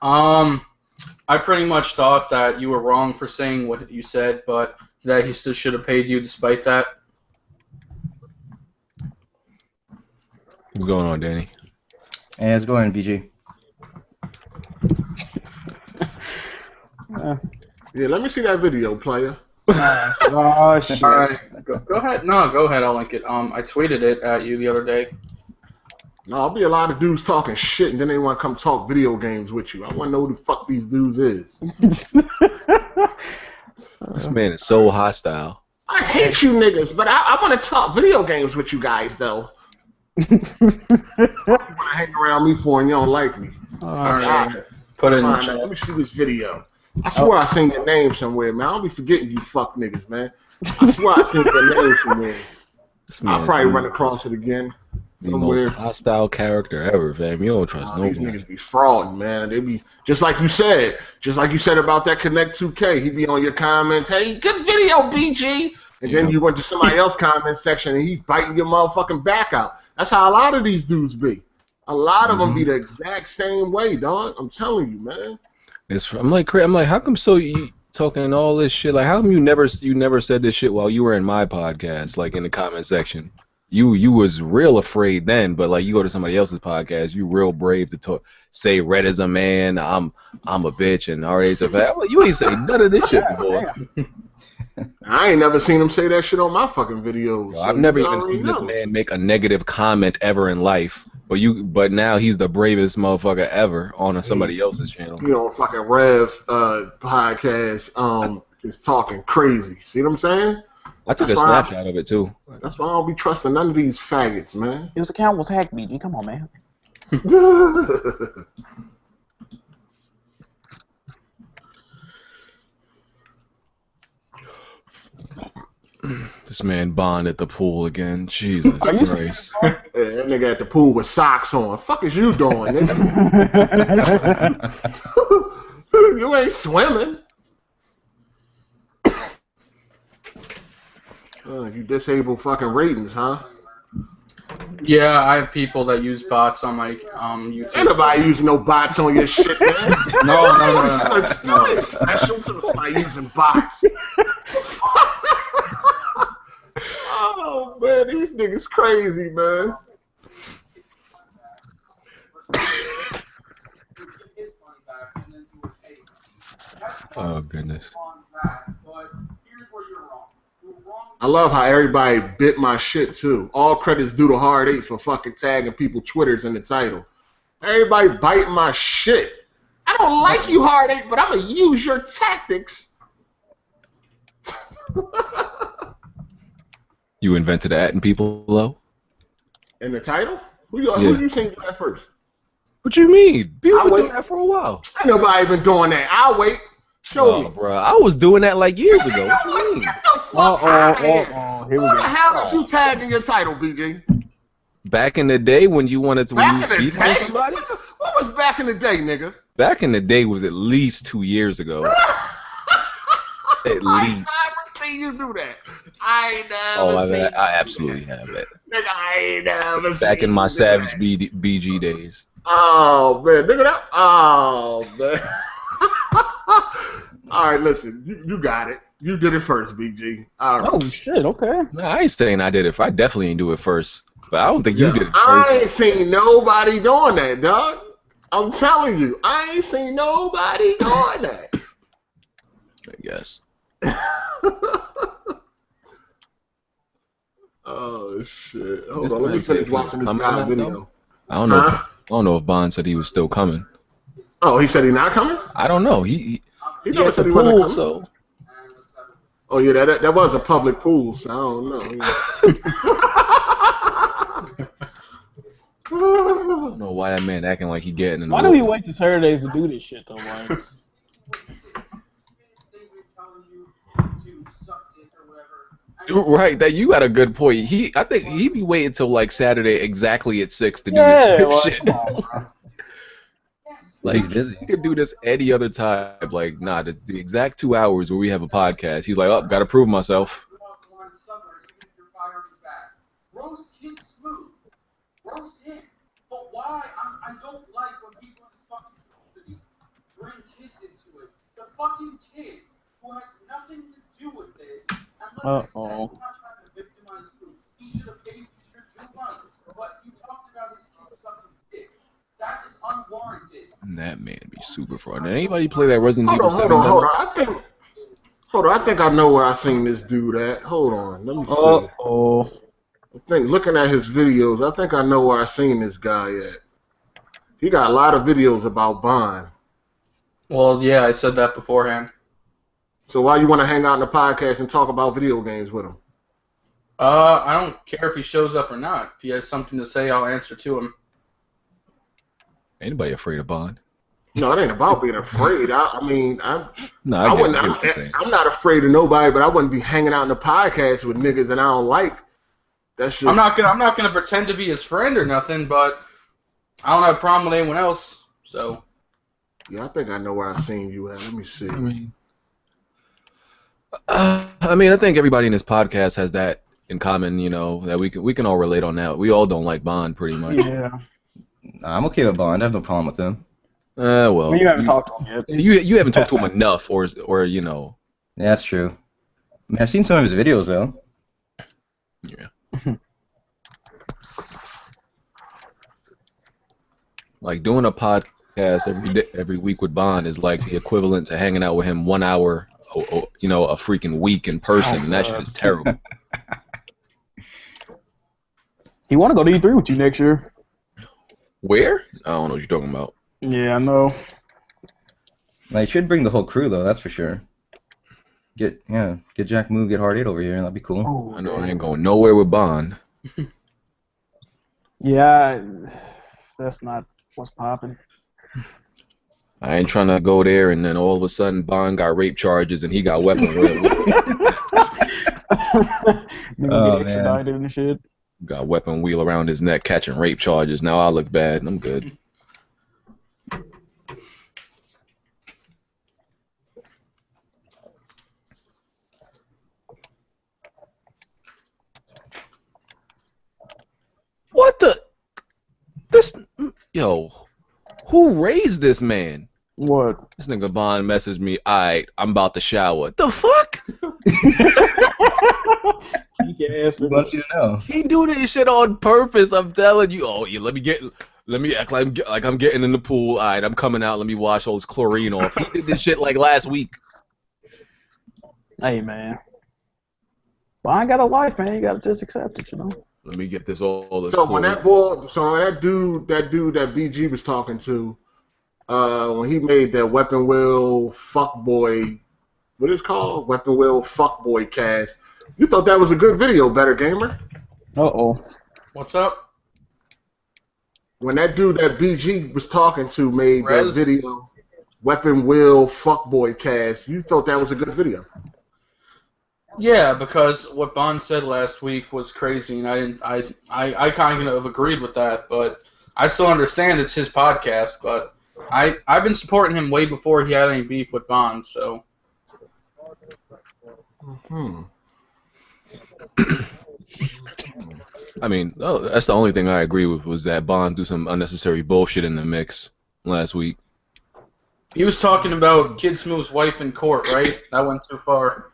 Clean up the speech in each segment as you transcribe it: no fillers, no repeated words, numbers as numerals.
I pretty much thought that you were wrong for saying what you said, but that he still should have paid you despite that. What's going on, Danny? Hey, how's it going, BG? Yeah, let me see that video, player. Oh, shit. Alright, go ahead. No, go ahead. I'll link it. I tweeted it at you the other day. No, I'll be a lot of dudes talking shit, and then they want to come talk video games with you. I want to know who the fuck these dudes is. This man is so hostile. I hate you niggas, but I want to talk video games with you guys, though. What you want to hang around me for and you don't like me? Alright. Put it in the Fine, chat. let me see this video. I swear I seen your name somewhere, man. I don't be forgetting you fuck niggas, man. I swear I seen your name somewhere. This man I'll probably run across it again the somewhere. most hostile character ever, fam. You don't trust These nobody. niggas be frauding, man. They be just like you said about that Connect 2K. He be on your comments, hey, good video, BG. And then you went to somebody else's comment section and he biting your motherfucking back out. That's how a lot of these dudes be. A lot of them be the exact same way, dog. I'm telling you, man. I'm like, how come you talking all this shit? Like, how come you never said this shit while you were in my podcast, like in the comment section? You was real afraid then, but like you go to somebody else's podcast, you real brave to say Red is a man, I'm a bitch, and RA's a fat. You ain't say none of this shit before. I ain't never seen him say that shit on my fucking videos. Yo, I've never even seen this man make a negative comment ever in life. But now he's the bravest motherfucker ever on somebody else's channel. You know, fucking Rev podcast is talking crazy. See what I'm saying? I took a snapshot of it too. That's why I don't be trusting none of these faggots, man. His account was hacked, BG. Come on, man. This man Bond at the pool again. Jesus Christ. That nigga at the pool with socks on. Fuck is you doing, nigga? You ain't swimming. You disable fucking ratings, huh? Yeah, I have people that use bots on my YouTube. Ain't nobody using no bots on your shit, man. No. It's special to somebody using bots. Oh, man, these niggas crazy, man. Oh, goodness. I love how everybody bit my shit, too. All credits due to Hard 8 for fucking tagging people Twitters in the title. Everybody biting my shit. I don't like you, Hard 8, but I'm going to use your tactics. You invented atting people, though? In the title? Who you think did that first? What you mean? People been doing that for a while. Ain't nobody been doing that. I'll wait. Show me. Bro, I was doing that like years ago. What you mean? Get the fuck out of here. Here we go. Who the hell did you tag in your title, BG? Back in the day when you wanted to beat somebody? What was back in the day, nigga? Back in the day was at least 2 years ago. At least. I never seen you do that. I ain't never seen I absolutely have it. Nigga, I ain't never seen Back in my you do Savage that. BG days. Oh, man. Nigga, that. Oh, man. All right, listen. You got it. You did it first, BG. All right. Oh, shit, okay. No, I ain't saying I did it. I definitely didn't do it first. But I don't think you did it first. I ain't seen nobody doing that, dog. I'm telling you. I ain't seen nobody doing that. I guess. Oh, shit. Hold on. Let me finish watching this guy's video. I don't know. I don't know if Bond said he was still coming. Oh, he said he's not coming? I don't know. He never at said the he wasn't pool, coming. so. Oh, yeah, that was a public pool, so I don't know. I don't know why that man acting like he getting in the Why do we wait to Saturdays to do this shit, though, man? Right, that you got a good point. I think he be waiting till like Saturday exactly at 6 to do this shit. Like he could do this any other time. Like, nah, the exact 2 hours where we have a podcast. He's like, oh, gotta prove myself. fucking kid who has nothing to do with this. And like I said, I'm not trying to victimize you. He should have paid you your due money. But you talked about his kid sucking dick. That is unwarranted. That man be super fraud. Did anybody play that Resident Evil 7? Hold on. I think I know where I seen this dude at. Hold on. Let me see. Oh. I think looking at his videos, I think I know where I seen this guy at. He got a lot of videos about Bond. Well, yeah, I said that beforehand. So why you want to hang out in the podcast and talk about video games with him? I don't care if he shows up or not. If he has something to say, I'll answer to him. Anybody afraid of Bond? No, it ain't about being afraid. I'm not afraid of nobody, but I wouldn't be hanging out in the podcast with niggas that I don't like. That's just. I'm not gonna pretend to be his friend or nothing, but I don't have a problem with anyone else. So. Yeah, I think I know where I seen you at. Let me see. I mean, I think everybody in this podcast has that in common. You know, that we can all relate on that. We all don't like Bond, pretty much. Yeah. Nah, I'm okay with Bond. I have no problem with him. Well, You haven't talked to him yet. You haven't talked to him enough, or you know. Yeah, that's true. I mean, I've seen some of his videos though. Yeah. Like doing a podcast every week with Bond is like the equivalent to hanging out with him 1 hour, you know, a freaking week in person, and that shit is terrible. He want to go to E3 with you next year. Where? I don't know what you're talking about. Yeah, I know. Like, should bring the whole crew though. That's for sure. Get Jack Move, get Hard 8 over here. That'd be cool. Oh, I know I ain't going nowhere with Bond. yeah, that's not what's popping. I ain't trying to go there and then all of a sudden Bond got rape charges and he got weapon wheel. Nigga get extradited and shit. Got weapon wheel around his neck catching rape charges. Now I look bad and I'm good. What the? Who raised this man? What? This nigga Bond messaged me, alright, I'm about to shower. The fuck? He wants you to know. He do this shit on purpose, I'm telling you. Oh, yeah, let me act like I'm getting in the pool. Alright, I'm coming out, let me wash all this chlorine off. He did this shit like last week. Hey, man. Well, I ain't got a life, man. You gotta just accept it, you know? Let me get this all this So chlorine. that dude that BG was talking to, when he made that Weapon Wheel Fuckboy, what is it called? Weapon Wheel Fuckboy cast. You thought that was a good video, Better Gamer? Uh-oh. What's up? When that dude that BG was talking to made Rez? that video, Weapon Wheel Fuckboy cast, you thought that was a good video? Yeah, because what Bond said last week was crazy, and I kind of agreed with that, but I still understand it's his podcast, but I've been supporting him way before he had any beef with Bond, so. I mean, that's the only thing I agree with was that Bond do some unnecessary bullshit in the mix last week. He was talking about Kid Smooth's wife in court, right? That went too far.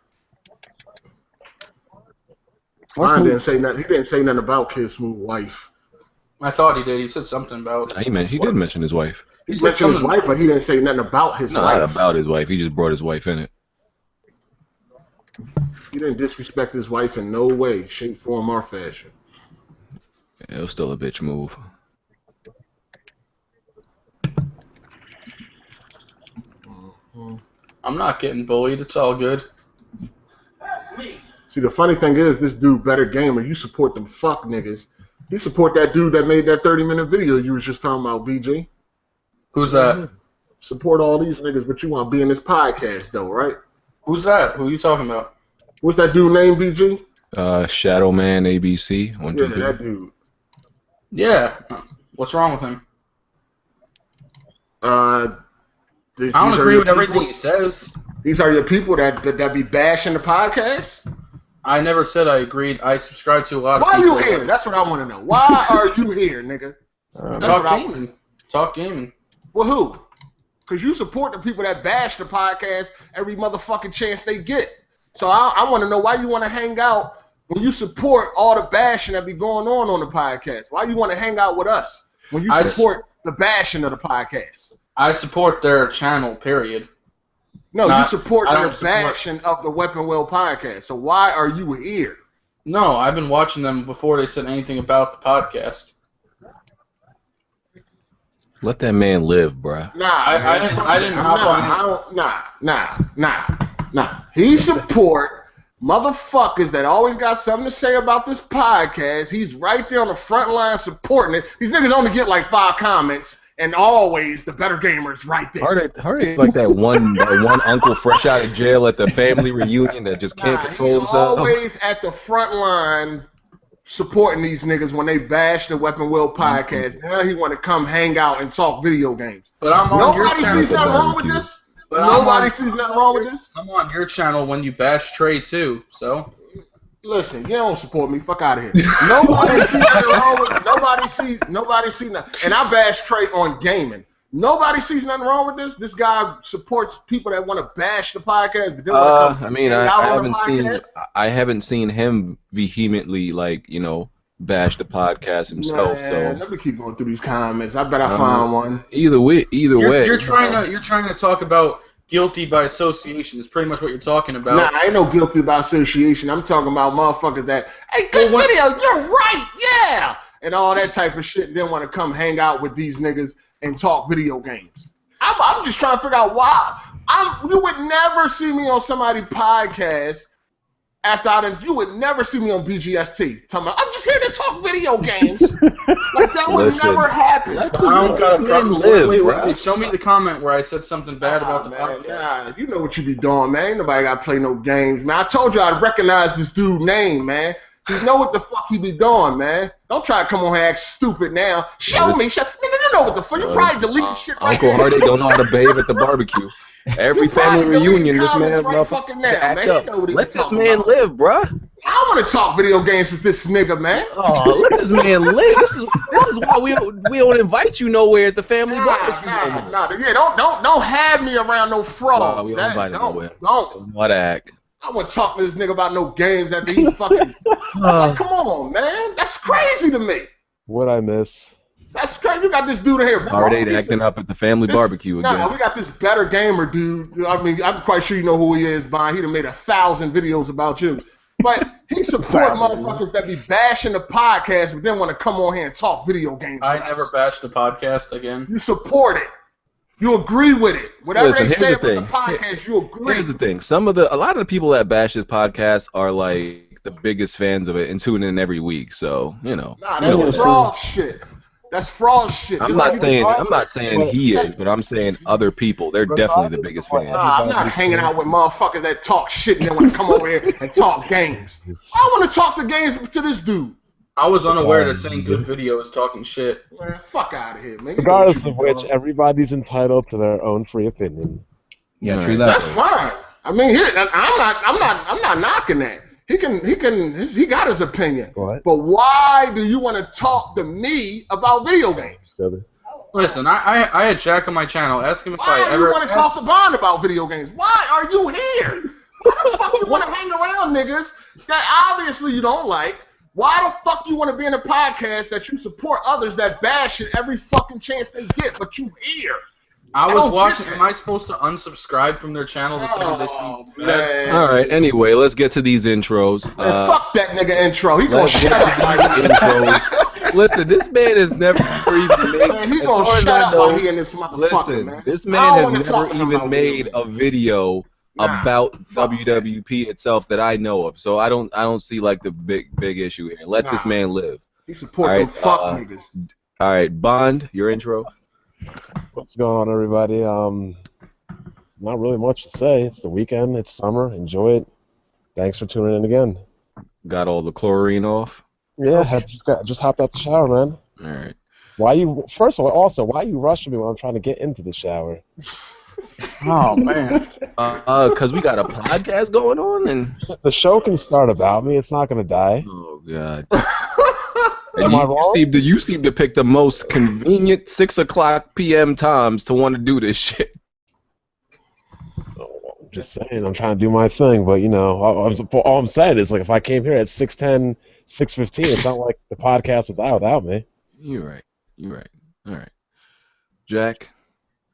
Brian didn't say nothing. He didn't say nothing about Kid Smooth's wife. I thought he did. He said something about. He did mention his wife. He mentioned his wife, but he didn't say nothing about his wife. Not about his wife. He just brought his wife in it. He didn't disrespect his wife in no way, shape, form, or fashion. Yeah, it was still a bitch move. I'm not getting bullied. It's all good. See, the funny thing is, this dude, Better Gamer, you support them fuck niggas. You support that dude that made that 30-minute video you was just talking about, BG. Who's that? Support all these niggas, but you want to be in this podcast, though, right? Who's that? Who are you talking about? What's that dude name, BG? Shadow Man ABC. Yeah, that dude. Yeah. What's wrong with him? I don't agree with everything he says. These are your people that be bashing the podcast? I never said I agreed. I subscribe to a lot of Why people. are you here? That's what I want to know. Why are you here, nigga? Talk gaming. Talk gaming. Well, who? Because you support the people that bash the podcast every motherfucking chance they get. So I want to know why you want to hang out when you support all the bashing that be going on the podcast. Why you want to hang out with us when you support the bashing of the podcast? I support their channel, period. No, you support the bashing of the Weapon Wheel podcast. So why are you here? No, I've been watching them before they said anything about the podcast. Let that man live, bruh. Nah. He support motherfuckers that always got something to say about this podcast. He's right there on the front line supporting it. These niggas only get like 5 comments, and always the better gamers right there. Hardy like that one uncle fresh out of jail at the family reunion that just can't control himself. Always at the front line supporting these niggas when they bash the Weapon Wheel podcast. Now he want to come hang out and talk video games. But I'm on your channel. Nobody sees nothing wrong with this. Nobody sees nothing wrong with this. I'm on your channel when you bash Trey too. So listen, you don't support me. Fuck out of here. Nobody sees nothing wrong with it. Nobody sees nothing. And I bash Trey on gaming. Nobody sees nothing wrong with this. This guy supports people that want to bash the podcast, but they want to come I haven't seen him vehemently bash the podcast himself. Man, so let me keep going through these comments. I bet I find one. Either way. You're trying to talk about guilty by association. Is pretty much what you're talking about. Nah, I ain't no guilty by association. I'm talking about motherfuckers that, hey, good video, you're right, yeah, and all that type of shit. And then want to come hang out with these niggas and talk video games. I'm just trying to figure out why. You would never see me on somebody's podcast you would never see me on BGST talking about, I'm just here to talk video games. Like that would never happen. I don't got a problem. Wait, show me the comment where I said something bad about the podcast. Nah, you know what you be doing, man. Ain't nobody got to play no games, man. I told you I'd recognize this dude's name, man. You know what the fuck he be doing, man. Don't try to come on here and act stupid now. Show me. Nigga, you know what the fuck. You probably deleted shit right Uncle Hardy don't know how to bathe at the barbecue. Every family reunion, this man act up. Let this man live, bruh. I want to talk video games with this nigga, man. Oh, let this man live. This is why we don't invite you nowhere at the family barbecue. Don't have me around no frauds. We don't invite him nowhere. Don't. What act? I want to talk to this nigga about no games after he fucking. Like, come on, man. That's crazy to me. What I miss? That's crazy. You got this dude in here. Already acting up at the family barbecue again. Nah, we got this better gamer dude. I mean, I'm quite sure you know who he is, Bond. He done made 1,000 videos about you. But he supports motherfuckers that be bashing the podcast, but then want to come on here and talk video games. I never bashed the podcast again. You support it. You agree with it. Whatever they say about the podcast, you agree. Here's the thing. A lot of the people that bash this podcast are like the biggest fans of it and tune in every week. So, Nah, that's fraud shit. That's fraud shit. I'm not saying he is, but I'm saying other people. They're definitely the biggest fans. Nah, I'm not hanging out with motherfuckers that talk shit and then want to come over here and talk games. I want to talk the games to this dude. I was unaware that saying good video is talking shit. Man, fuck out of here, man. Regardless of which, everybody's entitled to their own free opinion. Yeah, true that. That's fine. I mean, I'm not knocking that. He got his opinion. What? But why do you want to talk to me about video games? Listen, I had Jack on my channel. Ask him if why I ever. Why do you want to talk to Bond about video games? Why are you here? Why the fuck you want to hang around niggas that obviously you don't like? Why the fuck you want to be in a podcast that you support others that bash it every fucking chance they get, but you here? I was watching. Am I supposed to unsubscribe from their channel to say that? All right. Anyway, let's get to these intros. Man, fuck that nigga intro. He gonna shut up. Listen, this man has never even made. Man, he gonna shut up while he in this motherfucker, man. This man has never even made a video about WWP itself that I know of. So I don't see like the big issue here. Let this man live. He support them fuck niggas. All right, Bond, your intro. What's going on, everybody? Not really much to say. It's the weekend. It's summer. Enjoy it. Thanks for tuning in again. Got all the chlorine off? Yeah, just hopped out the shower, man. All right. First of all, also, why are you rushing me when I'm trying to get into the shower? Oh, man. Because we got a podcast going on, and the show can start about me. It's not going to die. Oh, God. And you seem to pick the most convenient 6:00 p.m. times to want to do this shit. Just saying, I'm trying to do my thing, but all I'm saying is, like, if I came here at 6:10, 6:15, it's not like the podcast without me. You're right. You're right. All right. Jack.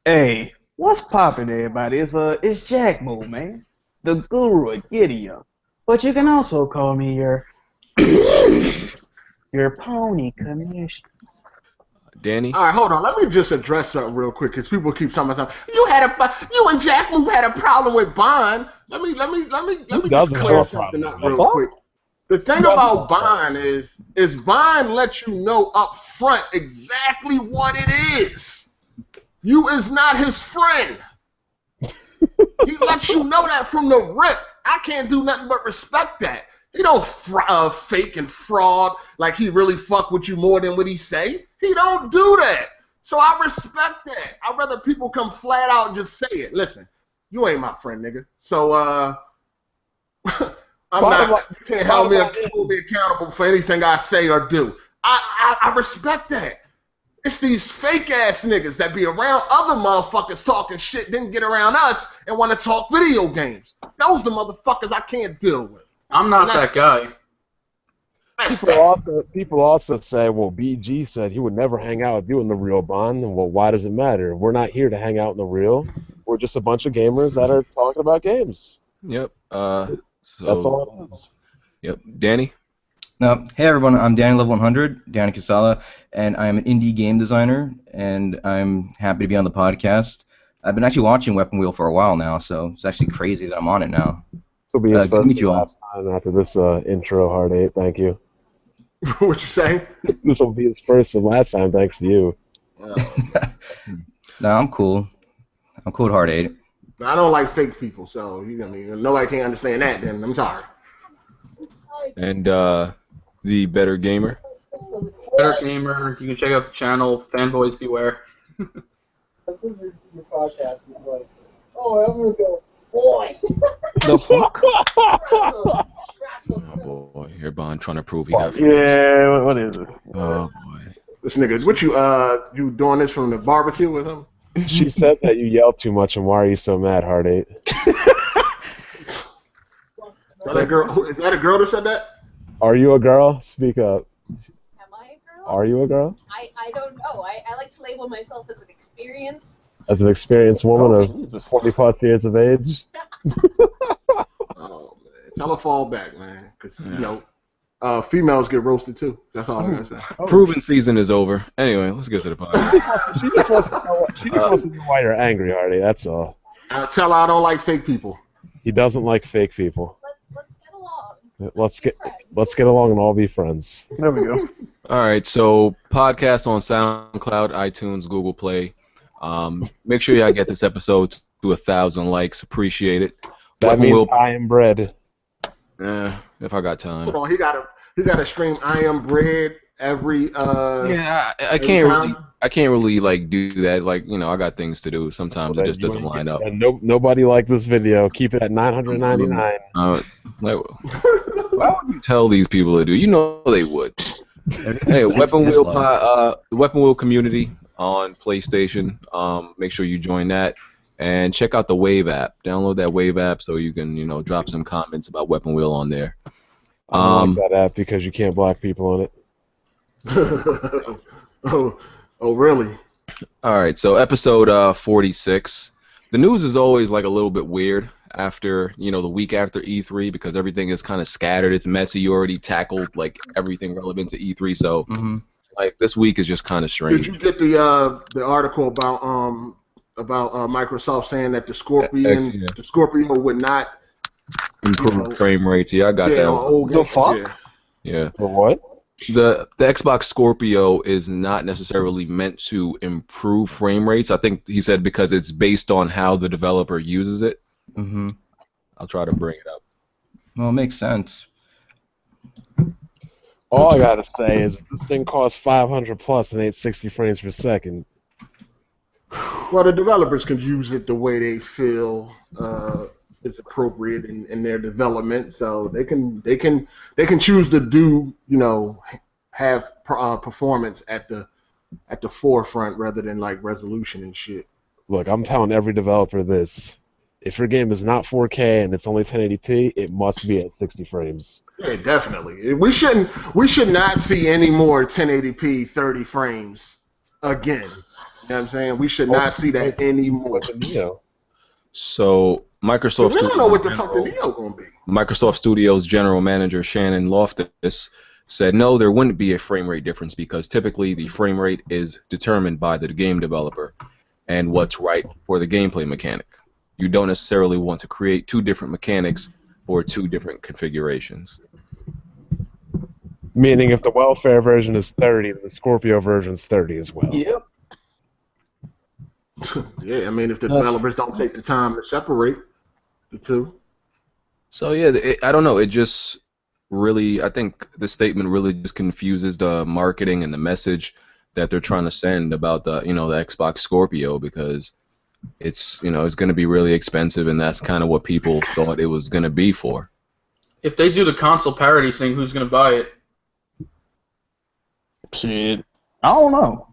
Hey, what's poppin', everybody? It's Jack Move, man. The guru of Gideon. But you can also call me your pony commission. Danny. All right, hold on. Let me just address something real quick, because people keep talking about something. You and Jack Move had a problem with Bond. Let me just clear something up real quick. The thing about Bond is Bond lets you know up front exactly what it is. You is not his friend. He lets you know that from the rip. I can't do nothing but respect that. He don't fake and fraud like he really fuck with you more than what he say. He don't do that. So I respect that. I'd rather people come flat out and just say it. Listen, you ain't my friend, nigga. So you can't hold me accountable for anything I say or do. I respect that. It's these fake ass niggas that be around other motherfuckers talking shit, then get around us and want to talk video games. Those the motherfuckers I can't deal with. I'm not that guy. People also say, well, BG said he would never hang out with you in the real, Bond. And, well, why does it matter? We're not here to hang out in the real. We're just a bunch of gamers that are talking about games. Yep. That's all it is. Yep. Danny. Now, hey everyone, I'm Danny Level 100, Danny Casala, and I'm an indie game designer, and I'm happy to be on the podcast. I've been actually watching Weapon Wheel for a while now, so it's actually crazy that I'm on it now. This will be his first and last time after this intro, Hard 8. Thank you. What you say? This will be his first and last time, thanks to you. No, I'm cool. I'm cool with Hard 8. I don't like fake people, so nobody can understand that. Then I'm sorry. And the Better Gamer. Better Gamer. You can check out the channel. Fanboys beware. Your podcast is like, oh, I'm gonna go, boy. The fuck? Oh boy, here Bond trying to prove he got. Yeah, what is it? Oh boy. This nigga, what you doing this from the barbecue with him? She says that you yell too much, and why are you so mad, Hard 8? Is that a girl that said that? Are you a girl? Speak up. Am I a girl? Are you a girl? I don't know. I like to label myself as an experience. As an experienced woman of 40 plus years of age? Oh, man. Tell her fall back, man. Because, females get roasted, too. That's all I got to say. Proven season is over. Anyway, let's get to the podcast. She just wants to know why you're angry, Hardy. That's all. Tell her I don't like fake people. He doesn't like fake people. Let's get along. Let's get along and all be friends. There we go. All right, so podcast on SoundCloud, iTunes, Google Play. Make sure y'all get this episode to 1,000 likes. Appreciate it. That means I am bread. If I got time. Hold on, he gotta stream I Am Bread every Yeah, I can't really like do that. Like, I got things to do. Sometimes it just doesn't line up. And nobody liked this video. Keep it at 999. Why would you tell these people to do? You know they would. Hey, the Weapon Wheel community on PlayStation. Make sure you join that. And check out the Wave app. Download that Wave app so you can, drop some comments about Weapon Wheel on there. I don't like that app because you can't block people on it. Oh, really? All right, so episode 46. The news is always like a little bit weird after, the week after E3 because everything is kind of scattered. It's messy. You already tackled like everything relevant to E3, so like this week is just kind of strange. Did you get the article about Microsoft saying that the Scorpio would not improve frame rates? Yeah, I got that. The fuck? Yeah. The what? The Xbox Scorpio is not necessarily meant to improve frame rates. I think he said because it's based on how the developer uses it. I'll try to bring it up. Well, it makes sense. All I gotta say is this thing costs 500 plus and ain't 60 frames per second. Well, the developers can use it the way they feel is appropriate in their development, so they can choose to do have performance at the forefront rather than like resolution and shit. Look, I'm telling every developer this: If your game is not 4K and it's only 1080p, it must be at 60 frames. Yeah, definitely. We should not see any more 1080p 30 frames again. You know what I'm saying? We should not see that anymore. With the Neo. So Microsoft. We don't know what the fuck the Neo gonna be. Microsoft Studios general manager Shannon Loftus said no, there wouldn't be a frame rate difference because typically the frame rate is determined by the game developer and what's right for the gameplay mechanic. You don't necessarily want to create two different mechanics for two different configurations. Meaning if the welfare version is 30, then the Scorpio version is 30 as well. Yep. Yeah, I mean, if the developers don't take the time to separate the two. So yeah, I don't know. It just really, I think the statement really just confuses the marketing and the message that they're trying to send about the, the Xbox Scorpio, because it's, it's going to be really expensive, and that's kind of what people thought it was going to be for. If they do the console parity thing, who's going to buy it? Shit, I don't know.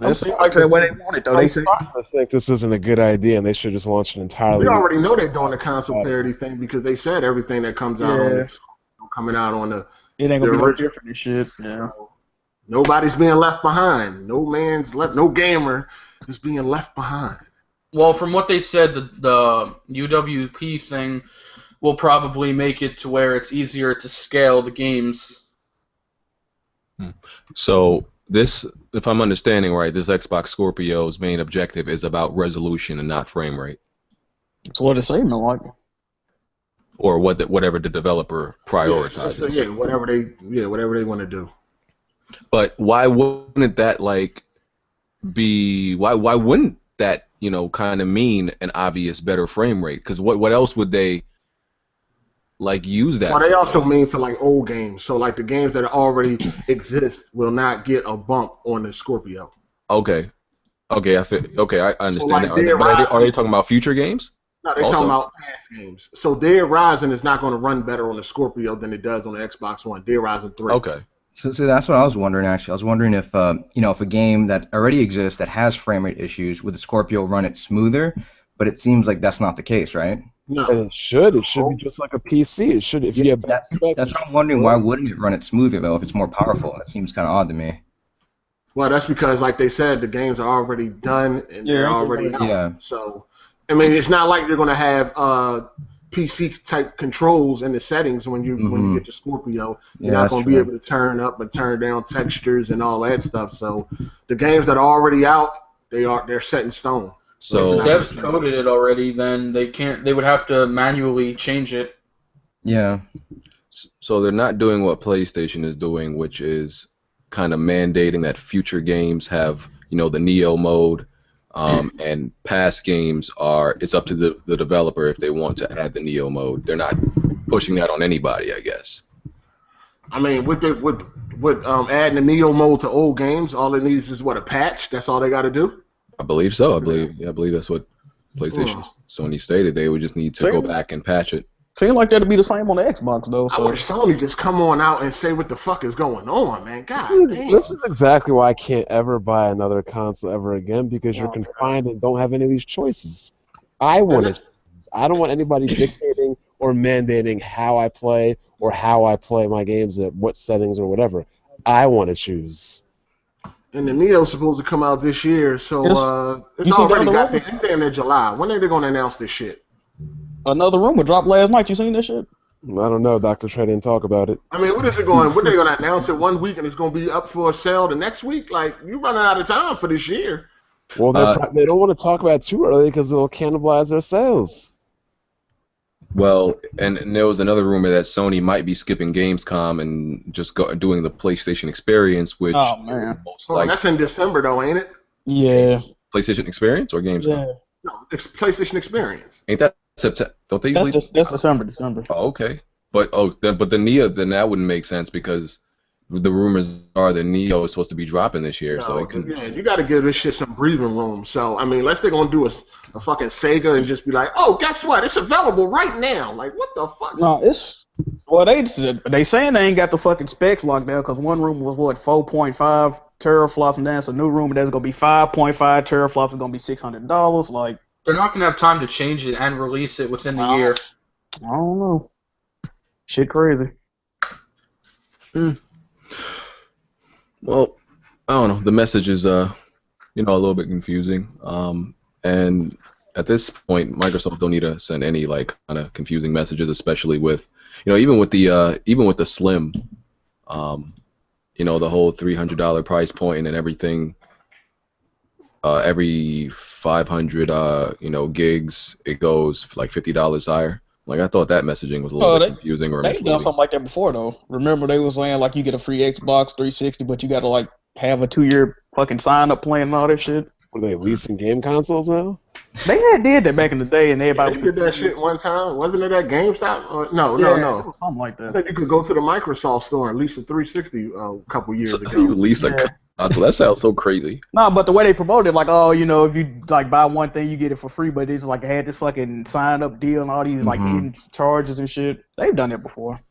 It seems like the way they want it, though. They say. I think this isn't a good idea, and they should just launch it entirely. We already know they're doing the console parity thing because they said everything that comes out on this coming out on the. It ain't gonna be no different and shit. Yeah. Nobody's being left behind. No gamer is being left behind. Well, from what they said, the UWP thing will probably make it to where it's easier to scale the games. So this, if I'm understanding right, this Xbox Scorpio's main objective is about resolution and not frame rate. That's what it's saying, like. Or whatever the developer prioritizes. So whatever they want to do. But why wouldn't that be? Why wouldn't that kind of mean an obvious better frame rate? Because what else would they use that? Well, they also mean for old games. So the games that already exist will not get a bump on the Scorpio. Okay, I understand So, that. Are they talking about future games? No, they're talking about past games. So Dead Rising is not going to run better on the Scorpio than it does on the Xbox One. Dead Rising 3. Okay. So that's what I was wondering, actually. I was wondering if, if a game that already exists that has frame rate issues, would the Scorpio run it smoother? But it seems like that's not the case, right? No. And it should. It should be just like a PC. It should, if you have that's what I'm wondering. Why wouldn't it run it smoother, though, if it's more powerful? That seems kind of odd to me. Well, that's because, like they said, the games are already done and they're already out. Yeah. So, I mean, it's not like you're going to have PC-type controls in the settings when you get to Scorpio. You're not going to be able to turn up and turn down textures and all that stuff. So, the games that are already out, they're set in stone. So if the devs coded it already, then they would have to manually change it. Yeah. So they're not doing what PlayStation is doing, which is kind of mandating that future games have, the Neo mode, and past games it's up to the developer if they want to add the Neo mode. They're not pushing that on anybody, I guess. I mean, with adding the Neo mode to old games, all it needs is a patch. That's all they got to do. I believe so. I believe that's what PlayStation, Sony stated. They would just need to go back and patch it. Seems like that'd be the same on the Xbox, though. So. I wish Sony just come on out and say what the fuck is going on, man. God damn. This is exactly why I can't ever buy another console ever again, because you're confined and don't have any of these choices. I want it. I don't want anybody dictating or mandating how I play or how I play my games at what settings or whatever. I want to choose. And the Neo's supposed to come out this year, so it's already got it's there in July. When are they going to announce this shit? Another rumor dropped last night. You seen this shit? I don't know. Dr. Trey didn't talk about it. I mean, what is it going? What are they going to announce it one week and it's going to be up for a sale the next week? Like, you're running out of time for this year. Well, they don't want to talk about it too early because it'll cannibalize their sales. Well, and there was another rumor that Sony might be skipping Gamescom and just doing the PlayStation Experience, which most likely... that's in December, though, ain't it? Yeah. PlayStation Experience or Gamescom? Yeah. No, it's PlayStation Experience. Ain't that September? Don't they usually? That's December. Oh, okay. But the Neo, then that wouldn't make sense because the rumors are the Neo is supposed to be dropping this year, so they can. Yeah, you got to give this shit some breathing room. So I mean, unless they're gonna do a fucking Sega and just be like, oh, guess what? It's available right now. Like, what the fuck? No, they saying they ain't got the fucking specs locked down because one rumor was 4.5 teraflops, and then it's a new rumor that's gonna be 5.5 teraflops. It's gonna be $600. Like, They're not gonna have time to change it and release it within the year. I don't know. Shit crazy. Well, I don't know. The message is a little bit confusing. And at this point, Microsoft don't need to send any like kind of confusing messages, especially with, even with the Slim, the whole $300 price point and everything. Every 500 gigs, it goes like $50 higher. Like I thought that messaging was a little bit confusing or They've done misleading. something like that before though. Remember they was saying like you get a free Xbox 360, but you got to like have a 2-year fucking sign up plan and all that shit. What are they leasing game consoles now? They did that back in the day, and everybody They did that shit one time. Wasn't it at GameStop? Or, no. It was something like I that. think you could go to the Microsoft store and lease a 360 a couple years ago. You lease a console. That sounds so crazy. No, but the way they promoted it, like, if you like buy one thing, you get it for free. But it's like they had this fucking sign up deal and all these like hidden charges and shit. They've done that before.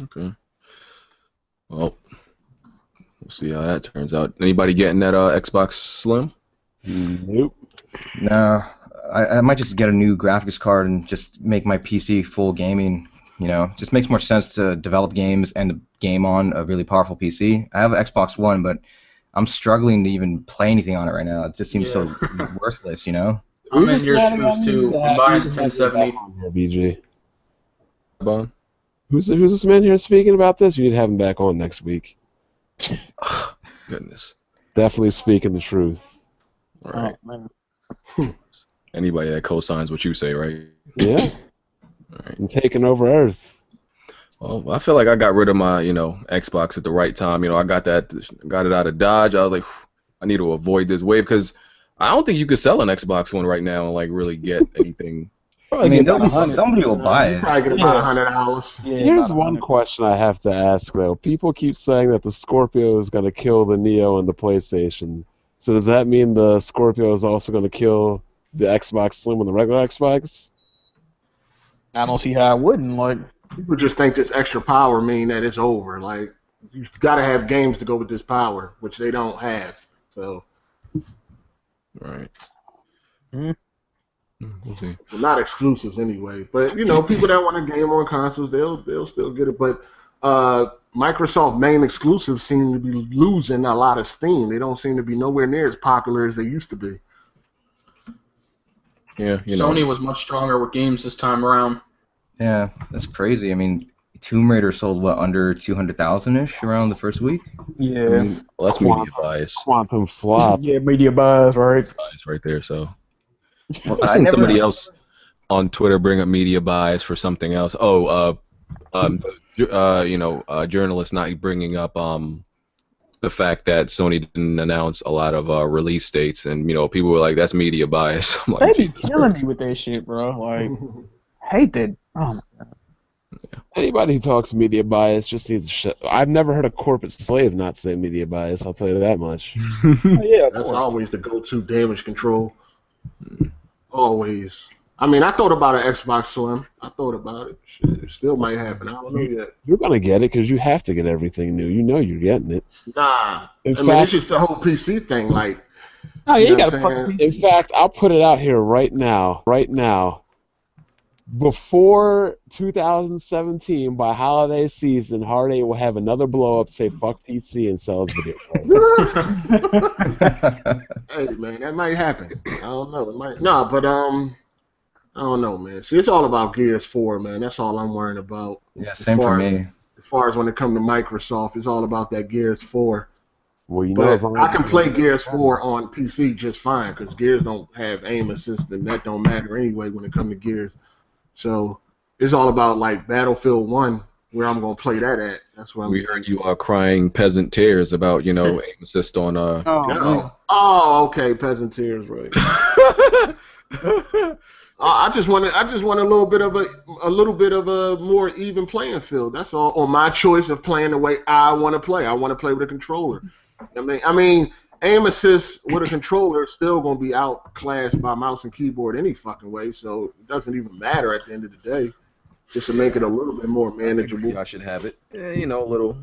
Okay. Well, we'll see how that turns out. Anybody getting that Xbox Slim? Nope. No, I might just get a new graphics card and just make my PC full gaming. Just makes more sense to develop games and to game on a really powerful PC. I have an Xbox One, but I'm struggling to even play anything on it right now. It just seems so worthless, I'm in your shoes too. I'm buying 1070. BG. Bon? Who's this man here speaking about this? You need to have him back on next week. Goodness. Definitely speaking the truth. All right. Oh, man. Anybody that co-signs what you say, right? Yeah. All right. I'm taking over Earth. Well, I feel like I got rid of my, Xbox at the right time. I got it out of Dodge. I was like, I need to avoid this wave because I don't think you could sell an Xbox One right now and like really get anything. Somebody will buy it. Probably get about $100. Yeah, Here's one question I have to ask though. People keep saying that the Scorpio is going to kill the Neo and the PlayStation. So does that mean the Scorpio is also going to kill the Xbox Slim and the regular Xbox? I don't see how I wouldn't. Like, People just think this extra power mean that it's over. Like, you've got to have games to go with this power, which they don't have. So, Right. Hmm. We'll see. well, not exclusives anyway. But people that want to game on consoles, they'll still get it. But Microsoft main exclusives seem to be losing a lot of steam. They don't seem to be nowhere near as popular as they used to be. Yeah. Sony was much stronger with games this time around. Yeah, that's crazy. I mean, Tomb Raider sold under 200,000-ish around the first week. yeah, Well, that's media bias. Quantum flop. yeah, media bias, right? Bias right there. So Well, I seen somebody else on Twitter bring up media bias for something else. Journalists not bringing up the fact that Sony didn't announce a lot of release dates, and people were like, "That's media bias." I'm like, They be killing me with that shit, bro. Like, hate that. Oh my god. Anybody who talks media bias just needs to shut. I've never heard a corporate slave not say media bias. I'll tell you that much. Yeah, of That's course. always the go-to damage control. Always. I mean, I thought about an Xbox Slim. I thought about it. Shit, it still might happen. I don't know yet. You're gonna get it because you have to get everything new. You know you're getting it. Nah. In I mean, it's fact, just the whole PC thing. Like, Oh yeah, you you know got what a I'm fucking. saying? in fact, I'll put it out here right now. Before 2017, by holiday season, Hard 8 will have another blow up, say fuck PC, and sell his video. Hey, man, that might happen. I don't know. It might. No, but I don't know, man. See, it's all about Gears 4, man. That's all I'm worrying about. Yeah, same for me. As far as when it comes to Microsoft, it's all about that Gears 4. Well, you know, But as long I as can play Gears 4 on PC just fine because Gears don't have aim assist, and that don't matter anyway when it comes to Gears. So it's all about like Battlefield 1, where I'm gonna play that at. That's where I'm. we heard you are crying peasant tears about aim assist on Oh, man. Oh, okay, peasant tears, right? I just want a little bit of a more even playing field. That's all. Or my choice of playing the way I want to play. I want to play with a controller. I mean, aim assist with a controller is still gonna be outclassed by mouse and keyboard any fucking way. So it doesn't even matter at the end of the day. Just to make it a little bit more manageable. I should have it. A little.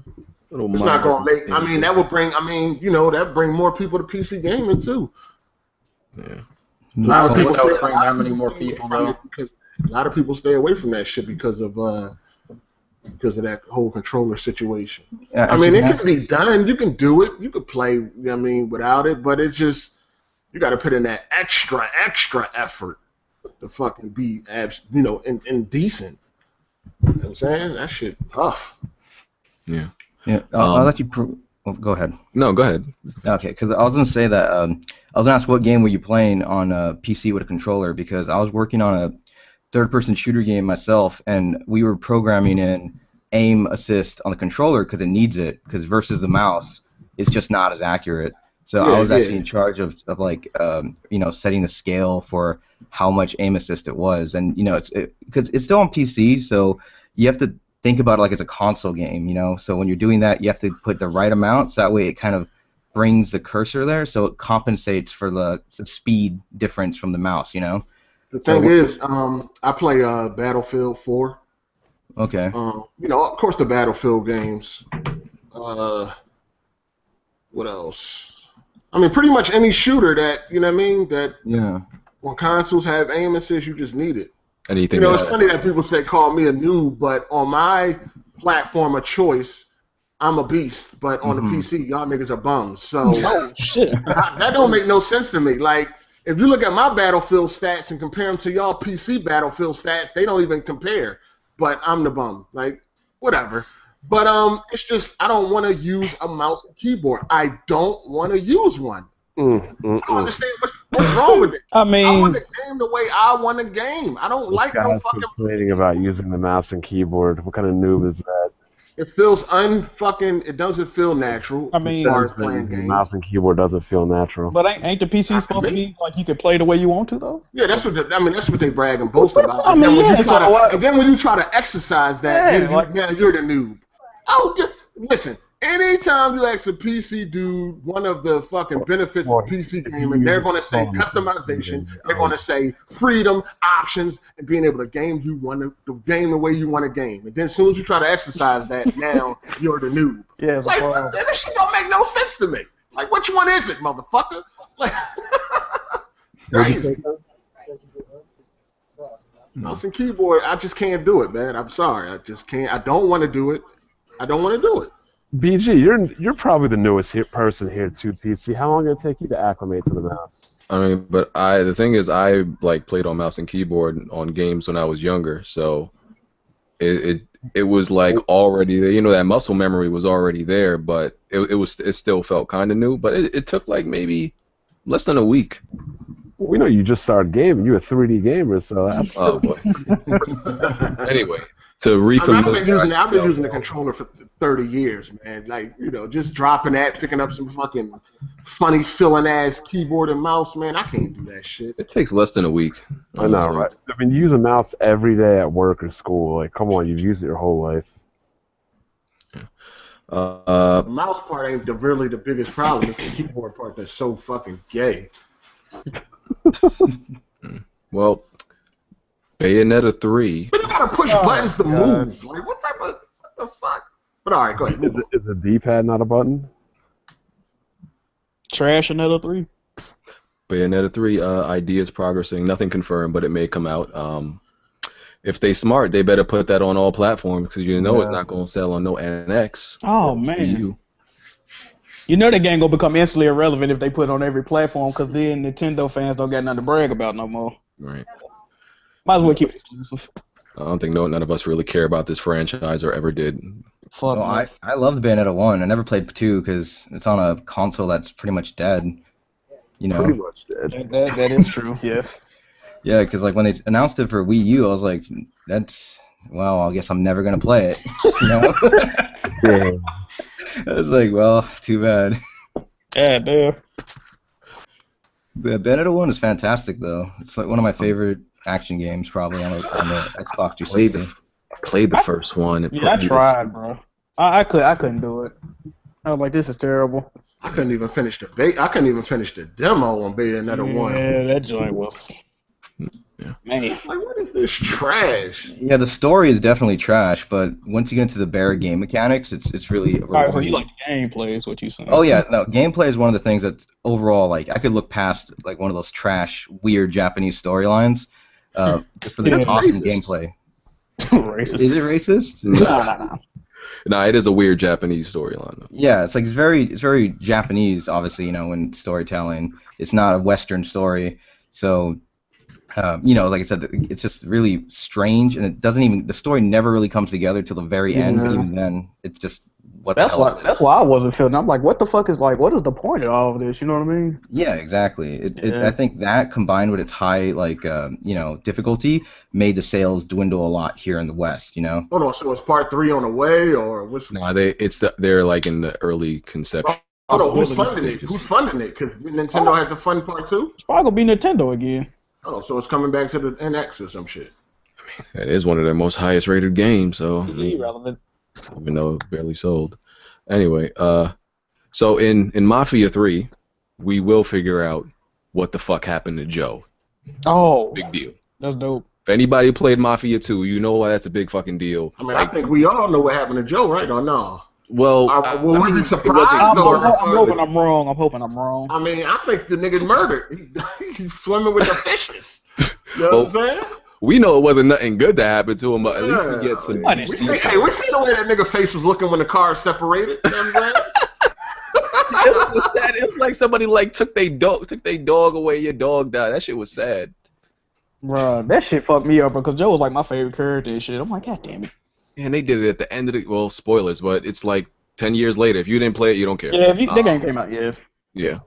It's not gonna make. I mean, that would bring. I mean, that bring more people to PC gaming too. Yeah. A lot of people that would stay, bring that many more people though. because a lot of people stay away from that shit because of that whole controller situation. Yeah, I mean, it can be done. You can do it. You could play. I mean, without it, but it's just you got to put in that extra effort to fucking be indecent. You know what I'm saying? That shit tough. Yeah. Yeah, I'll let you. Go ahead. No, go ahead. Okay, because I was gonna say that I was gonna ask what game were you playing on a PC with a controller, because I was working on a third-person shooter game myself, and we were programming in aim assist on the controller because it needs it, because versus the mouse, it's just not as accurate. So I was actually in charge of like setting the scale for how much aim assist it was, and because it's still on PC, so you have to think about it like it's a console game, So when you're doing that, you have to put the right amount, so that way it kind of brings the cursor there, so it compensates for the speed difference from the mouse, The thing is, I play Battlefield 4. Okay. Of course the Battlefield games. What else? I mean, pretty much any shooter that, that when consoles have aim assist, you just need it. Anything. It's funny that people call me a noob, but on my platform of choice, I'm a beast. But on the PC, y'all niggas are bums. So shit. that don't make no sense to me. Like, if you look at my Battlefield stats and compare them to y'all PC Battlefield stats, they don't even compare. But I'm the bum. Like, whatever. But it's just I don't want to use a mouse and keyboard. I don't want to use one. I don't understand what's wrong with it. I mean, I want the game the way I want the game. I don't like no fucking complaining about using the mouse and keyboard. What kind of noob is that? It feels it doesn't feel natural. I mean, as far as playing games. Mouse and keyboard doesn't feel natural. But ain't the PC supposed to be like you can play the way you want to though? Yeah, that's what they brag and boast about. I mean, and then when you try to exercise that, then you're the noob. Listen. Anytime you ask a PC dude one of the fucking benefits of PC gaming, they're going to say customization, they're going to say freedom, options, and being able to game the way you want to game. And then as soon as you try to exercise that, now you're the noob. Yeah, it's like, this shit don't make no sense to me. Like, which one is it, motherfucker? Like, crazy. Mouse and keyboard, I just can't do it, man. I'm sorry. I just can't. I don't want to do it. I don't want to do it. BG, you're probably the newest person here to PC. How long did it take you to acclimate to the mouse? I mean, but the thing is, I played on mouse and keyboard on games when I was younger, so it was like already there. That muscle memory was already there, but it still felt kind of new. But it took like maybe less than a week. Well, we know you just started gaming. You're a 3D gamer, so that's. Oh, anyway. To refamiliarize. I've been using the controller for 30 years, man. Like, just dropping that, picking up some fucking funny feeling ass keyboard and mouse, man. I can't do that shit. It takes less than a week. I know, right? I mean, you use a mouse every day at work or school. Like, come on, you've used it your whole life. The mouse part ain't really the biggest problem. It's the keyboard part that's so fucking gay. Well, Bayonetta 3. But you gotta push buttons to move. Like, what the fuck? But alright, go ahead. Is a D-pad not a button? Trash another 3. Bayonetta 3 ideas progressing. Nothing confirmed, but it may come out. If they smart, they better put that on all platforms because it's not gonna sell on no NX. Oh man. That game gonna become instantly irrelevant if they put it on every platform, because then Nintendo fans don't got nothing to brag about no more. Right. Might as well keep it exclusive. I don't think none of us really care about this franchise or ever did. Fuck. Well, I loved Bayonetta 1. I never played 2 because it's on a console that's pretty much dead. Pretty much dead. That is true. Yes. Yeah, because like when they announced it for Wii U, I was like, I guess I'm never gonna play it. Yeah. I was like, well, too bad. Yeah, dude. The Bayonetta 1 is fantastic though. It's like one of my favorite action games, probably on the Xbox 360. Played the first one. Yeah, I tried, bro. I couldn't do it. I was like, this is terrible. I couldn't even finish the demo on Bayonetta 1. Yeah, that joint was. Man. Like, what is this trash? Yeah, the story is definitely trash, but once you get into the bare game mechanics, it's really. Alright, so you like the gameplay is what you saying? Oh yeah, no, gameplay is one of the things that overall, like, I could look past like one of those trash, weird Japanese storylines for the awesome gameplay. Racist. Is it racist? No. Nah, it is a weird Japanese storyline though. Yeah, it's like it's very Japanese, obviously, in storytelling. It's not a Western story, so like I said, it's just really strange, and it doesn't even the story never really comes together till the very end. But even then, it's just That's why I wasn't feeling. I'm like, what the fuck is what is the point of all of this? You know what I mean? Yeah, exactly. I think that combined with its high difficulty made the sales dwindle a lot here in the West. Hold on, so is part 3 on the way, or what's? No, they're like in the early conception. Hold on, who's funding it? Who's funding it? Because Nintendo had to fund part 2. It's probably gonna be Nintendo again. Oh, so it's coming back to the NX or some shit. It is one of their most highest rated games, so Irrelevant. even though it barely sold. Anyway, so in Mafia 3, we will figure out what the fuck happened to Joe. Oh, Big deal. That's dope. If anybody played Mafia 2, you know why that's a big fucking deal. I mean, I think we all know what happened to Joe, right? Or no? Well, will we be surprised? I'm hoping I'm wrong. I mean, I think the nigga murdered. He's swimming with the fishes. You know what I'm saying? We know it wasn't nothing good that happened to him, but at least we get some. We see the way that nigga face was looking when the car separated. You know what I'm saying? It was sad. It was like somebody took their dog away. Your dog died. That shit was sad. Bruh, that shit fucked me up because Joe was like my favorite character and shit. I'm like, God damn it. And they did it at the end of the spoilers, but it's like 10 years later. If you didn't play it, you don't care. Yeah, the game came out, Yeah.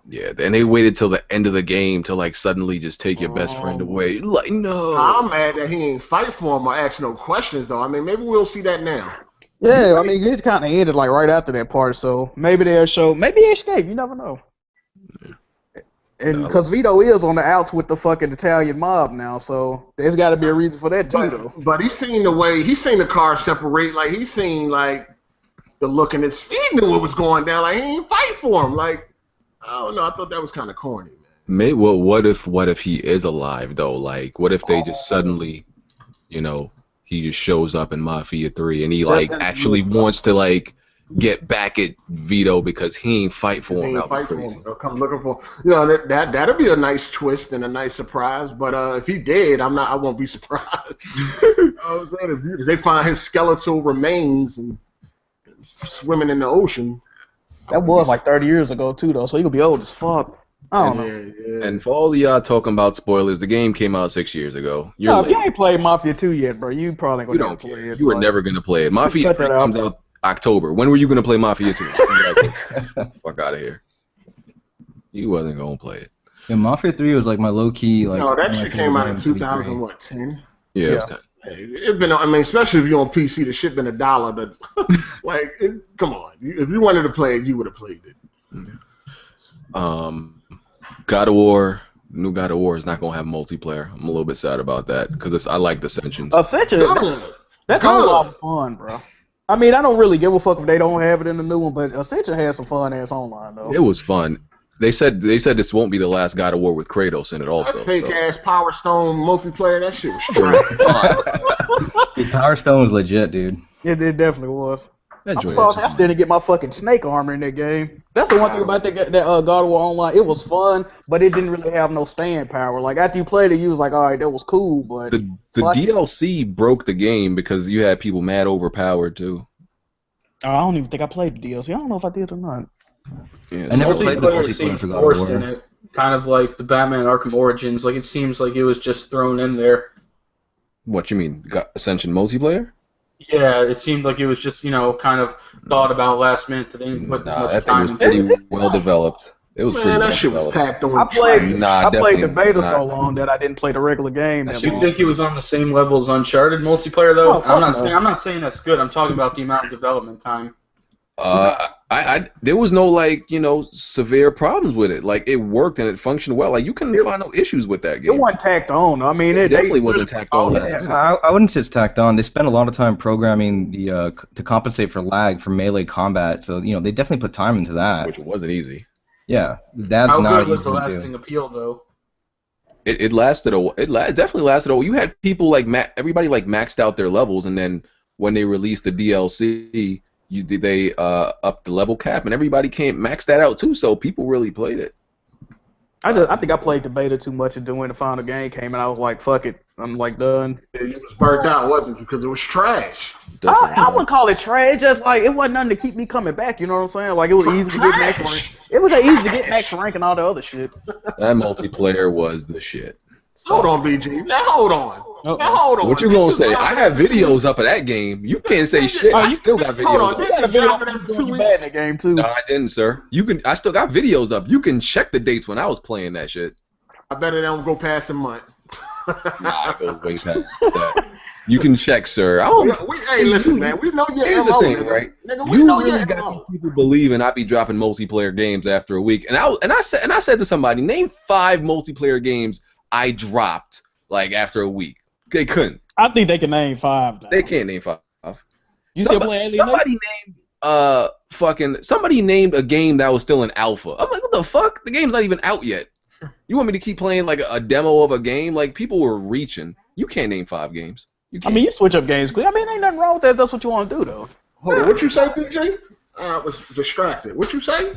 Yeah, and they waited till the end of the game to like suddenly just take your best friend away. Like, no. I'm mad that he ain't fight for him or ask no questions though. I mean, maybe we'll see that now. Yeah, I mean, it kind of ended like right after that part, so maybe they'll show. Maybe he escaped. You never know. Yeah. And because Vito is on the outs with the fucking Italian mob now, so there's got to be a reason for that too, though. But he's seen the car separate. Like he's seen like the look in his. He knew what was going down. Like he ain't fight for him. Like I don't know. I thought that was kind of corny, man. Well, what if he is alive though? Like, what if they just suddenly, he just shows up in Mafia 3 and he actually wants to get back at Vito because he ain't fight for him. They'll come looking for that'd be a nice twist and a nice surprise. But if he did, I won't be surprised. If they find his skeletal remains and swimming in the ocean. That was like 30 years ago too, though, so he could be old as fuck. I don't know. Yeah. And for all of y'all talking about spoilers, the game came out 6 years ago. If you ain't played Mafia 2 yet, bro, you probably gonna play it. You were never gonna play it. Mafia 3 comes out October. When were you gonna play Mafia 2? Fuck out of here. You wasn't gonna play it. Yeah, Mafia 3 was like my low key No, that shit came out in 2010. Yeah. It was 10. It been, I mean, especially if you're on PC, the shit been $1. But come on, if you wanted to play it, you would have played it. God of War, new God of War is not gonna have multiplayer. I'm a little bit sad about that because I like Ascensions. Ascension, that online was fun, bro. I mean, I don't really give a fuck if they don't have it in the new one, but Ascension has some fun ass online though. It was fun. They said this won't be the last God of War with Kratos in it also. That fake ass Power Stone multiplayer, that shit was trash. Power Stone was legit, dude. It definitely was. I still didn't get my fucking snake armor in that game. That's the one thing about that God of War Online. It was fun, but it didn't really have no stand power. Like after you played it, you was like, all right, that was cool, but the DLC broke the game because you had people mad overpowered too. I don't even think I played the DLC. I don't know if I did or not. Yeah, I never played the multiplayer for God of War. In it, kind of like the Batman Arkham Origins. Like it seems like it was just thrown in there. What you mean? Got Ascension multiplayer? Yeah, it seemed like it was just kind of thought about last minute. They didn't put much time into it. It was pretty well developed. It was pretty that shit was packed on. I played the beta so long that I didn't play the regular game. Do you think it was on the same level as Uncharted multiplayer though? I'm not saying that's good. I'm talking about the amount of development time. There was no severe problems with it. Like it worked and it functioned well. Like you couldn't find no issues with that game. It wasn't tacked on. I mean, it definitely wasn't tacked on. I wouldn't say it's tacked on. They spent a lot of time programming the to compensate for lag for melee combat. So they definitely put time into that. Which wasn't easy. Yeah, that's How not good was easy the to lasting do. appeal though? It lasted it definitely lasted a. You had people like everybody like maxed out their levels, and then when they released the DLC, they upped the level cap, and everybody came max that out too. So people really played it. I think I played the beta too much, and then when the final game came, and I was like, "Fuck it, I'm like done." Yeah, you was burnt out, wasn't you? Because it was trash. I wouldn't call it trash. Just like it wasn't nothing to keep me coming back. You know what I'm saying? Like it was easy to get max rank. It was easy to get max rank and all the other shit. That multiplayer was the shit. Hold on, BG. Now hold on. Now hold on. What you gonna say? I have videos up of that game. You can't say shit. I still got videos. Hold on. Up. You got a video up in 2 weeks. In the game too. No, I didn't, sir. I still got videos up. You can check the dates when I was playing that shit. I bet it don't go past a month. Nah, it goes way past that. You can check, sir. Hey, listen, man. We know your Here's MO, the thing, nigga. right? Nigga, we You know really your got MO. people believing I be dropping multiplayer games after a week, and I said to somebody, name 5 multiplayer games I dropped like after a week. They couldn't. I think they can name 5 now. They can't name 5. You still play Alien? Somebody named a game that was still in alpha. I'm like, what the fuck? The game's not even out yet. You want me to keep playing like a demo of a game? Like people were reaching. You can't name 5 games. I mean, you switch up games quick. I mean, ain't nothing wrong with that. If that's what you want to do, though. Hold on. What you say, BJ? I was distracted. What you say?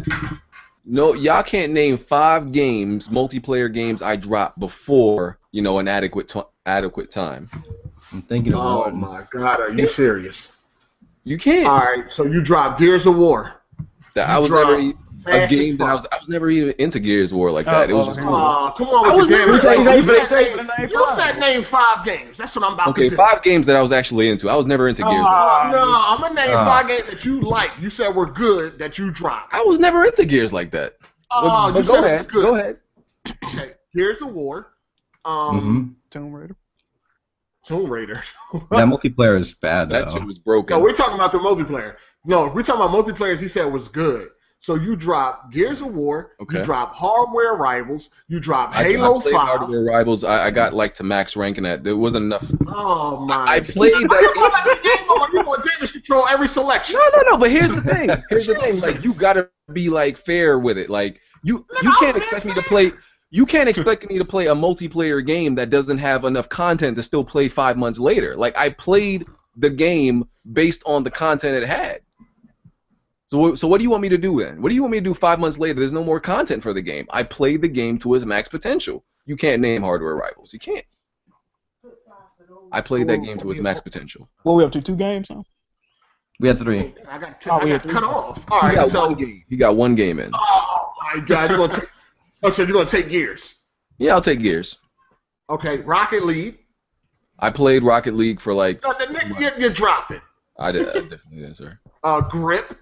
No, y'all can't name 5 games, multiplayer games I dropped before, an adequate time. I'm thinking of Oh one. my God, are you serious? You can't. All right, so you dropped Gears of War. I was never a game that I was never even into Gears of War like that. It was just come on with the game. You said name 5 games. That's what I'm about to do. 5 games that I was actually into. I was never into Gears of War. No, I'm gonna name 5 games that you like. You said were good that you dropped. I was never into Gears like that. Oh, you said it was good. Go ahead. Okay, Gears of War. Tomb Raider. Tomb Raider. That multiplayer is bad, though. That shit was broken. No, we're talking about the multiplayer. No, we're talking about multiplayers he said was good. So you drop Gears of War, you drop Hardware Rivals, you drop Halo 5. Hardware Rivals, I got like to max ranking that. There wasn't enough. Oh my! I played that game. You want damage control every selection? No. But here's the thing. Like you gotta be like fair with it. Like you can't expect me to play. You can't expect me to play a multiplayer game that doesn't have enough content to still play 5 months later. Like I played the game based on the content it had. So what do you want me to do then? What do you want me to do 5 months later? There's no more content for the game. I played the game to its max potential. You can't name Hardware Rivals. You can't. I played that game to its max potential. What we up to? 2 games now? We had 3. I got cut off. All right, He got 1 game in. Oh my God! So you're gonna take Gears? Yeah, I'll take Gears. Okay, Rocket League. I played Rocket League for like. No, you dropped it. I definitely did, sir. Grip.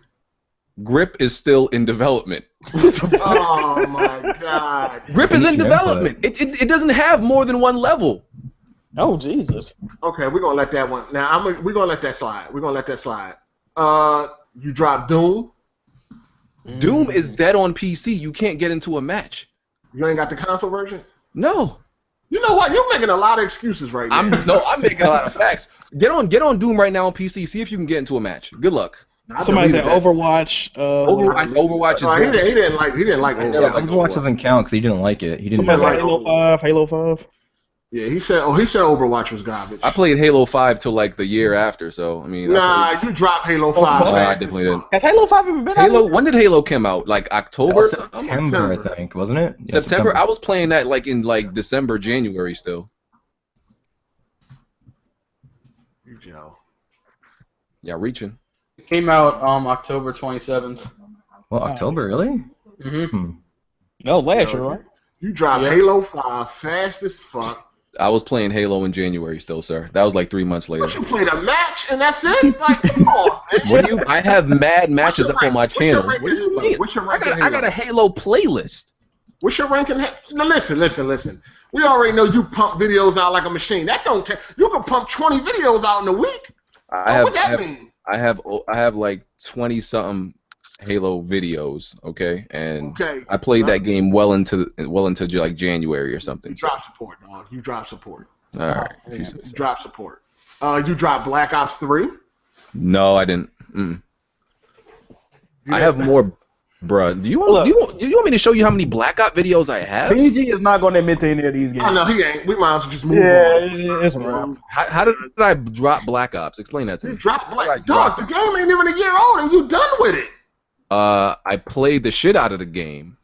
Grip is still in development. Oh my God! Grip is in development. It doesn't have more than 1 level. Oh Jesus! Okay, we're gonna let that one. Now we're gonna let that slide. We're gonna let that slide. You dropped Doom. Doom is dead on PC. You can't get into a match. You ain't got the console version? No. You know what? You're making a lot of excuses right now. I'm making a lot of facts. Get on Doom right now on PC. See if you can get into a match. Good luck. Somebody said Overwatch. Overwatch is good. He didn't like Overwatch. Overwatch doesn't count because he didn't like it. He didn't. Somebody said Halo 5. Yeah, he said Overwatch was garbage. I played Halo 5 till like the year after, so I mean. You dropped Halo 5. I definitely didn't. Has Halo 5 even been out? When did Halo come out? Like October? September, I think, wasn't it? Yeah, September. I was playing that like in like December, January still. Yeah, reaching. It came out October 27th. Well, October, really? Mm-hmm. No, last year, right? You dropped Halo 5 fast as fuck. I was playing Halo in January still, sir. That was like 3 months later. But you played a match and that's it? Like, come on, man. I have mad matches up on my channel. What do you mean? What's your rank in Halo? I got a Halo playlist. What's your rank in Halo? Now, listen. We already know you pump videos out like a machine. That don't count. You can pump 20 videos out in a week. What that mean? I have like 20-something Halo videos, okay? And I played that game well into like January or something. You drop support, dog. You drop support. All right. You drop support. You dropped Black Ops 3? No, I didn't. I have more. Bruh, do you Look. want me to show you how many Black Ops videos I have? BG is not going to admit to any of these games. I know he ain't. We might as well just move Yeah, on. it's rough. How did I drop Black Ops? Explain that to You me. dropped Black. Dog, the game ain't even a year old, and you done with it. I played the shit out of the game.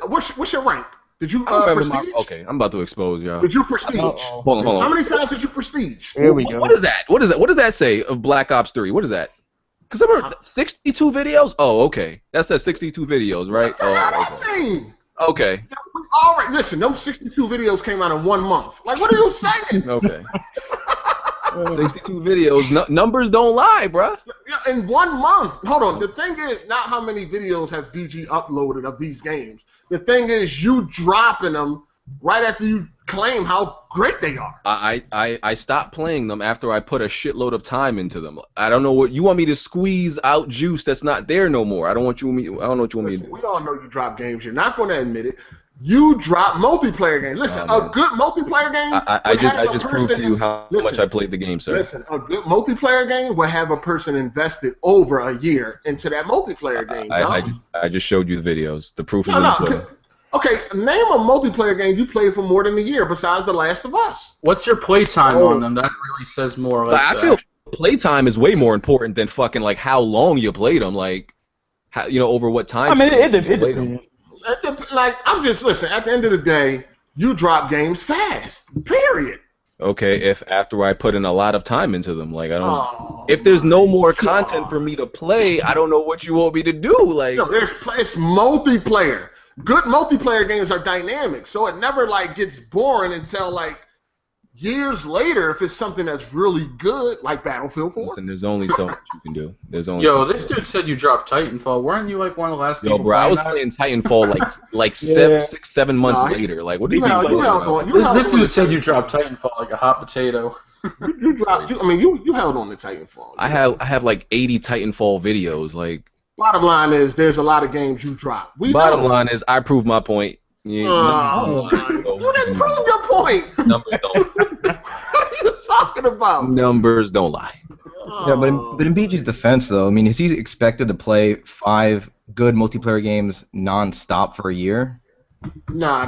What's your rank? Did you I don't remember prestige? Okay, I'm about to expose y'all. Did you prestige? Hold on. How many times did you prestige? Here we go. What is that? What does that say of Black Ops 3? What is that? Because I remember 62 videos? Oh, okay. That says 62 videos, right? Okay. We already listen. Those 62 videos came out in 1 month. Like, what are you saying? Okay. 62 videos. Numbers don't lie, bruh. Yeah, in 1 month. Hold on. The thing is not how many videos have BG uploaded of these games. The thing is you dropping them right after you claim how great they are. I stopped playing them after I put a shitload of time into them. I don't know what you want me to squeeze out juice that's not there no more. I don't know what you want me to do. We all know you drop games. You're not going to admit it. You drop multiplayer games. Listen, a good multiplayer game. I just proved to you how much I played the game, sir. Listen, a good multiplayer game will have a person invested over a year into that multiplayer game. I just showed you the videos. The proof is in the pudding. Okay, name a multiplayer game you played for more than a year besides The Last of Us. What's your playtime on them? That really says more. I feel playtime is way more important than fucking like how long you played them. Like, how, over what time. I mean, it depends. Like, I'm just listen. At the end of the day, you drop games fast. Period. Okay, if after I put in a lot of time into them, like I don't. If there's no more content for me to play, I don't know what you want me to do. Like, it's multiplayer. Good multiplayer games are dynamic, so it never like gets boring until like years later if it's something that's really good, like Battlefield 4. Listen, there's only so much you can do. There's only. This dude said you dropped Titanfall. Weren't you like one of the last people? Yo, bro, I was playing Titanfall like 7 months later. Like, what do you think? This dude said you dropped Titanfall like a hot potato. You held on to Titanfall. I have like 80 Titanfall videos. Like, bottom line is there's a lot of games you drop. Bottom line is I proved my point. You didn't prove your point. Numbers don't. What are you talking about? Numbers don't lie. Yeah, but in BG's defense, though, I mean, is he expected to play 5 good multiplayer games non-stop for a year? Nah.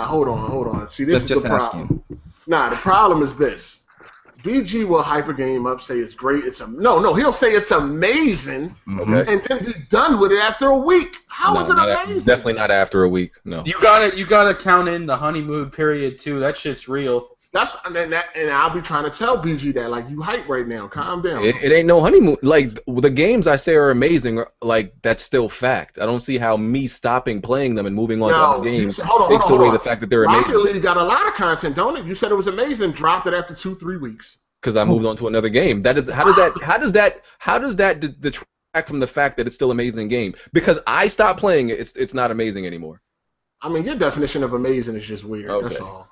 Hold on. See, this is the problem. Nah, the problem is this. BG will hype a game up, say it's great. He'll say it's amazing, and then be done with it after a week. How is it amazing? Definitely not after a week. No. You gotta count in the honeymoon period too. That shit's real. And I'll be trying to tell BG that like you hype right now. Calm down. It ain't no honeymoon. Like the games I say are amazing. Like that's still fact. I don't see how me stopping playing them and moving on to other games takes away the fact that they're amazing. Rocket League got a lot of content, don't it? You said it was amazing. Dropped it after 2-3 weeks. Because I moved on to another game. How does that detract from the fact that it's still an amazing game? Because I stopped playing it, it's not amazing anymore. I mean, your definition of amazing is just weird. Okay. That's all.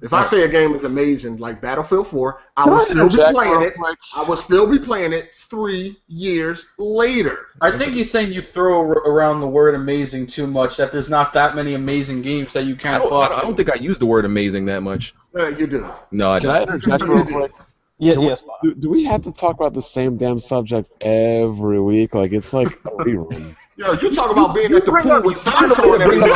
If I say a game is amazing, like Battlefield 4, I will still be playing it. I will still be playing it 3 years later. I think he's saying you throw around the word amazing too much, that there's not that many amazing games that you can't fuck. I don't think I use the word amazing that much. You do. No, I don't. Can I interject real quick? Yes. Do we have to talk about the same damn subject every week? Like, it's like a rerun. Yo, you talk about being at the pool with socks on every week.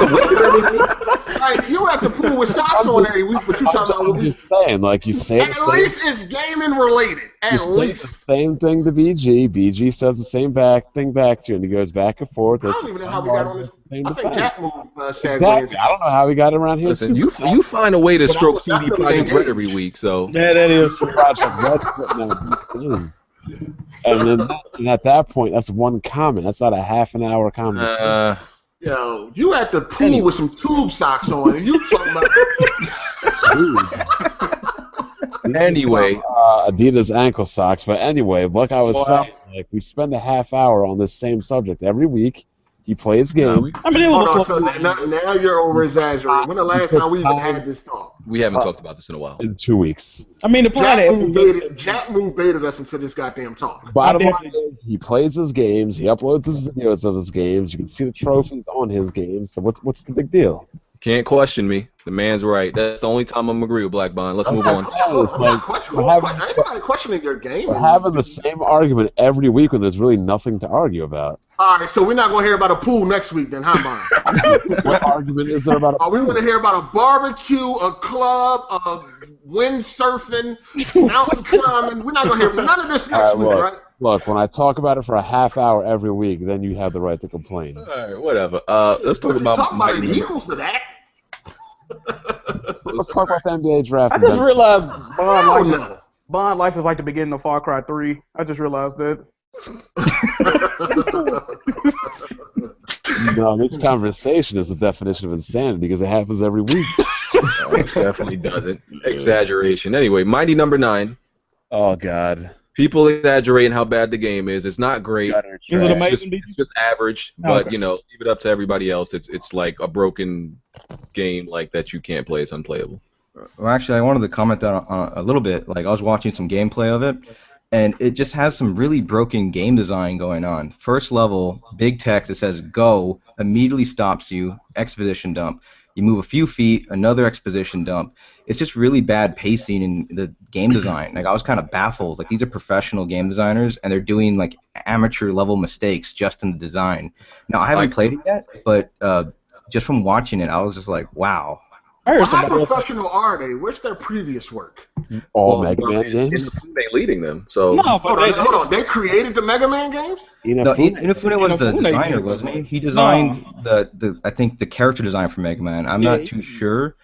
Like, you at the pool with socks on every week, but you talking about I'm just saying, like, you say at least it's gaming related. At least. The same thing to BG. BG says the same thing back to you, and he goes back and forth. I don't even know how we got on this. I think JackMoveJohnny said exactly. I don't know how we got around here. Listen, you find a way to stroke CD Projekt Red every week, so. Yeah, that is Projekt Red. And at that point, that's one comment. That's not a half an hour conversation. Yo, you at the pool with some tube socks on, and you talking about. Anyway, Adidas ankle socks. But anyway, like I was saying, like we spend a half hour on this same subject every week. He plays games. I mean, it was now you're over exaggerating. When the last time we even had this talk? We haven't talked about this in a while. In 2 weeks. I mean, the plan Jack Move baited us into this goddamn talk. Bottom line is, he plays his games. He uploads his videos of his games. You can see the trophies on his games. So what's the big deal? Can't question me. The man's right. That's the only time I'm agree with Black Bond. Let's move on. It's like Anybody questioning your game? we're having the same argument every week when there's really nothing to argue about. All right, so we're not going to hear about a pool next week then, huh, Bond? What argument is there about a We want to hear about a barbecue, a club, a windsurfing, mountain climbing. We're not going to hear none of this next week, right? Look, when I talk about it for a half hour every week, then you have the right to complain. All right, whatever. Let's talk about it equals to that. Let's talk about the NBA draft. I just realized Bond life is like the beginning of Far Cry 3. I just realized that. No, this conversation is the definition of insanity because it happens every week. No, it definitely doesn't. Exaggeration. Anyway, Mighty Number 9. Oh, God. People exaggerating how bad the game is. It's not great. Is it amazing? It's just average, but leave it up to everybody else. It's like a broken game like that you can't play. It's unplayable. Well, actually, I wanted to comment on a little bit. Like, I was watching some gameplay of it, and it just has some really broken game design going on. First level, big text that says "Go" immediately stops you. Exposition dump. You move a few feet, another exposition dump. It's just really bad pacing in the game design. Like, I was kind of baffled. Like, these are professional game designers, and they're doing like amateur level mistakes just in the design. Now, I haven't played it yet, but just from watching it, I was just like, wow. How professional are they? Where's their previous work? All Mega Man games? They leading them. So no, but hold on. They created the Mega Man games? Inafune was the designer, wasn't he? He designed I think the character design for Mega Man. I'm not too sure.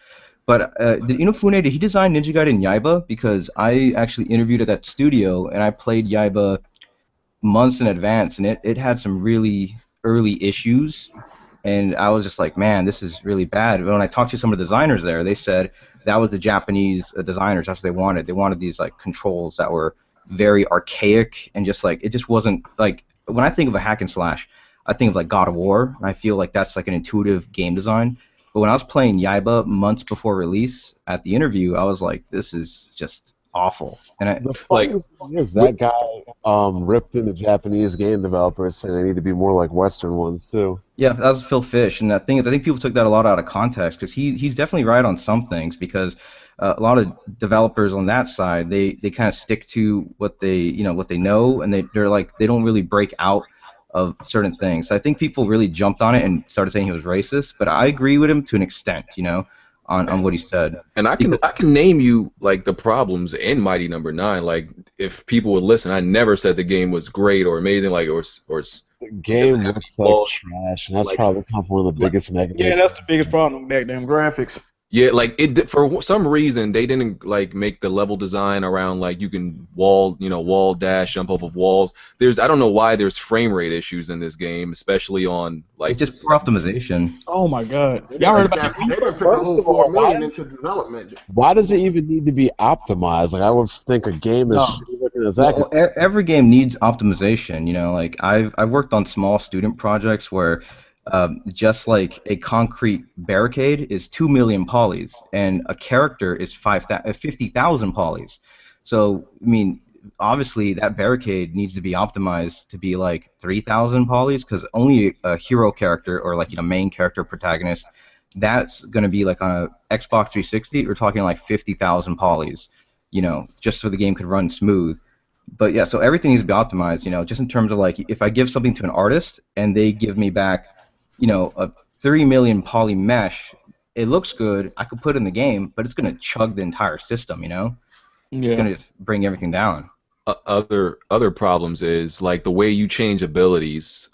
But did he design Ninja Gaiden Yaiba? Because I actually interviewed at that studio, and I played Yaiba months in advance, and it had some really early issues. And I was just like, man, this is really bad. But when I talked to some of the designers there, they said that was the Japanese designers. That's what they wanted. They wanted these like controls that were very archaic and just like it just wasn't like when I think of a hack and slash, I think of like God of War. And I feel like that's like an intuitive game design. But when I was playing Yaiba months before release at the interview, I was like, this is just awful. And the funny thing is that guy ripped into Japanese game developers saying they need to be more like Western ones too. Yeah, that was Phil Fish, and the thing is, I think people took that a lot out of context because he's definitely right on some things because a lot of developers on that side they kind of stick to what they know and they're like they don't really break out of certain things. So I think people really jumped on it and started saying he was racist, but I agree with him to an extent, on what he said. And I can name you like the problems in Mighty Number 9. Like if people would listen, I never said the game was great or amazing, like or the game looks like trash, and that's probably one of the biggest Mega Man. Yeah, that's the biggest problem with damn graphics. Yeah, like it for some reason they didn't like make the level design around like you can wall dash, jump off of walls. I don't know why there's frame rate issues in this game, especially on like it's just poor optimization. Oh my god, y'all heard about that? They didn't put $4 million into development. Why does it even need to be optimized? Like I would think a game is looking as that. Well, every game needs optimization. Like I've worked on small student projects where. Just like a concrete barricade is 2 million polys, and a character is 50,000 polys. So, I mean, obviously that barricade needs to be optimized to be like 3,000 polys, because only a hero character or like main character protagonist, that's going to be like on a Xbox 360. We're talking like 50,000 polys, just so the game could run smooth. But yeah, so everything needs to be optimized, just in terms of like if I give something to an artist and they give me back a 3 million poly mesh, it looks good, I could put it in the game, but it's going to chug the entire system, Yeah. It's going to just bring everything down. Other problems is, like, the way you change abilities,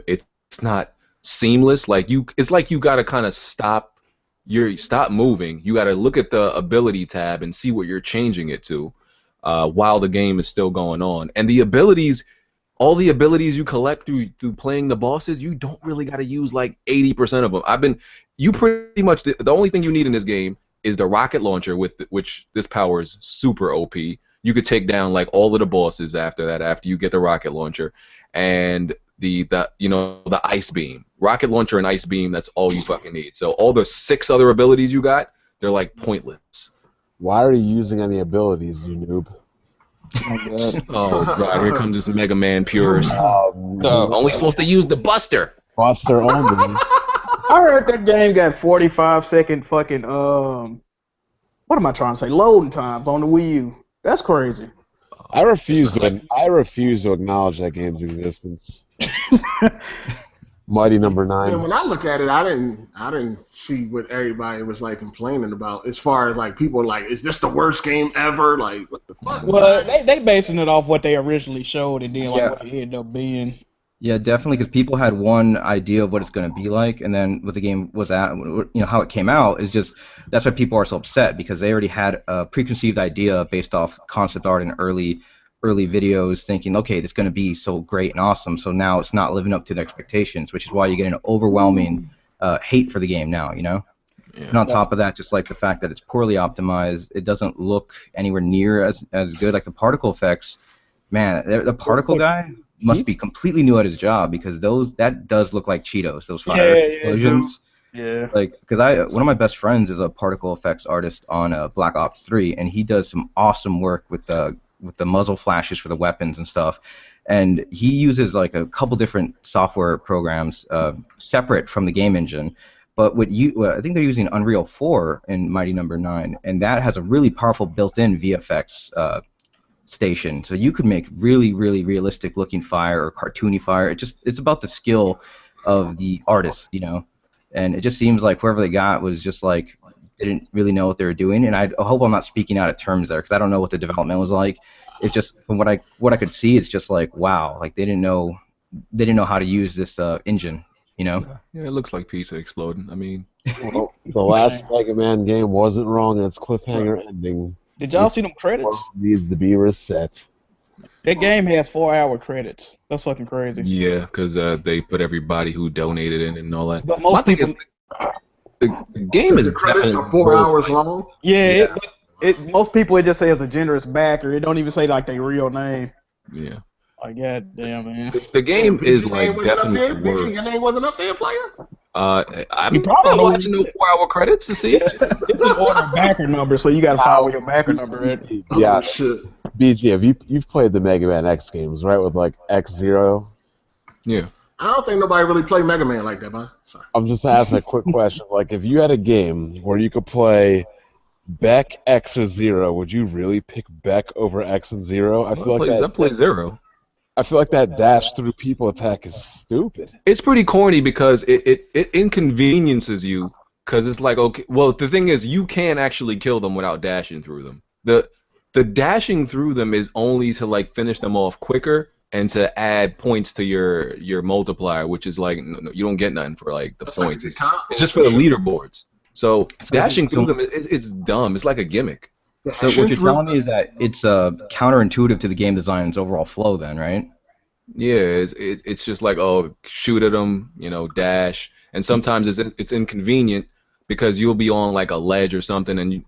it's not seamless. Like, it's like you got to kind of stop moving. You got to look at the ability tab and see what you're changing it to while the game is still going on. And the abilities... all the abilities you collect through playing the bosses, you don't really got to use like 80% of them. You pretty much, the only thing you need in this game is the rocket launcher, which this power is super OP. You could take down like all of the bosses after you get the rocket launcher, and the ice beam. Rocket launcher and ice beam, that's all you fucking need. So all the 6 other abilities you got, they're like pointless. Why are you using any abilities, you noob? Oh god, here comes this Mega Man purist. Only supposed to use the Buster. Buster only. I heard that game got 45-second fucking what am I trying to say? Loading times on the Wii U. That's crazy. I refuse to acknowledge that game's existence. Mighty Number 9. Man, when I look at it, I didn't see what everybody was like complaining about. As far as like people like, is this the worst game ever? Like, what the fuck? Well, they basing it off what they originally showed and then like what it ended up being. Yeah, definitely, because people had one idea of what it's going to be like, and then what the game was at, how it came out is just that's why people are so upset, because they already had a preconceived idea based off concept art and early videos, thinking, okay, it's going to be so great and awesome. So now it's not living up to the expectations, which is why you get an overwhelming hate for the game now. Yeah. And on top of that, just like the fact that it's poorly optimized, it doesn't look anywhere near as good. Like the particle effects, man, the particle guy must be completely new at his job, because that does look like Cheetos, those fire explosions. Yeah. Like, because one of my best friends is a particle effects artist on Black Ops 3, and he does some awesome work with the muzzle flashes for the weapons and stuff. And he uses like a couple different software programs separate from the game engine. But I think they're using Unreal 4 in Mighty Number 9, and that has a really powerful built-in VFX station. So you could make really, really realistic looking fire or cartoony fire. It's about the skill of the artist, And it just seems like whoever they got was just like, didn't really know what they were doing. And I hope I'm not speaking out of terms there, because I don't know what the development was like. It's just from what I could see, it's just like, wow, like they didn't know how to use this engine, Yeah, it looks like pizza exploding. I mean, well, the last Mega Man game wasn't wrong in its cliffhanger ending. Did y'all see them credits? Needs to be reset. That game has 4-hour credits. That's fucking crazy. Yeah, because they put everybody who donated in and all that. But most people, the game is the credits definitely are 4 hours long. Yeah, most people it just says a generous backer. It don't even say like their real name. Yeah. Like, god damn, man. The game is like definitely worth. Your name wasn't up there, player. I'm not watching no 4-hour credits to see. It's an order backer number, so you gotta follow your backer number. Yeah, BG, you've played the Mega Man X games, right? With like X-Zero. Yeah. I don't think nobody really played Mega Man like that, man. Sorry. I'm just asking a quick question. Like, if you had a game where you could play Beck, X, or Zero, would you really pick Beck over X and Zero? I play Zero. I feel like that dash through people attack is stupid. It's pretty corny because it inconveniences you, because it's like, okay, well, the thing is, you can't actually kill them without dashing through them. The dashing through them is only to like finish them off quicker and to add points to your multiplier, which is like, you don't get nothing for like the points. It's just for the leaderboards. So dashing through them, it's dumb. It's like a gimmick. So what you're telling me is that it's counterintuitive to the game design's overall flow, then, right? Yeah, it's just like, oh, shoot at them, dash, and sometimes it's inconvenient because you'll be on like a ledge or something, and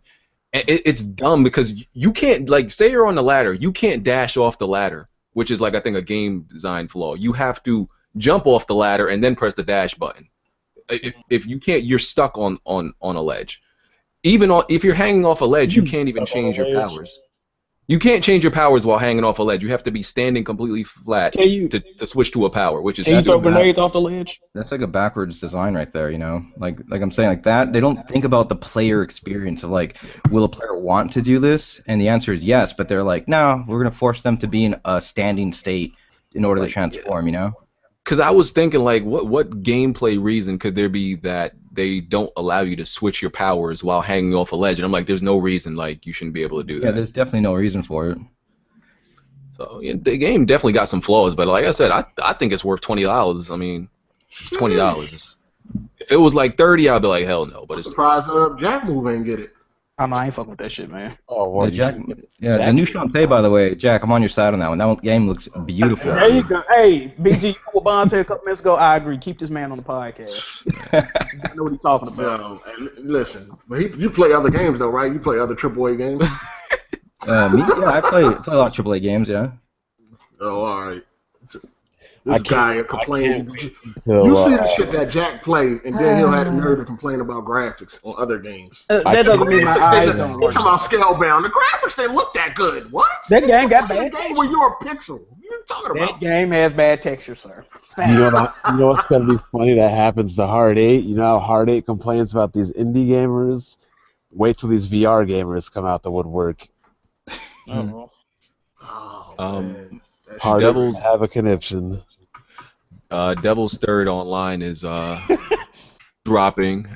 it's dumb because you can't, like, say you're on the ladder, you can't dash off the ladder, which is like, I think, a game design flaw. You have to jump off the ladder and then press the dash button. If you can't, you're stuck on a ledge. Even if you're hanging off a ledge, you can't even change your powers. You can't change your powers while hanging off a ledge. You have to be standing completely flat to switch to a power, which is. Can you throw grenades off the ledge? That's like a backwards design right there, Like I'm saying, like that. They don't think about the player experience of like, will a player want to do this? And the answer is yes, but they're like, no, we're gonna force them to be in a standing state in order to transform, Because I was thinking, like, what gameplay reason could there be that they don't allow you to switch your powers while hanging off a ledge? And I'm like, there's no reason, like, you shouldn't be able to do that. Yeah, there's definitely no reason for it. So yeah, the game definitely got some flaws, but like I said, I think it's worth $20. I mean, it's $20. If it was like $30, I'd be like, hell no. But it's surprised JackMove ain't get it. I ain't fucking with that shit, man. Oh, well, the new Shantae, by the way, Jack, I'm on your side on that one. That game looks beautiful. There you go. Hey, BG, what Bond said a couple minutes ago, I agree. Keep this man on the podcast. I know what he's talking about. No, and listen, but you play other games though, right? You play other AAA games. I play a lot of AAA games, yeah. Oh, all right. This guy complaining. Until, you see the shit that Jack plays, and then he'll have the nerve to complain about graphics on other games. That doesn't mean my eyes don't work. You're talking about Scalebound. The graphics didn't look that good. What? That game got bad. Game where you're a pixel. What are you talking That about? game has bad texture, sir. You know what's gonna be funny that happens to Hard 8? You know how Hard 8 complains about these indie gamers? Wait till these VR gamers come out the woodwork. Oh. Oh, man. Hard 8 Devil's have a conniption. Devil's Third Online is dropping.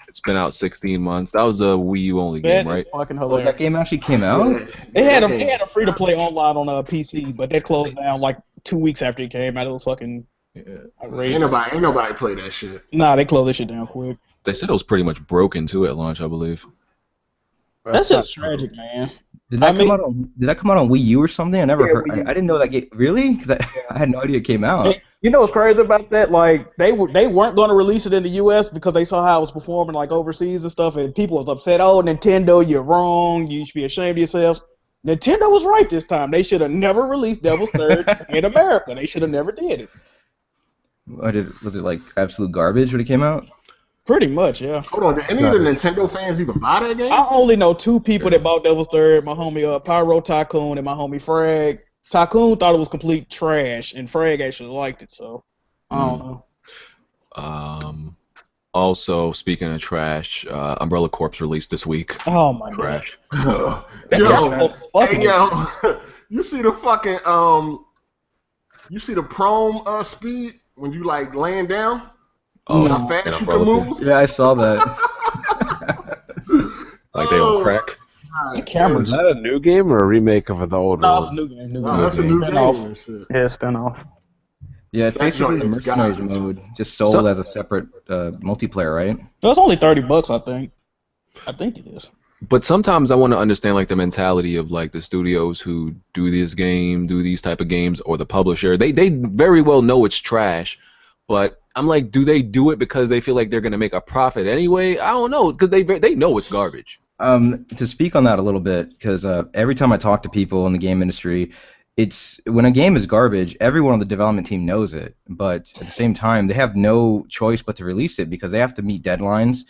It's been out 16 months. That was a Wii U only game, That right? is fucking Oh, hilarious. that game actually came out? It had a free to play online on PC, but that closed down like 2 weeks after it came out. It was fucking outrageous. Ain't nobody play that shit. Nah, they closed that shit down quick. They said it was pretty much broken too at launch, I believe. That's just tragic, man. Did that come out on Wii U or something? I never heard. Wii U. I didn't know that game. Really? 'Cause I had no idea it came out. You know what's crazy about that? Like they weren't going to release it in the U.S. because they saw how it was performing like overseas and stuff, and people was upset. Oh, Nintendo, you're wrong. You should be ashamed of yourselves. Nintendo was right this time. They should have never released Devil's Third in America. They should have never did it. Was it like absolute garbage when it came out? Pretty much, yeah. Hold on, did any of the Nintendo fans even buy that game? I only know 2 people that bought Devil's Third. My homie Pyro Tycoon and my homie Frag. Tycoon thought it was complete trash, and Frag actually liked it. So I don't know. Also, speaking of trash, Umbrella Corps released this week. Oh my Trash. god. Yo, you see the fucking you see the prom speed when you like laying down? Oh, How fast you can move? Yeah, I saw that. Like they on crack. The camera's Is that a new game or a remake of the old No, one? it's a new game. Oh, that's a new game. and shit. Yeah, spin-off. Yeah, it's That basically the joint is Mercenaries garbage. mode, just sold as a separate multiplayer, right? No, it's only $30, I think. I think it is. But sometimes I want to understand like the mentality of like the studios who do this game, do these type of games, or the publisher. They very well know it's trash, but I'm like, do they do it because they feel like they're gonna make a profit anyway? I don't know, because they know it's garbage. To speak on that a little bit, because every time I talk to people in the game industry, it's when a game is garbage, everyone on the development team knows it, but at the same time, they have no choice but to release it because they have to meet deadlines,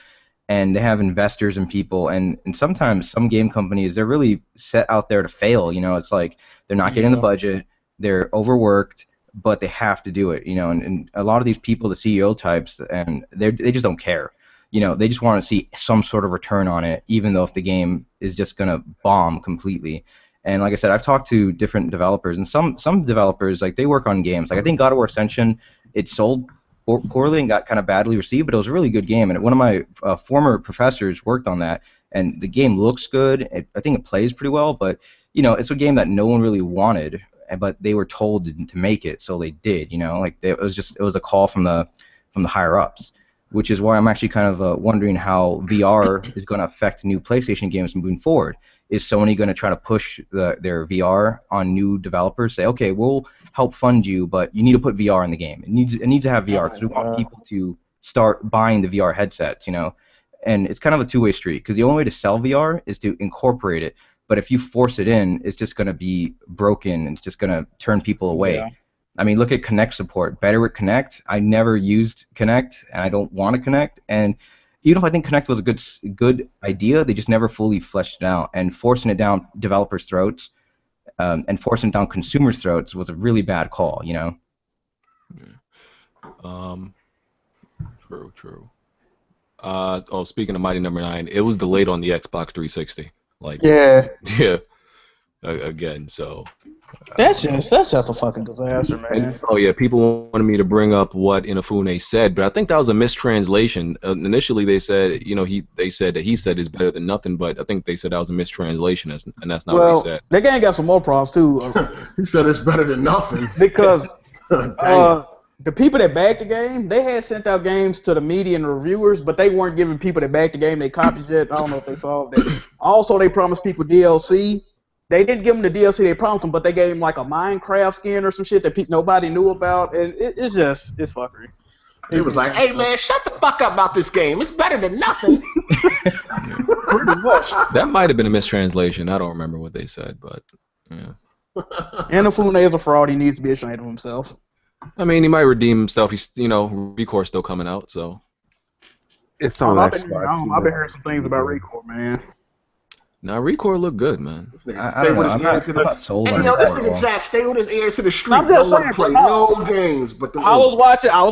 and they have investors and people, and sometimes some game companies, they're really set out there to fail. You know, it's like they're not getting the budget, they're overworked, but they have to do it. You know, and a lot of these people, the CEO types, and they just don't care. You know, they just want to see some sort of return on it, even though if the game is just going to bomb completely. And like I said, I've talked to different developers, and some developers, like, they work on games. Like, I think God of War Ascension, it sold poorly and got kind of badly received, but it was a really good game. And one of my former professors worked on that, and the game looks good. I think it plays pretty well, but, you know, it's a game that no one really wanted, but they were told to make it, so they did, you know. Like, it was a call from the higher-ups. Which is why I'm actually kind of wondering how VR is going to affect new PlayStation games moving forward. Is Sony going to try to push their VR on new developers? Say, okay, we'll help fund you, but you need to put VR in the game. It needs to have VR because we want people to start buying the VR headsets, you know. And it's kind of a two-way street because the only way to sell VR is to incorporate it. But if you force it in, it's just going to be broken. And it's just going to turn people away. Yeah. I mean, look at Kinect support. Better with Kinect. I never used Kinect, and I don't want to Kinect. And even if I think Kinect was a good idea, they just never fully fleshed it out. And forcing it down developers' throats and forcing it down consumers' throats was a really bad call, you know? True. Speaking of Mighty Number 9, it was delayed on the Xbox 360. Yeah. Again, so... That's just a fucking disaster, man. Oh yeah, people wanted me to bring up what Inafune said, but I think that was a mistranslation. Initially, they said, you know, they said that he said is better than nothing, but I think they said that was a mistranslation, and that's not what he said. That game got some more problems too. He said it's better than nothing because the people that backed the game, they had sent out games to the media and reviewers, but they weren't giving people that backed the game their copies yet. I don't know if they solved that. Also, they promised people DLC. They didn't give them the DLC they promised them, but they gave them like a Minecraft skin or some shit that nobody knew about, and it's fuckery. He was like, "Hey man, shut the fuck up about this game. It's better than nothing." Pretty much. That might have been a mistranslation. I don't remember what they said, but yeah. Inafune is a fraud. He needs to be ashamed of himself. I mean, he might redeem himself. He's, you know, Recore still coming out, so. It's on Xbox. I've been hearing some things about Recore, man. Now Recore looked good, man. I don't know. I'm not sold on Hey, yo, it this at nigga all. Jack, stay with his ears to the street. I'm just Don't want saying, to play bro, no games, but I was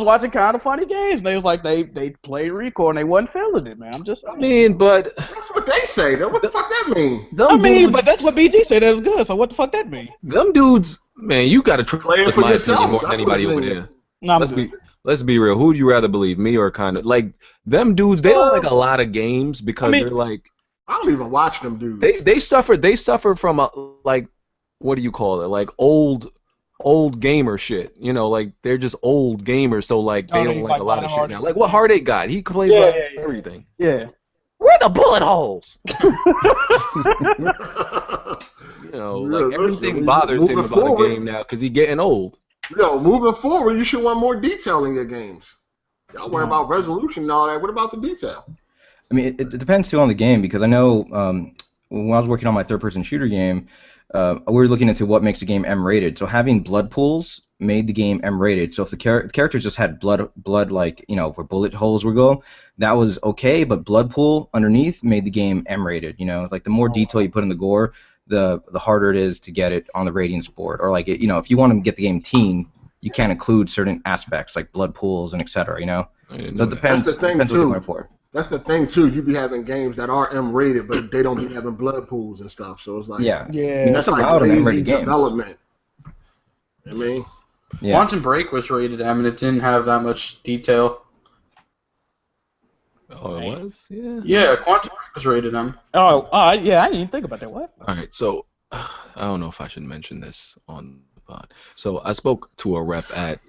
watching kind of funny games. And they was like they played Recore and they wasn't feeling it, man. I'm just saying. I mean, but That's what they say, though. What the fuck that mean? But that's what BG said. That was good. So what the fuck that mean? them dudes, man, you got to Play it trust for my yourself. opinion more than That's anybody what it over mean. there. No, I'm Let's good. let's be real. Who would you rather believe, me or kind of like them dudes? They don't like a lot of games because they're like I don't even watch them dudes. they suffer from a, like, what do you call it? Like old gamer shit. You know, like they're just old gamers, so like they don't like a lot of shit now. Like what Heartache got? He plays everything. Yeah. Where are the bullet holes? You know, like everything bothers him about the game now because he's getting old. Yo, moving forward, you should want more detail in your games. Y'all worry about resolution and all that. What about the detail? I mean, it depends too on the game because I know when I was working on my third-person shooter game, we were looking into what makes a game M-rated. So having blood pools made the game M-rated. So if the characters just had blood like, you know, where bullet holes would go, that was okay. But blood pool underneath made the game M-rated. You know, like the more detail you put in the gore, the harder it is to get it on the ratings board. Or like, you know, if you want to get the game teen, you can't include certain aspects like blood pools and etc. You know, so it depends. That's the thing depends what you're going for. That's the thing too. You be having games that are M-rated, but they don't be having blood pools and stuff. So it's like, Yeah. Yeah. I mean, that's like allowed in lazy M-rated games. development. I mean, Yeah. Quantum Break was rated M, and it didn't have that much detail. Oh, it was? Yeah. Yeah, Quantum Break was rated M. Oh, yeah. I didn't even think about that. What? All right, so I don't know if I should mention this on the pod. So I spoke to a rep at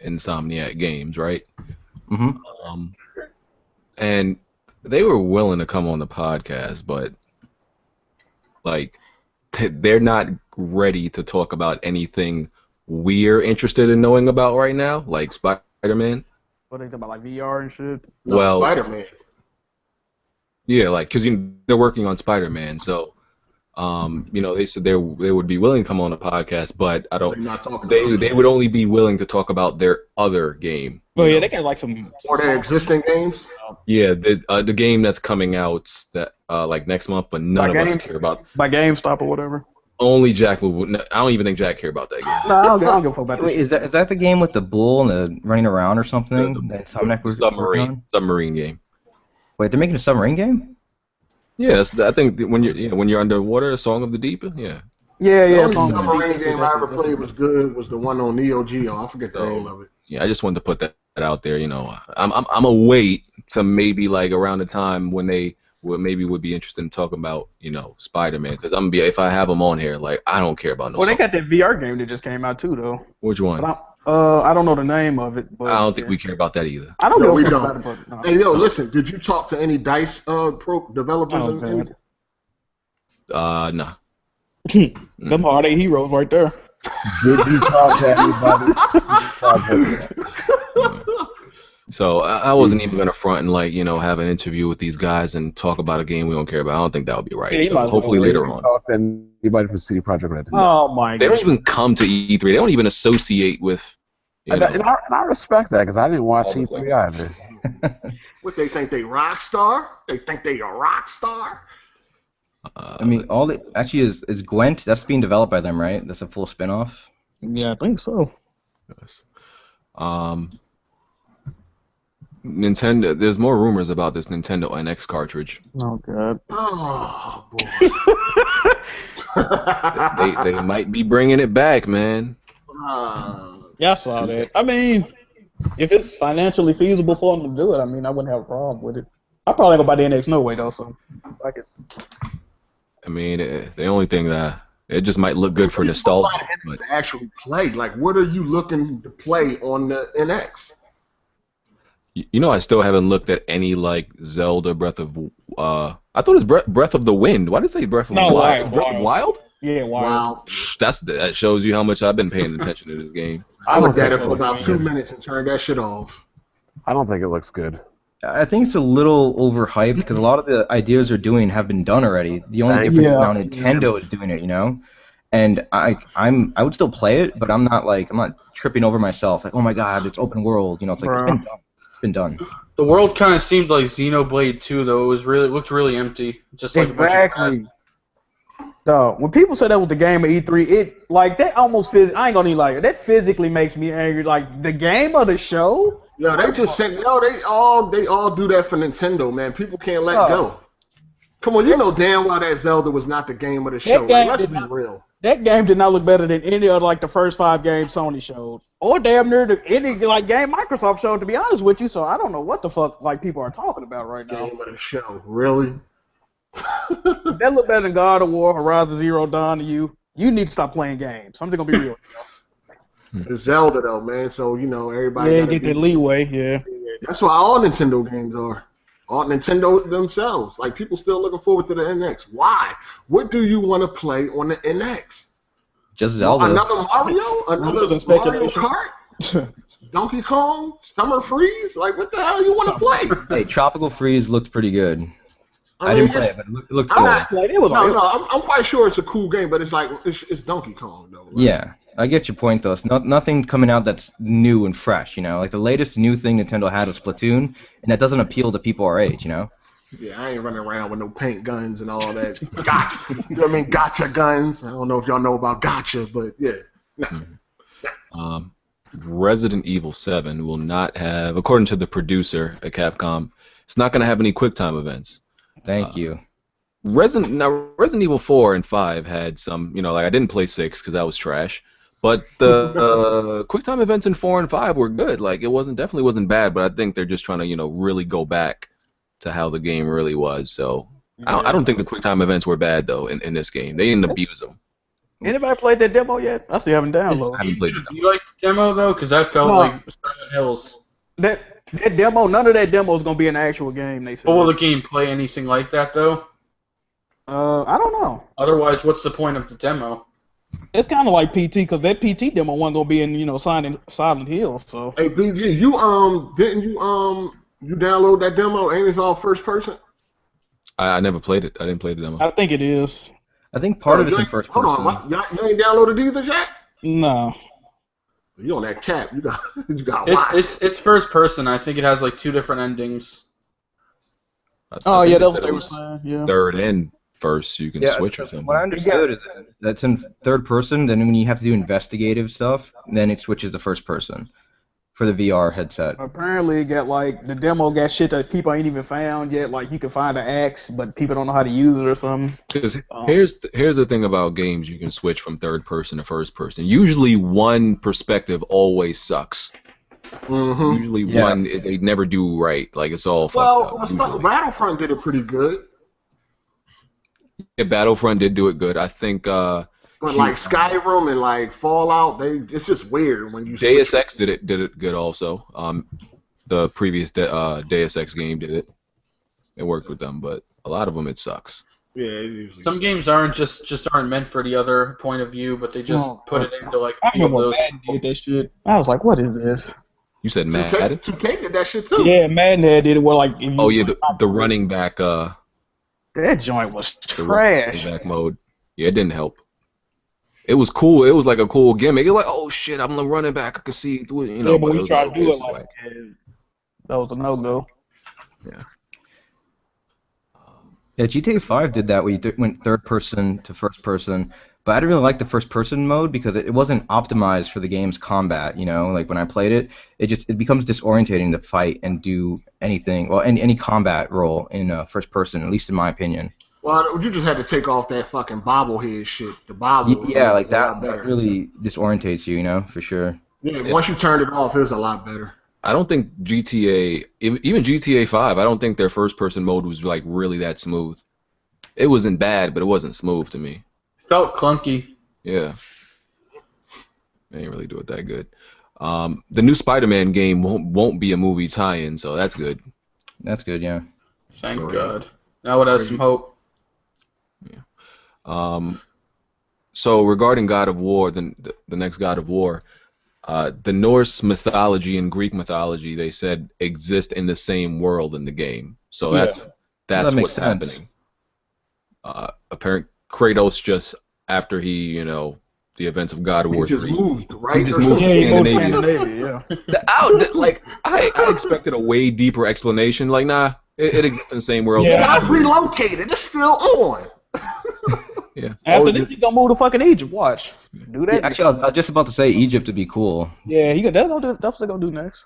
Insomniac Games, right? Mm-hmm. And they were willing to come on the podcast, but like they're not ready to talk about anything we're interested in knowing about right now, like Spider-Man. What they think about, like VR and shit? no, Well, Spider-Man. yeah, like because they're working on Spider-Man, so you know, they said they would be willing to come on the podcast, but I They're don't. not talking They about would only be willing to talk about their other game. Oh you yeah, know? they got like some. or their existing games. Yeah, the game that's coming out that like next month, but none of us care about. By GameStop or whatever. Only Jack would. I don't even think Jack care about that game. No, I don't give a fuck about that. Wait, is that the game with the bull and the running around or something? That Insomniac was working on? Submarine game. Wait, they're making a submarine game? Yeah, I think when you're underwater, a Song of the Deep. Yeah. Yeah, The yeah. only Song submarine game I ever played was good. Was the one on Neo Geo. I forget the name of it. Yeah, I just wanted to put that out there. You know, I'm a wait to maybe like around the time when they would be interested in talking about, you know, Spider-Man, because I'm gonna be, if I have them on here, like I don't care about no. Well, they got that VR game that just came out too, though. Which one? But I don't know the name of it. But I don't think we care about that either. I don't No, know. we About don't. it, but, no. Hey, yo, listen. Did you talk to any DICE pro developers? Oh, and God. Nah. Them Heartache heroes right there. Did you talk to anybody? Did you talk to- So I wasn't even gonna front and like, you know, have an interview with these guys and talk about a game we don't care about. I don't think that would be right. Yeah, you So might as hopefully well later Did you on. talk to anybody from CD Projekt Red? Oh my They god. don't even come to E3. They don't even associate with. You know, And I respect that because I didn't watch E3 either. What they think they rock star? They think they a rock star? I mean, all it actually is Gwent. That's being developed by them, right? That's a full spin-off. Yeah, I think so. Yes. Nintendo. There's more rumors about this Nintendo NX cartridge. Oh god. Oh boy. They might be bringing it back, man. Yeah, I saw that. I mean, if it's financially feasible for them to do it, I mean, I wouldn't have a problem with it. I probably ain't gonna buy the NX no way though, so like it. I mean, the only thing that it just might look good for nostalgia. But To actually play, like, what are you looking to play on the NX? you know, I still haven't looked at any like Zelda Breath of. I thought it was Breath of the Wind. Why did it say Breath of Wild? Wild. Breath of Wild? Yeah, Wow. That shows you how much I've been paying attention to this game. I looked at it for about 2 minutes and turned that shit off. I don't think it looks good. I think it's a little overhyped because a lot of the ideas they're doing have been done already. The only difference is now Nintendo is doing it, you know. And I would still play it, but I'm not tripping over myself like, oh my god, it's open world, you know. It's like it's been done. It's been done. The world kind of seemed like Xenoblade 2, though. It looked really empty, just like Exactly. Dog, when people say that was the game of E3, it like that almost I ain't gonna even lie, that physically makes me angry. Like the game of the show. Yo, they just said, they all do that for Nintendo, man. People can't let go. Come on, you know damn well that Zelda was not the game of the show. Like, let's be real. That game did not look better than any of like the first 5 games Sony showed, or damn near any like game Microsoft showed. To be honest with you, so I don't know what the fuck like people are talking about right now. Game of the show, really? That look better than God of War, Horizon Zero Dawn to you. You need to stop playing games. Something gonna be real. It's Zelda though, man. So you know everybody. Yeah, get that leeway. Yeah. That's why all Nintendo games are. All Nintendo themselves. Like people still looking forward to the NX. Why? What do you want to play on the NX? Just Zelda. Another Mario? Another Mario Kart? Donkey Kong? Summer Freeze? Like what the hell you want to play? Hey, Tropical Freeze looked pretty good. I didn't play it, but it looked cool. I'm quite sure it's a cool game, but it's like it's Donkey Kong though. Right? Yeah, I get your point though. It's nothing coming out that's new and fresh. You know, like the latest new thing Nintendo had was Splatoon, and that doesn't appeal to people our age. You know. Yeah, I ain't running around with no paint guns and all that. Gotcha. You know what I mean? Gotcha guns. I don't know if y'all know about gotcha, but yeah. Nah. Resident Evil 7 will not have, according to the producer at Capcom, it's not going to have any QuickTime events. Thank you. Resident Evil 4 and 5 had some, you know, like I didn't play 6 because that was trash, but the QuickTime events in 4 and 5 were good. Like it definitely wasn't bad, but I think they're just trying to, you know, really go back to how the game really was. So I don't think the QuickTime events were bad though in this game. They didn't abuse them. Anybody played that demo yet? I still haven't downloaded. I haven't played it. You like the demo though? Because that felt like Silent Hills. That demo, none of that demo is gonna be an actual game. They said. But will the game play anything like that though? I don't know. Otherwise, what's the point of the demo? It's kind of like PT because that PT demo wasn't gonna be in Silent Hill. So. Hey BG, you didn't you download that demo? Ain't it all first person? I never played it. I didn't play the demo. I think it is. I think part of it's in first person. Hold on, you ain't downloaded either, Jack? No. You on that cap? You got watch. It's first person. I think it has like 2 different endings. Oh yeah, that's what they were saying. Yeah. Third and first, you can switch or something. What I understood is that's in third person. Then when you have to do investigative stuff, then it switches to first person for the VR headset. Apparently, it got like the demo got shit that people ain't even found yet. Like you can find an axe, but people don't know how to use it or something. Because here's the thing about games: you can switch from third person to first person. Usually, one perspective always sucks. Mm-hmm. Usually, one they never do right. Like it's all fucked up. Battlefront did it pretty good. Yeah, Battlefront did do it good. I think. But like Skyrim and like Fallout, it's just weird when you. Deus Ex did it good also. The previous Deus Ex game did it. It worked with them, but a lot of them it sucks. Yeah, it usually some games aren't meant for the other point of view, but they just put it into like. I remember Madden did that shit. I was like, what is this? You said Madden? 2K did that shit too. Yeah, Madden did it where like. The running back. That joint was trash. The running back mode. Yeah, it didn't help. It was cool. It was like a cool gimmick. You're like, oh shit, I'm the running back. I can see through it. You know, yeah, but we tried to do it like that was a no-go. Yeah. Yeah, GTA 5 did that where you went third person to first person, but I didn't really like the first person mode because it wasn't optimized for the game's combat. You know, like when I played it, it becomes disorientating to fight and do anything, well, any combat role in first person, at least in my opinion. Well, you just had to take off that fucking bobblehead shit. The bobble. Yeah, like that really disorientates you, you know, for sure. Yeah, once you turned it off, it was a lot better. I don't think GTA, even GTA 5, I don't think their first-person mode was like really that smooth. It wasn't bad, but it wasn't smooth to me. Felt clunky. Yeah. They didn't really do it that good. The new Spider-Man game won't be a movie tie-in, so that's good. That's good, yeah. Thank God. Now it has some hope. Yeah. So regarding God of War, the next God of War, the Norse mythology and Greek mythology, they said exist in the same world in the game. So that's what's happening. Apparently, Kratos just after he, the events of God of War 3. He just moved, right? He just moved to Scandinavia. I expected a way deeper explanation. Like, nah, it exists in the same world. Yeah, I relocated. It's still on. Yeah. After this, he gonna move to fucking Egypt. Watch. Do that. Yeah, actually, I was just about to say Egypt would be cool. Yeah, that's what they gonna do next.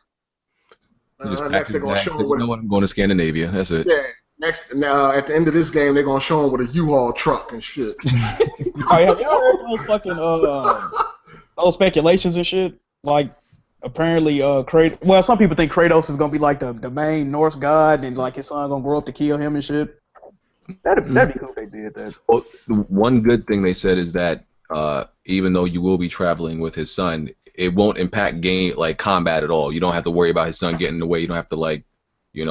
He just Next packed his they're gonna bag, show said, him you what. know what, I'm going to Scandinavia. That's it. Yeah. Next, at the end of this game, they're gonna show him with a U-Haul truck and shit. Have y'all heard those fucking those speculations and shit? Like, apparently, well, some people think Kratos is gonna be like the main Norse god, and like his son gonna grow up to kill him and shit. That'd be cool if they did that. Well, the one good thing they said is that even though you will be traveling with his son, it won't impact game like combat at all. You don't have to worry about his son getting in the way. You don't have to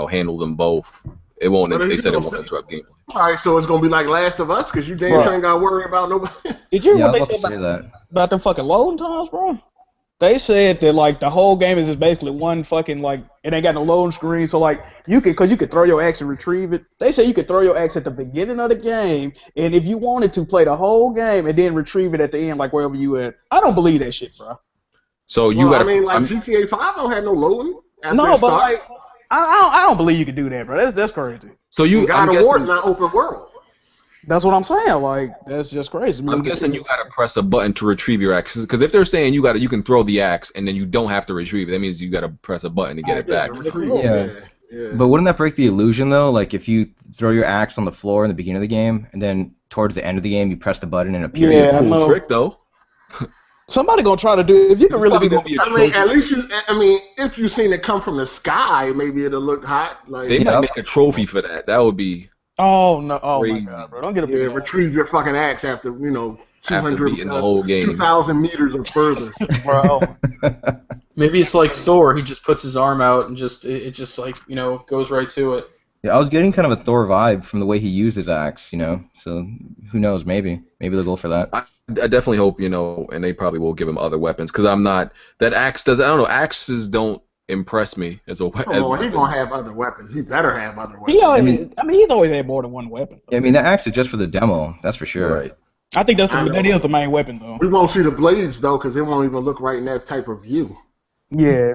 handle them both. It won't. They said it won't interrupt gameplay. All right, so it's gonna be like Last of Us, because you damn sure ain't gotta worry about nobody. Did you hear Yeah, what I was they about said to say that. about them fucking loading times, bro? They said that like the whole game is just basically one fucking like it ain't got no loading screen, so like you could throw your axe and retrieve it. They say you could throw your axe at the beginning of the game, and if you wanted to play the whole game and then retrieve it at the end, like wherever you at. I don't believe that shit, bro. So you got. I mean, like GTA 5 don't have no loading. No, but like I don't believe you could do that, bro. That's crazy. So you God of War is not open world. That's what I'm saying. Like that's just crazy. I'm guessing you gotta press a button to retrieve your axe. Because if they're saying you can throw the axe and then you don't have to retrieve it, that means you gotta press a button to get it back. Yeah. But wouldn't that break the illusion though? Like if you throw your axe on the floor in the beginning of the game and then towards the end of the game you press the button and it appears. Yeah, cool trick though. Somebody gonna try to do it. If you can really do this. I mean, at least if you seen it come from the sky, maybe it'll look hot. Like they might make a trophy for that. That would be. Oh no! Oh my god, bro! Don't get a retrieve your fucking axe after 200 the whole game. 2,000 meters or further, bro. Maybe it's like Thor. He just puts his arm out and it just like goes right to it. Yeah, I was getting kind of a Thor vibe from the way he used his axe, So who knows? Maybe they'll go for that. I definitely hope and they probably will give him other weapons because I'm not. That axe does. I don't know. Axes don't impress me as a weapon. He's gonna have other weapons. He better have other weapons. He's always had more than one weapon. Yeah, I mean, that axe is just for the demo. That's for sure. Right. I think that is the main weapon though. We won't see the blades though, because they won't even look right in that type of view. Yeah.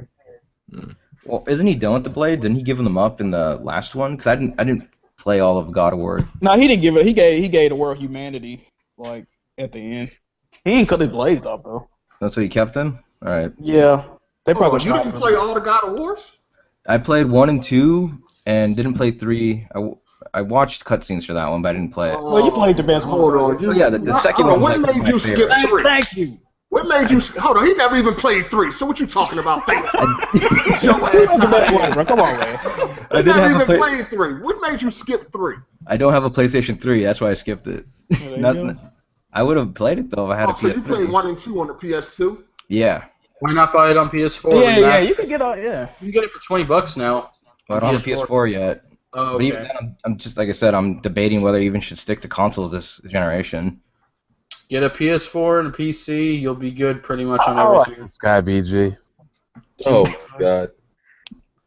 Well, isn't he done with the blades? Didn't he give them up in the last one? Because I didn't play all of God of War. No, he didn't give it. He gave the world humanity like at the end. He ain't cut his blades off though. That's what he kept them. All right. Yeah. They probably. You didn't play all the God of Wars? I played 1 and 2 and didn't play 3. I watched cutscenes for that one, but I didn't play it. Well, you played the best one. Hold on. Yeah, the second one. What made you skip 3? Thank you. What made you? Hold on. He never even played 3. So what you talking about? Thank you. Come on, man. I never even played 3. What made you skip 3? I don't have a PlayStation 3. That's why I skipped it. I would have played it though if I had a PS3. So you played 1 and 2 on the PS2? Yeah. Why not buy it on PS4? Yeah, you can get it. Yeah. You can get it for $20 now. Well, I don't have a PS4 yet. Oh, okay. But even then, I'm just like I said, I'm debating whether I even should stick to consoles this generation. Get a PS4 and a PC, you'll be good pretty much on everything. Sky BG. Oh God.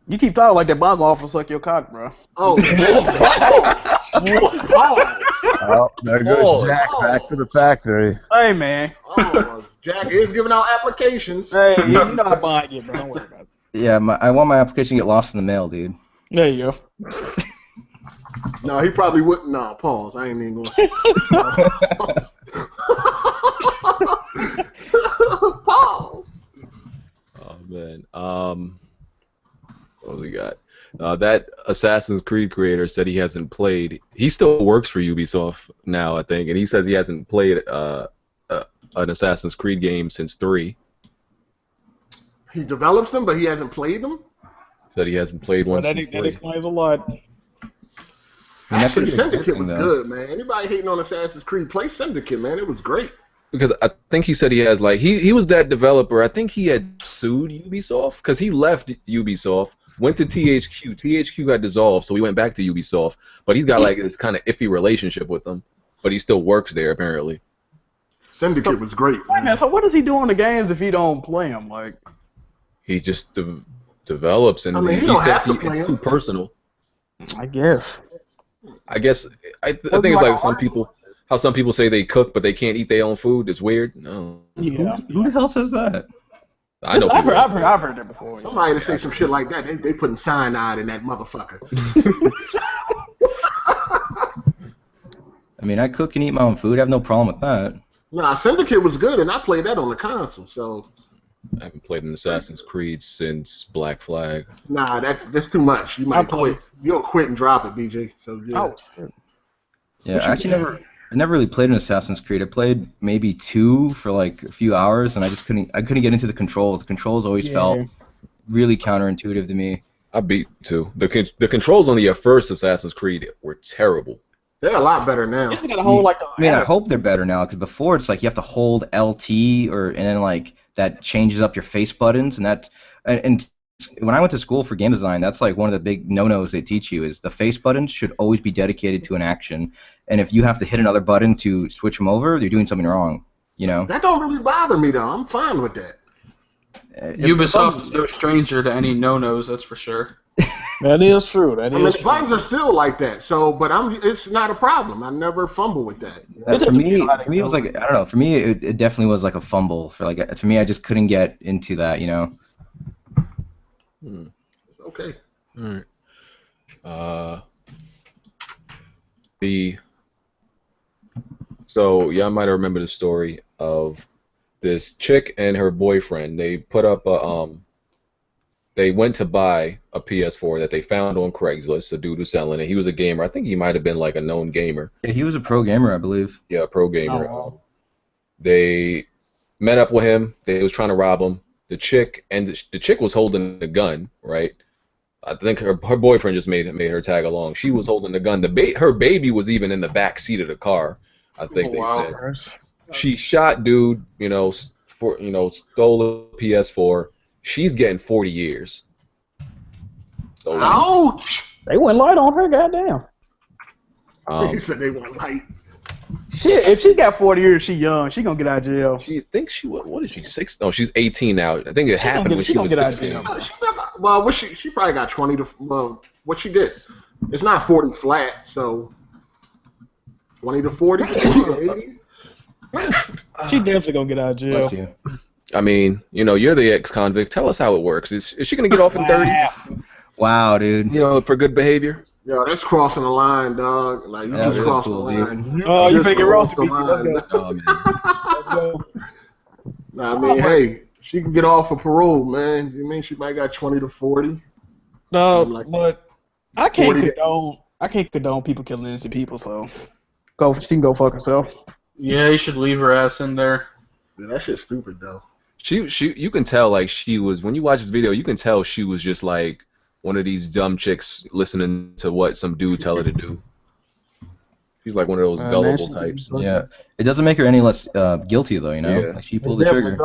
You keep talking like that bongo off to suck your cock, bro. Oh. Oh, there goes Jack back to the factory. Hey, man. Oh, Jack is giving out applications. Hey, you know how bond get, bro. Don't worry about it. Yeah, I want my application to get lost in the mail, dude. There you go. No, he probably wouldn't. No, pause. I ain't even going to pause. Oh man. What do we got? That Assassin's Creed creator said he hasn't played. He still works for Ubisoft now, I think, and he says he hasn't played an Assassin's Creed game since 3. He develops them, but he hasn't played them? Said he hasn't played one since 3. That explains a lot. Actually, Syndicate was good, man. Anybody hating on Assassin's Creed, play Syndicate, man. It was great. Because I think he said he has he was that developer. I think he had sued Ubisoft because he left Ubisoft, went to THQ. THQ got dissolved, so he went back to Ubisoft. But he's got this kind of iffy relationship with them. But he still works there apparently. Syndicate was great. Man, so what does he do on the games if he don't play them? Like he just develops, and he says it's too personal. I guess. I think it's like how some people say they cook but they can't eat their own food. It's weird. No. Yeah. Who the hell says that? I know. I've heard that before. Somebody to say some shit like that. They putting cyanide in that motherfucker. I mean, I cook and eat my own food. I have no problem with that. Nah, Syndicate was good, and I played that on the console. So I haven't played an Assassin's Creed since Black Flag. nah, that's too much. You might quit. You'll quit and drop it, BG. So yeah. Oh, shit. Yeah, I never really played an Assassin's Creed. I played maybe 2 for like a few hours, and I couldn't get into the controls. The controls always felt really counterintuitive to me. I beat 2. The controls on the first Assassin's Creed were terrible. They're a lot better now. You just gotta hold like the. I mean, I hope they're better now, because before it's like you have to hold LT and then like that changes up your face buttons, and when I went to school for game design, that's like one of the big no-nos they teach you is the face buttons should always be dedicated to an action, and if you have to hit another button to switch them over, you're doing something wrong. You know. That don't really bother me though. I'm fine with that. Ubisoft is no stranger to any no-nos, that's for sure. That is true. That I mean, is the true. buttons are still like that. So, but it's not a problem. I never fumble with that. For me, it was like, I don't know. For me, it definitely was like a fumble. For me, I just couldn't get into that. You know. Okay. All right. So y'all might remember the story of this chick and her boyfriend. They put up they went to buy a PS4 that they found on Craigslist. The dude was selling it. He was a gamer. I think he might have been like a known gamer. Yeah, he was a pro gamer, I believe. Yeah, a pro gamer. Oh, wow. They met up with him. They was trying to rob him. The chick was holding the gun, right? I think her boyfriend just made her tag along. She was holding the gun. Her baby was even in the back seat of the car. I think they said. She shot dude. Stole a PS4. She's getting 40 years. So, ouch! They went light on her, goddamn. He said they went light. Shit, if she got 40 years, she young. She gonna get out of jail. She thinks she what is she 6? No, she's 18 now. I think it happened when she was 16. Well, she probably got 20 to. Well, what she gets? It's not 40 flat, so 20 to 40, 80. She definitely gonna get out of jail. Bless you. I mean, you're the ex-convict. Tell us how it works. Is she gonna get off in 30? Wow, dude. For good behavior. Yeah, that's crossing the line, dog. Like you just crossed the line. Oh, you think you're wrong? The line. Let's go. Nah, I mean, hey, she can get off for parole, man. You mean she might got 20 to 40? No, but I can't condone people killing innocent people. So she can go fuck herself. Yeah, you should leave her ass in there. Yeah, that shit's stupid though. You can tell like she was when you watch this video, you can tell she was just like one of these dumb chicks listening to what some dude tell her to do. She's like one of those gullible types. Yeah, it doesn't make her any less guilty though. Yeah. Like she pulled the trigger.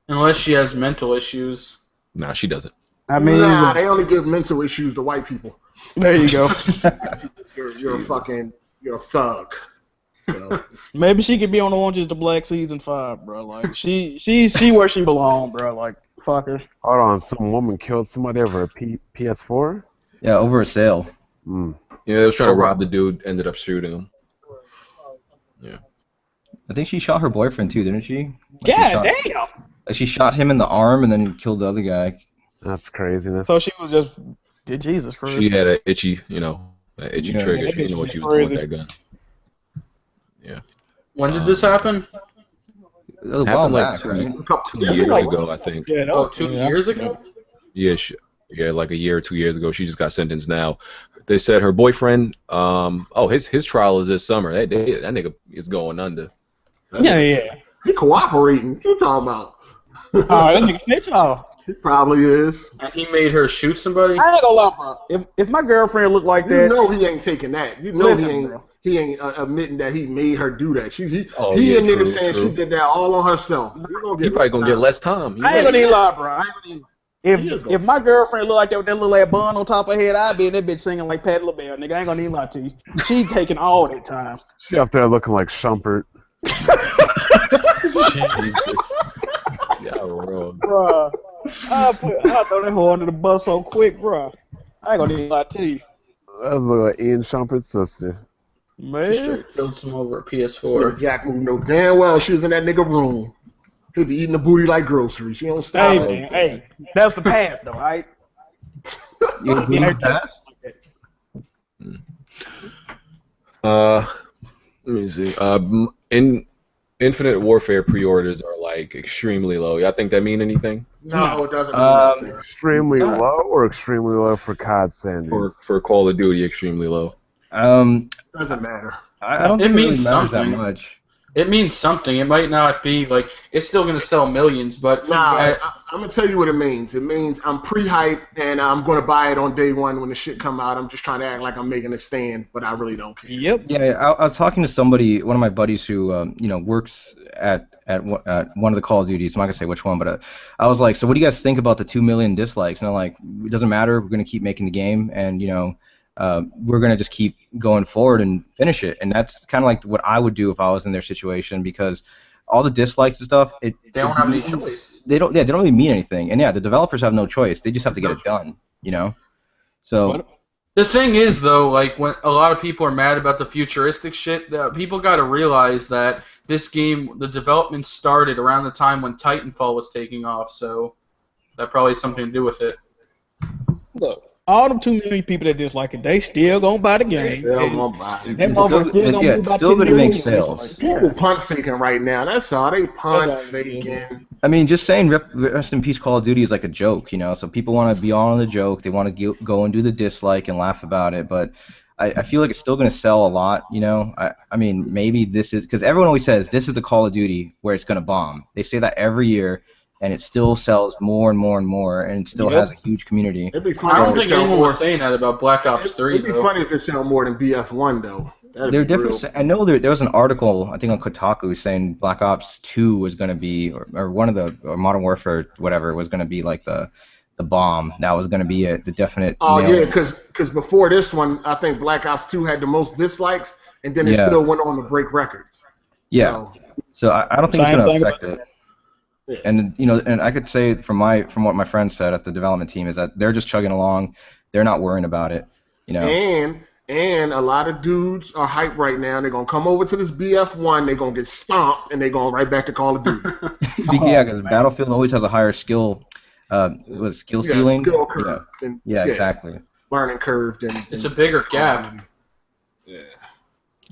Unless she has mental issues. Nah, she doesn't. I mean, they only give mental issues to white people. There you go. You're a thug. So. Maybe she could be on the Orange is the Black season 5, bro. Like she where she belong, bro. Like fuck her. Hold on, some woman killed somebody over a PS4? Yeah, over a sale. Mm. Yeah, they was trying to rob the dude, ended up shooting him. Yeah. I think she shot her boyfriend too, didn't she? God damn. She shot him in the arm and then killed the other guy. That's craziness. So she was just Jesus Christ. She had an itchy trigger. She didn't know what she was doing with that gun. Yeah. When did this happen? A while Happened like back, 2 right? years ago, I think. Yeah, Oh, 2 years ago? Yeah, like a year or 2 years ago. She just got sentenced now. They said her boyfriend, his trial is this summer. That nigga is going under. Yeah. He cooperating. What you talking about? Oh, that nigga snitching off. He probably is. And he made her shoot somebody? I ain't gonna lie, bro. If my girlfriend looked like that, You know he ain't taking that. You know Listen, bro. he ain't admitting that he made her do that. He true. admitted saying she did that all on herself. He probably gonna get less time. I ain't gonna even lie, bro. If my girlfriend looked like that with that little ass bun on top of her head, I'd be in that bitch singing like Patti LaBelle, nigga. I ain't gonna even lie to you. She taking all that time. She up there looking like Shumpert. Jesus. Y'all wrong. Bruh. I throw that hoe under the bus so quick, bruh. I ain't gonna even lie to you. That was like Ian Shumpert's sister. Man. Straight killed some over a PS4. Jack Move know damn well she was in that nigga room. He'd be eating the booty like groceries. She don't stop. Hey, man. Hey, that's the past, though, right? Let me see. In Infinite Warfare pre-orders are like extremely low. Y'all think that mean anything No, it doesn't mean nothing. Extremely low or extremely low for COD for standards? Call of Duty? Extremely low. Doesn't matter. I don't It think it really means matters that something. much. It means something. It might not be like it's still gonna sell millions, but Nah, I'm gonna tell you what it means. It means I'm pre-hyped and I'm gonna buy it on day one when the shit come out. I'm just trying to act like I'm making a stand, but I really don't care. Yep. Yeah, I was talking to somebody, one of my buddies who, works at one of the Call of Duties. I'm not gonna say which one, but I was like, so what do you guys think about the 2 million dislikes? And they're like, it doesn't matter. We're gonna keep making the game, and we're gonna just keep going forward and finish it. And that's kind of like what I would do if I was in their situation, because all the dislikes and stuff, they don't have any choice. They don't really mean anything. And yeah, the developers have no choice. They just have to get it done. So. The thing is, though, like when a lot of people are mad about the futuristic shit, people got to realize that this game, the development started around the time when Titanfall was taking off, so that probably has something to do with it. Look, all them 2 million people that dislike it, they still gonna buy the game. Still gonna buy it. That motherfucker still gonna move by 10 gonna million. make sales. People punt faking right now. That's all. They punt faking. I mean, just saying rest in peace Call of Duty is like a joke, so people want to be on the joke. They want to go and do the dislike and laugh about it, but I feel like it's still going to sell a lot, I mean, maybe this is, because everyone always says this is the Call of Duty where it's going to bomb. They say that every year, and it still sells more and more and more, and it still has a huge community. It'd be funny I don't if it think sell anyone more. was saying that about Black Ops 3, It'd be though. funny if it sell more than BF1 though. They're different. I know there was an article, I think on Kotaku, saying Black Ops 2 was going to be, or one of the, or Modern Warfare, whatever, was going to be like the bomb. That was going to be the definite. Oh nail. yeah, because before this one, I think Black Ops 2 had the most dislikes, and then it still went on to break records. Yeah. So I don't think it's going to affect it. Yeah. And and I could say from what my friend said at the development team is that they're just chugging along. They're not worrying about it. And a lot of dudes are hyped right now. They're gonna come over to this BF1. They're gonna get stomped, and they're going right back to Call of Duty. Yeah, because Battlefield always has a higher skill ceiling. Skill curve. Yeah, exactly. Learning curve. It's a bigger gap. Yeah,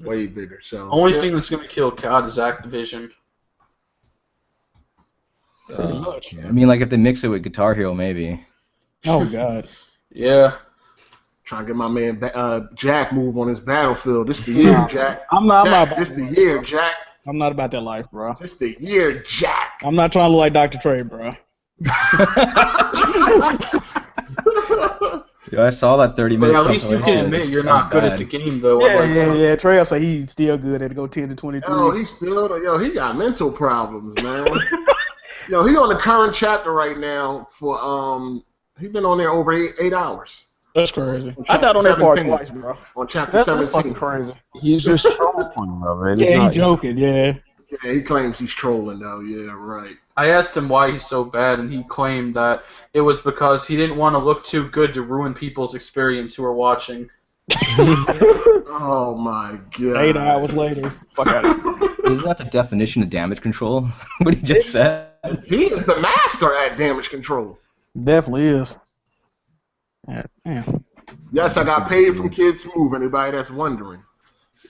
way bigger. So Only thing that's gonna kill COD is Activision. Pretty much. I mean, like if they mix it with Guitar Hero, maybe. Oh God. Yeah. Trying to get my man Jack move on his Battlefield. This the year, Jack. I'm not Jack, about this the year, Jack. I'm not about that life, bro. This the year, Jack. I'm not trying to look like Dr. Trey, bro. Yeah, I saw that 30-minute. But at least you can admit you're not good at the game, though. Yeah. Trey will say he's still good at it. Go 10 to 23. He got mental problems, man. He on the current chapter right now for he been on there over 8 hours. That's crazy. I died on that part 17. twice, bro. On chapter 17. That's fucking crazy. He's just trolling, though, man. Yeah, he's joking, yeah. Yeah, he claims he's trolling, though. Yeah, right. I asked him why he's so bad, and he claimed that it was because he didn't want to look too good to ruin people's experience who are watching. Oh my God. 8 hours later. Fuck out of here. Isn't that the definition of damage control? What he just said? He is the master at damage control. Definitely is. Yeah. Yes, I got paid from Kids Move. Anybody that's wondering.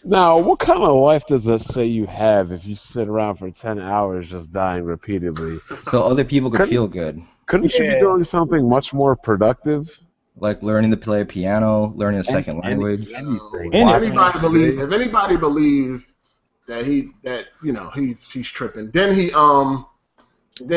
Now, what kind of life does that say you have if you sit around for 10 hours just dying repeatedly? So other people could feel good. Couldn't you be doing something much more productive? Like learning to play piano, learning a second language. Anything. If anybody believe that he's tripping, then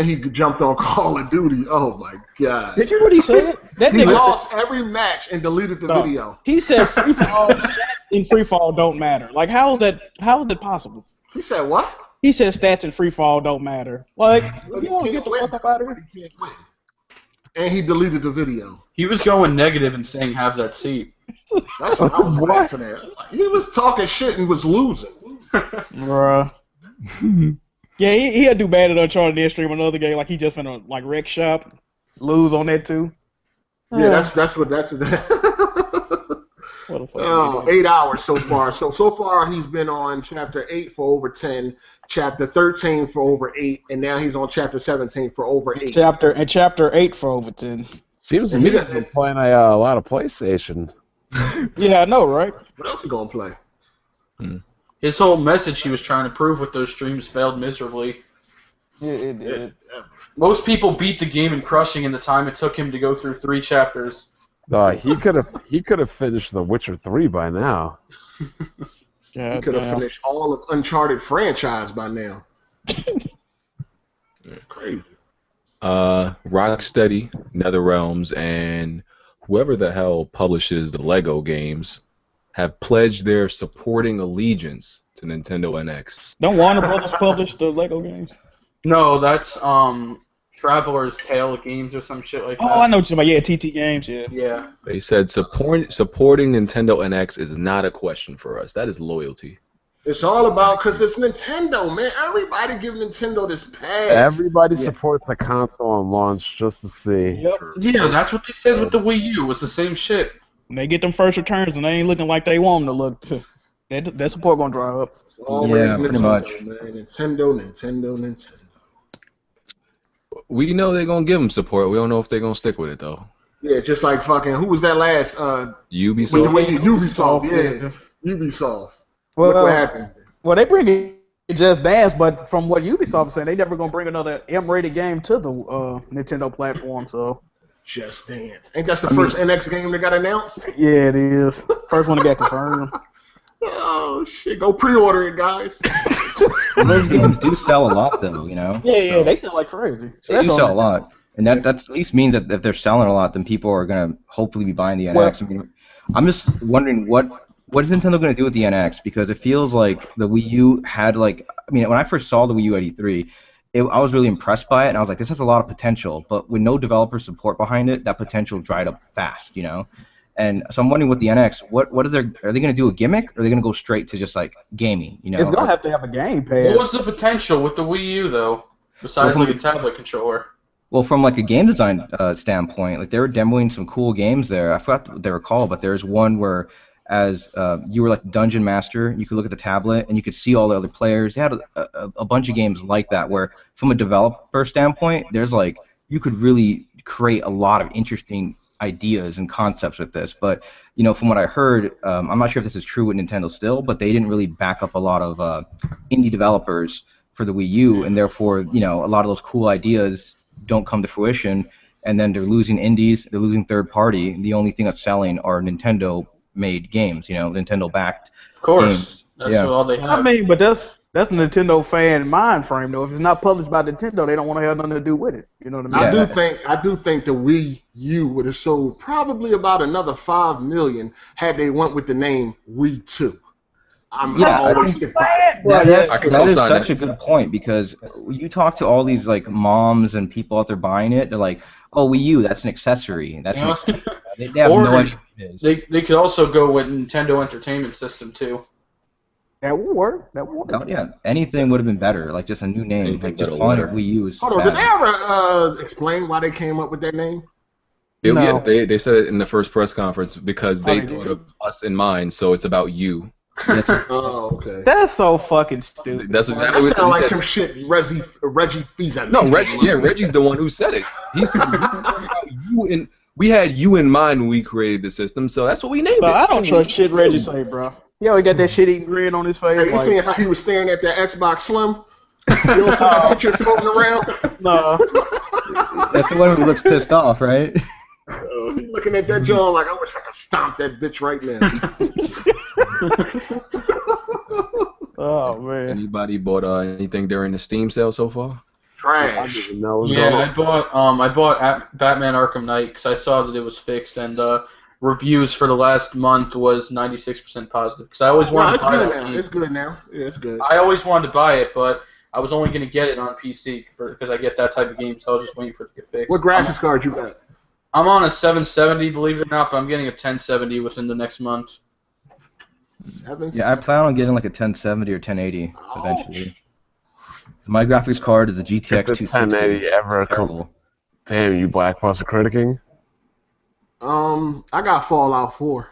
he jumped on Call of Duty. Oh my God! Did you hear what he said? That He nigga lost every match and deleted the video. He said free fall stats in free fall don't matter. Like how is that possible? He said what? He said stats in free fall don't matter. Like you want to get the fuck up out of here? He can't win. And he deleted the video. He was going negative and saying have that seat. That's what I was laughing at. He was talking shit and was losing. Bruh. Yeah, he'll do bad at Uncharted and stream another game like he just finna like wreck shop, lose on that too. Yeah, that's what. What a fuck. 8 hours so far. So far he's been on chapter 8 for over 10, chapter 13 for over 8, and now he's on chapter 17 for over 8. Chapter 8 for over 10. Seems to me that they're playing a lot of PlayStation. Yeah, I know, right? What else you gonna play? His whole message he was trying to prove with those streams failed miserably. Yeah, it did. Most people beat the game in crushing in the time it took him to go through 3 chapters. He could have finished The Witcher 3 by now. He could have finished all of Uncharted franchise by now. That's crazy. Rocksteady, NetherRealms, and whoever the hell publishes the Lego games have pledged their supporting allegiance to Nintendo NX. Don't Warner Brothers publish the Lego games? No, that's Traveler's Tale Games or some shit like that. Oh, I know what you're talking about. Yeah, TT Games, yeah. Yeah. They said supporting Nintendo NX is not a question for us. That is loyalty. It's all about because it's Nintendo, man. Everybody give Nintendo this pass. Everybody supports a console on launch just to see. Yep. Yeah, that's what they said with the Wii U. It was the same shit. When they get them first returns and they ain't looking like they want them to look, that support gonna dry up. It's always Yeah, Nintendo, pretty much. man. Nintendo. We know they're gonna give them support. We don't know if they're gonna stick with it though. Yeah, just like fucking who was that last? Ubisoft. With the way Ubisoft, yeah. Ubisoft. Look what happened. Well, they bring Just Dance, but from what Ubisoft is saying, they never gonna bring another M-rated game to the Nintendo platform. So Just Dance. Ain't that the first NX game that got announced? yeah, it is. First one to get confirmed. Oh shit! Go pre-order it, guys. Those games do sell a lot, though. You know. Yeah, they sell like crazy. They do sell a lot, and that at least means that if they're selling a lot, then people are gonna hopefully be buying the NX. Well, I mean, I'm just wondering what is Nintendo gonna do with the NX, because it feels like the Wii U had like, I mean, when I first saw the Wii U at E3, I was really impressed by it, and I was like, this has a lot of potential, but with no developer support behind it, that potential dried up fast, you know. And so I'm wondering with the NX, are they going to do a gimmick, or are they going to go straight to just like gaming? You know, it's gonna have to have a game pass. What was the potential with the Wii U though, besides like a tablet controller? Well, from like a game design standpoint, like they were demoing some cool games there. I forgot what they were called, but there's one where as you were like the dungeon master, you could look at the tablet and you could see all the other players. They had a bunch of games like that where, from a developer standpoint, there's like you could really create a lot of interesting ideas and concepts with this. But you know, from what I heard, I'm not sure if this is true with Nintendo still, but they didn't really back up a lot of indie developers for the Wii U, and therefore, you know, a lot of those cool ideas don't come to fruition, and then they're losing indies, they're losing third party, and the only thing that's selling are Nintendo-made games, you know, Nintendo-backed Of course, games. that's Yeah. all they have. I mean, but that's Nintendo fan mind frame though. If it's not published by Nintendo, they don't want to have nothing to do with it. You know what I mean? Yeah. I do think the Wii U would have sold probably about another 5 million had they went with the name Wii 2. I always think stick by it. that is such a good point, because you talk to all these like moms and people out there buying it, they're like, "Oh, Wii U, that's an accessory." That's an accessory. They have Or no idea what it is. They could also go with Nintendo Entertainment System too. That would work. That would work. Oh, yeah, anything would have been better, like just a new name, Anything like just but a calling it letter. Wii U is Hold on, bad. did they ever explain why they came up with that name? Yeah, No. they said it in the first press conference because they they thought did? of us in mind, so it's about you. Yes, Oh, okay. That's so fucking stupid. That's exactly That what sounds he like said. some shit Reggie Fils-Aimé. No, Reggie's the one who said it. He said we had you in mind when we created the system, so that's what we named But it. I don't trust shit Reggie say, bro. He always got that shit-eating grin on his face. Hey, you Like, seen how he was staring at that Xbox Slim? You don't see that picture floating around? no. that's the one who looks pissed off, right? He's looking at that John like, I wish I could stomp that bitch right now. Oh man. Anybody bought anything during the Steam sale so far? I didn't Trash. even know what was Yeah, going on. I bought Batman Arkham Knight because I saw that it was fixed, and reviews for the last month was 96% positive. Because I always No, wanted it's to buy good that now. game. It's good now. Yeah, it's good. I always wanted to buy it, but I was only going to get it on PC because I get that type of game, so I was just waiting for it to get fixed. What graphics card you got? I'm on a 770, believe it or not, but I'm getting a 1070 within the next month. 7? Yeah, I plan on getting like a 1070 or 1080 eventually. My graphics card is a GTX If the 260. 1080 ever come, Terrible. damn, you Blackbuster criticking? I got Fallout 4.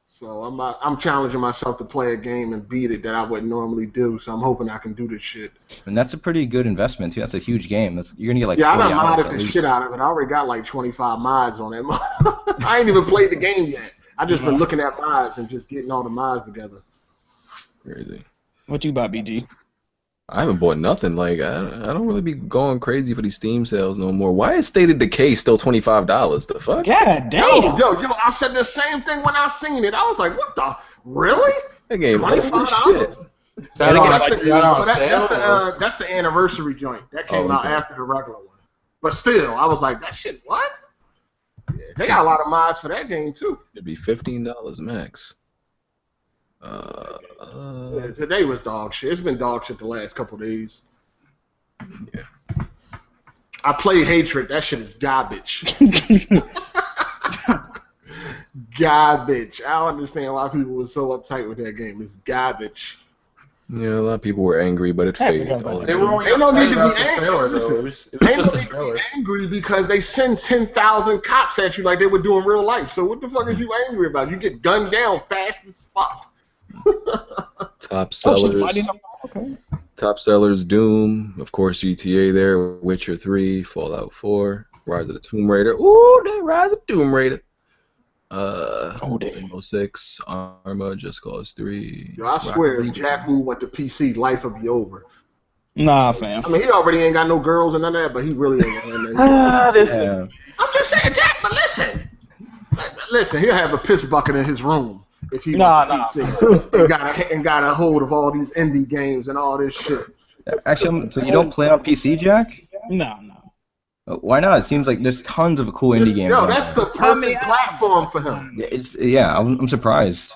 So I'm challenging myself to play a game and beat it that I wouldn't normally do. So I'm hoping I can do this shit. And that's a pretty good investment too. That's a huge game. You're gonna get like Yeah, I 40 done hours modded at the least. shit out of it. I already got like 25 mods on it. I ain't even played the game yet. I just been looking at mods and just getting all the mods together. Crazy. What you buy, BG? I haven't bought nothing. Like I don't really be going crazy for these Steam sales no more. Why is State of Decay still $25? The fuck? God damn. Yo! I said the same thing when I seen it. I was like, what the? Really? That game $25? That's the anniversary joint. That came out after the regular one. But still, I was like, that shit, what? Yeah, they got a lot of mods for that game, too. It'd be $15 max. Yeah, today was dog shit. It's been dog shit the last couple days. Yeah. I play Hatred. That shit is garbage. Garbage. I don't understand why people were so uptight with that game. It's garbage. Yeah, a lot of people were angry, but it faded. They were only don't need to about be the angry. trailer, though. Listen, It was they just don't a need to trailer. be angry because they send 10,000 cops at you like they would do in real life. So what the fuck is you angry about? You get gunned down fast as fuck. Top sellers. Okay. Top sellers: Doom, of course, GTA there, Witcher 3, Fallout 4, Rise of the Tomb Raider. Ooh, they Rise of Tomb Raider. Rainbow Six, Arma, Just Cause 3. Yo, I swear, if Jack Wu went to PC, life would be over. Nah, fam. I mean, he already ain't got no girls and none of that, but he really ain't got that. I'm just saying, Jack, but listen, he'll have a piss bucket in his room if he went to PC and got a hold of all these indie games and all this shit. Actually, so you don't play on PC, Jack? No. Why not? It seems like there's tons of cool indie games. Yo, that's the perfect platform for him. I'm surprised.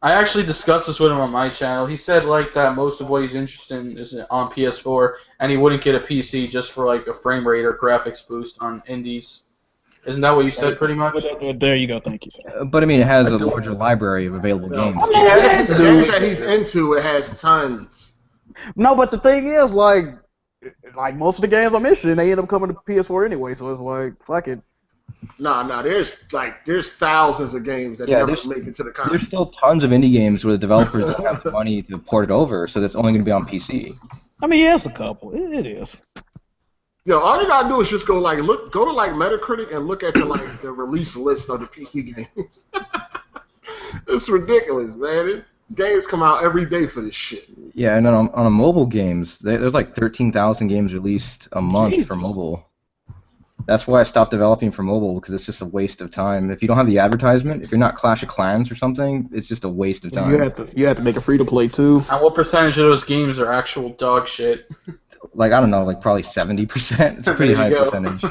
I actually discussed this with him on my channel. He said like that most of what he's interested in is on PS4, and he wouldn't get a PC just for like a frame rate or graphics boost on indies. Isn't that what you said, pretty much? There you go. Thank you, sir. But I mean, it has a larger library of available games. The games that he's into, it has tons. No, but the thing is, like most of the games I'm interested in, they end up coming to PS4 anyway. So it's like, fuck it. Nah. There's thousands of games that never make it to the console. There's still tons of indie games where the developers don't have the money to port it over, so that's only going to be on PC. I mean, it's a couple. It is. Yo, all you gotta do is just go to Metacritic and look at the release list of the PC games. It's ridiculous, man. Games come out every day for this shit. Yeah, and on a mobile games, there's like 13,000 games released a month for mobile. That's why I stopped developing for mobile, because it's just a waste of time. If you don't have the advertisement, if you're not Clash of Clans or something, it's just a waste of time. You have to make it free to play too. And what percentage of those games are actual dog shit? Like, I don't know, like probably 70%. It's a pretty high percentage.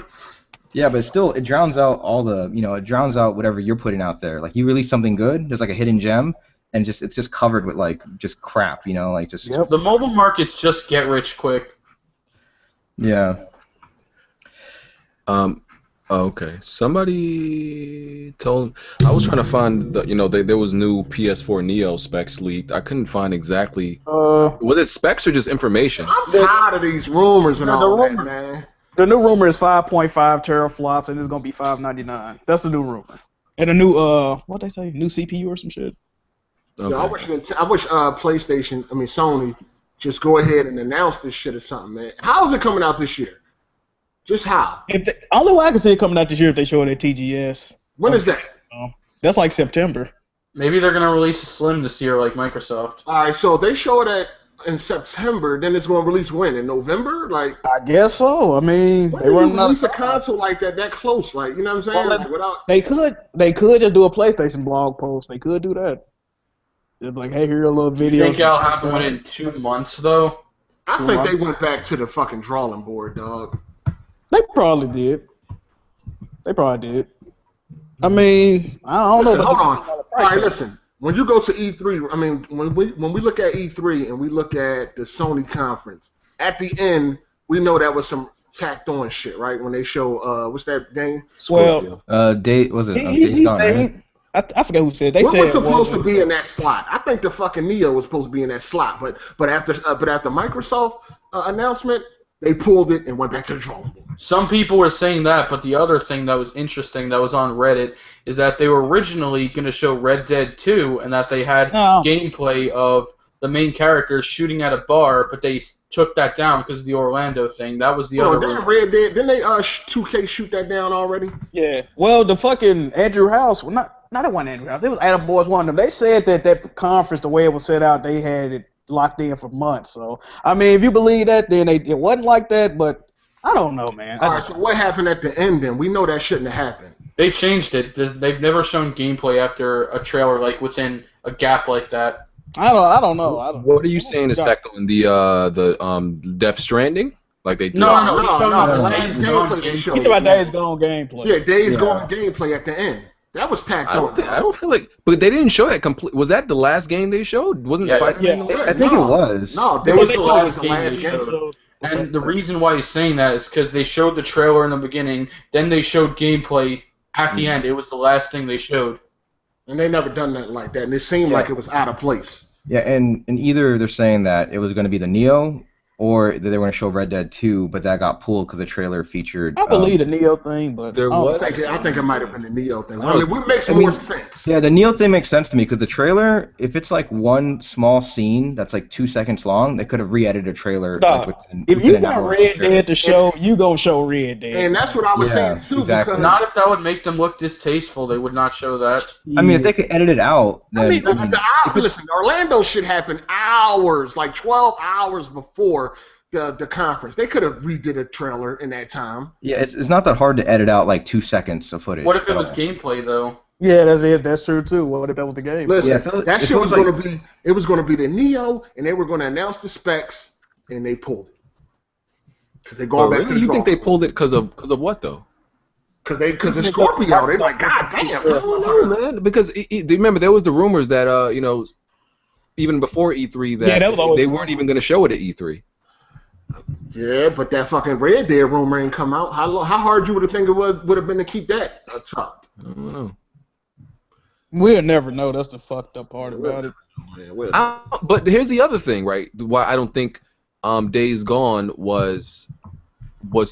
Yeah, but still, it drowns out it drowns out whatever you're putting out there. Like, you release something good, there's like a hidden gem, and it's just covered with like just crap, just. Yep. The mobile market's just get rich quick. Yeah. Okay. Somebody told. I was trying to find there was new PS4 Neo specs leaked. I couldn't find exactly. Was it specs or just information? I'm tired of these rumors and all that, man. The new rumor is 5.5 teraflops, and it's gonna be $599. That's the new rumor. And a new what they say, new CPU or some shit. Okay. Yo, I wish Sony, just go ahead and announce this shit or something, man. How is it coming out this year? Just how? Only way I can see it coming out this year if they show it at TGS. When is that? That's like September. Maybe they're gonna release a Slim this year, like Microsoft. All right, so if they show it in September, then it's gonna release when? In November? Like, I guess so. I mean, they run release a console like that close, like, you know what I'm saying? Well, they could just do a PlayStation blog post. They could do that. They're like, hey, here's a little video. You think that'll happen within 2 months, though? I think they went back to the fucking drawing board, dog. They probably did. I mean, I don't know. Hold on. All right, listen. When you go to E3, I mean, when we look at E3 and we look at the Sony conference, at the end, we know that was some tacked on shit, right? When they show, what's that game? Well, was it? He said, I forget who said. What was supposed to be in that slot? I think the fucking Neo was supposed to be in that slot, but after Microsoft announcement, they pulled it and went back to the drawing board. Some people were saying that, but the other thing that was interesting that was on Reddit is that they were originally going to show Red Dead 2 and that they had gameplay of the main characters shooting at a bar, but they took that down because of the Orlando thing. That was the other. Red Dead, didn't they 2K shoot that down already? Yeah. Well, the fucking Andrew House, well, Not it wasn't Andrew House. It was Adam Boyce, one of them. They said that conference, the way it was set out, they had it locked in for months. So I mean, if you believe that, then it wasn't like that. But I don't know, man. All right. So what happened at the end? Then we know that shouldn't have happened. They changed it. They've never shown gameplay after a trailer, like within a gap like that. I don't know. What are you saying is tacked on the Death Stranding? Like they did? No. The Days gameplay they showed. You talking about Days Gone gameplay? Yeah, Days Gone gameplay at the end. That was tacked on. I don't feel like, but they didn't show that complete. Was that the last game they showed? Wasn't Spider-Man the last? I think it was. No, It was the last last game. game. And the reason why he's saying that is because they showed the trailer in the beginning, then they showed gameplay at the end. It was the last thing they showed. And they never done nothing like that, and it seemed like it was out of place. Yeah, and either they're saying that it was going to be the Neo, or that they were going to show Red Dead 2, but that got pulled because the trailer featured. I believe the Neo thing, but I think it might have been the Neo thing. I mean, it makes more sense. Yeah, the Neo thing makes sense to me because the trailer, if it's like one small scene that's like 2 seconds long, they could have re-edited a trailer. If you got Red Dead to show, you gonna show Red Dead. And that's what I was saying too. Exactly. Because Not if that would make them look distasteful. They would not show that. I mean, if they could edit it out, then listen, Orlando shit happened hours, like 12 hours before the conference. They could have redid a trailer in that time. Yeah, it's not that hard to edit out like 2 seconds of footage. What if it was gameplay though? Yeah, that's it. That's true too. What if that was the game? Listen, that shit was going to be. It was going to be the Neo, and they were going to announce the specs, and they pulled it. Because they going back to the You think they pulled it because of what though? Because it's Scorpio. They're like, God damn. I don't know, man. Because remember, there was the rumors that even before E3 that they weren't even going to show it at E3. Yeah, but that fucking Red Dead rumor ain't come out. How hard you would have think it would have been to keep that tucked? I don't know. We'll never know. That's the fucked up part about it. But here's the other thing, right? Why I don't think Days Gone was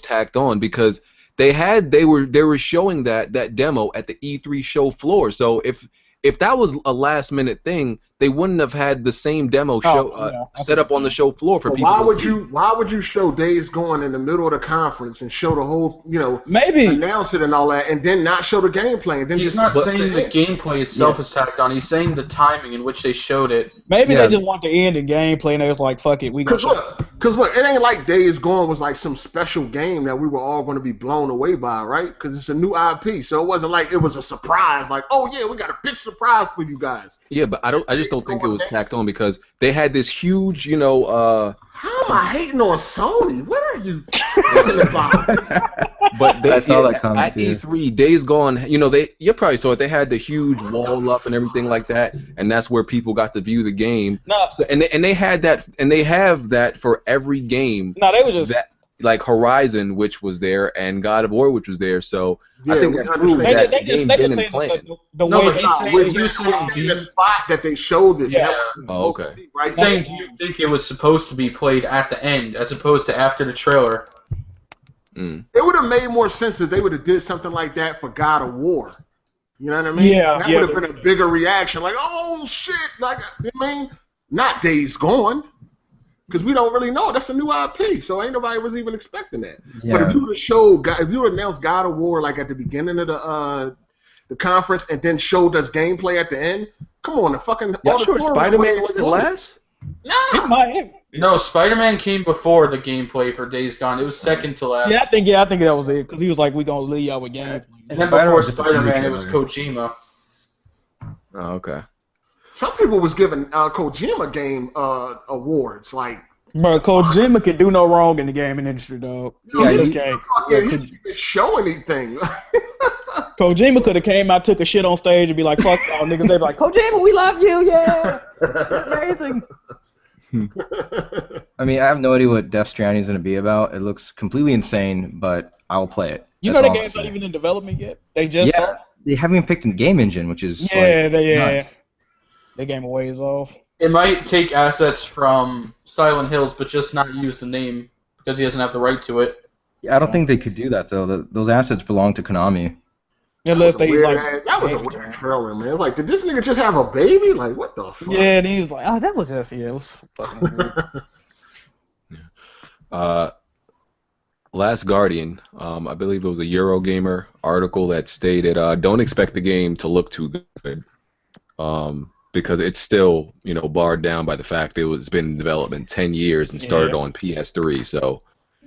tacked on, because they were showing that demo at the E3 show floor. So if that was a last minute thing, they wouldn't have had the same demo set up on the show floor for people. Why would you show Days Gone in the middle of the conference and show the whole, maybe announce it and all that, and then not show the gameplay? And then He's not saying the gameplay itself is tacked on. He's saying the timing in which they showed it. Maybe they just want to end the gameplay, and they was like, "Fuck it, we gonna." Because look, it ain't like Days Gone was like some special game that we were all going to be blown away by, right? Because it's a new IP, so it wasn't like it was a surprise. Like, oh yeah, we got a big surprise for you guys. Yeah, but I just don't think it was tacked on because they had this huge, How am I hating on Sony? What are you talking about? But I saw that comment at E3, Days Gone, you probably saw it. They had the huge wall up and everything like that, and that's where people got to view the game. No, and they had that, and they have that for every game. No, they were just like Horizon, which was there, and God of War, which was there. So yeah, I think that proves that the game's been in plan. The spot that they showed it. Yeah. Oh, okay. Right. Do you think it was supposed to be played at the end as opposed to after the trailer? Mm. It would have made more sense if they would have did something like that for God of War. You know what I mean? Yeah. That would have been a bigger reaction. Like, oh shit! Like, not Days Gone. Because we don't really know. That's a new IP, so ain't nobody was even expecting that. Yeah. But if you would announced God of War like at the beginning of the conference and then showed us gameplay at the end, come on, the fucking Spider-Man wasn't last? Nah. No, Spider-Man came before the gameplay for Days Gone. It was second to last. Yeah, I think that was it because he was like, "We gonna leave y'all with gameplay." And then before Spider-Man, it was Kojima. Oh, okay. Some people was giving Kojima game awards, like. Bro, Kojima can do no wrong in the gaming industry, dog. He didn't show anything. Kojima could have came out, took a shit on stage, and be like, "Fuck y'all niggas." They'd be like, "Kojima, we love you, yeah, amazing." I mean, I have no idea what Death Stranding is going to be about. It looks completely insane, but I'll play it. You know the game's not even in development yet. They just started. They haven't even picked a game engine, which is They game a ways off. It might take assets from Silent Hills, but just not use the name because he doesn't have the right to it. Yeah, I don't think they could do that though. Those assets belong to Konami. Unless that was a weird trailer, man. It's like, did this nigga just have a baby? Like, what the fuck? Yeah, and he was like, "Oh, that was us." Yeah, it was fucking weird. Last Guardian, I believe it was a Eurogamer article that stated, don't expect the game to look too good, because it's still, barred down by the fact it's been in development 10 years and started on PS3. So,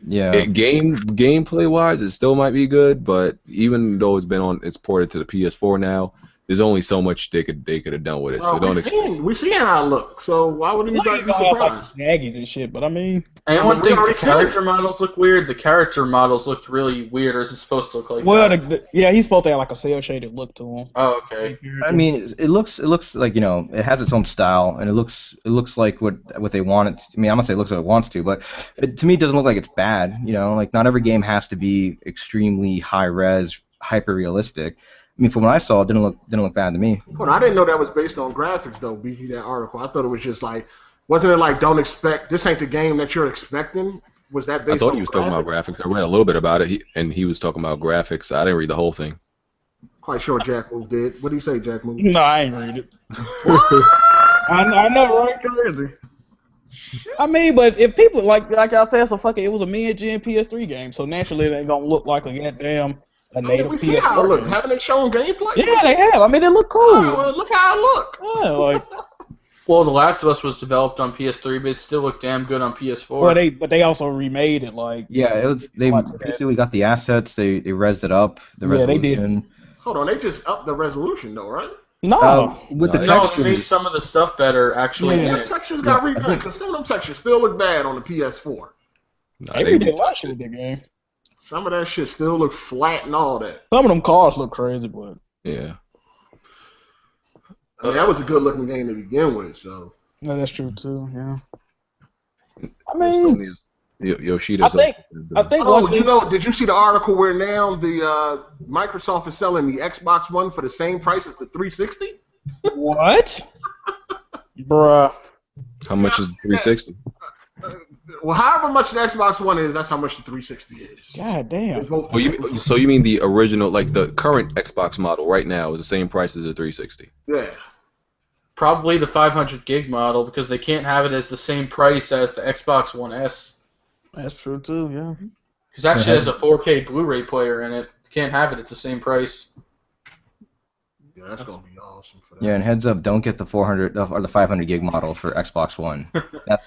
Yeah. Gameplay wise, it still might be good, but even though it's ported to the PS4 now, there's only so much they could have done with it. Well, so don't expect. we seeing how it looks. So why would anybody be Like surprised? snaggies and shit, but I mean, Anyone think the already seen it. character models look weird? The character models looked really weird, or is it supposed to look like well, that? he's supposed to have like a cell shaded look to him. Oh, okay. I mean, it looks like it has its own style, and it looks like what they want it. I mean, I'm gonna say it looks like it wants to, but to me, it doesn't look like it's bad. Like not every game has to be extremely high res, hyper realistic. I mean, from what I saw, it didn't look bad to me. Hold on, I didn't know that was based on graphics though. BG, that article. I thought it was just like, wasn't it like, don't expect this ain't the game that you're expecting? Was that based? I thought on he was talking about graphics. I read a little bit about it, and he was talking about graphics. I didn't read the whole thing. Quite sure JackMove did. What do you say, JackMove? No, I ain't read it. I know, right? Crazy. I mean, but if people like y'all said, so fuck it, it was a mid-gen PS3 game, so naturally it ain't gonna look like a goddamn a native we see how it PS4 look. game. Haven't they shown gameplay? Yeah, they have. I mean, it look cool. Oh, well, look how it look. Yeah, like, Well, The Last of Us was developed on PS3, but it still looked damn good on PS4. but they also remade it like. Yeah, they basically got the assets. They rezzed it up. The resolution. Yeah, they did. Hold on, they just upped the resolution though, right? No. With the No, they textures. made some of the stuff better, actually. Yeah. in The it. textures got redone because some of them textures still look bad on the PS4. Nah, They redid a lot of shit with the game. Some of that shit still look flat and all that. Some of them cars look crazy, but Yeah. I mean, that was a good looking game to begin with. So no, that's true too. Yeah. I There's mean, Yoshida's. I think. oh, one you thing- know, did you see the article where now the Microsoft is selling the Xbox One for the same price as the 360? What? Bruh. How much is the 360? Well, however much the Xbox One is, that's how much the 360 is. God damn. It's both the same. So you mean the original, like the current Xbox model right now is the same price as the 360? Yeah. Probably the 500 gig model, because they can't have it as the same price as the Xbox One S. That's true too. Yeah. Because that shit has a 4K Blu-ray player in it. You can't have it at the same price. Yeah, that's gonna be awesome for that. Yeah, and heads up, don't get the 400 or the 500 gig model for Xbox One.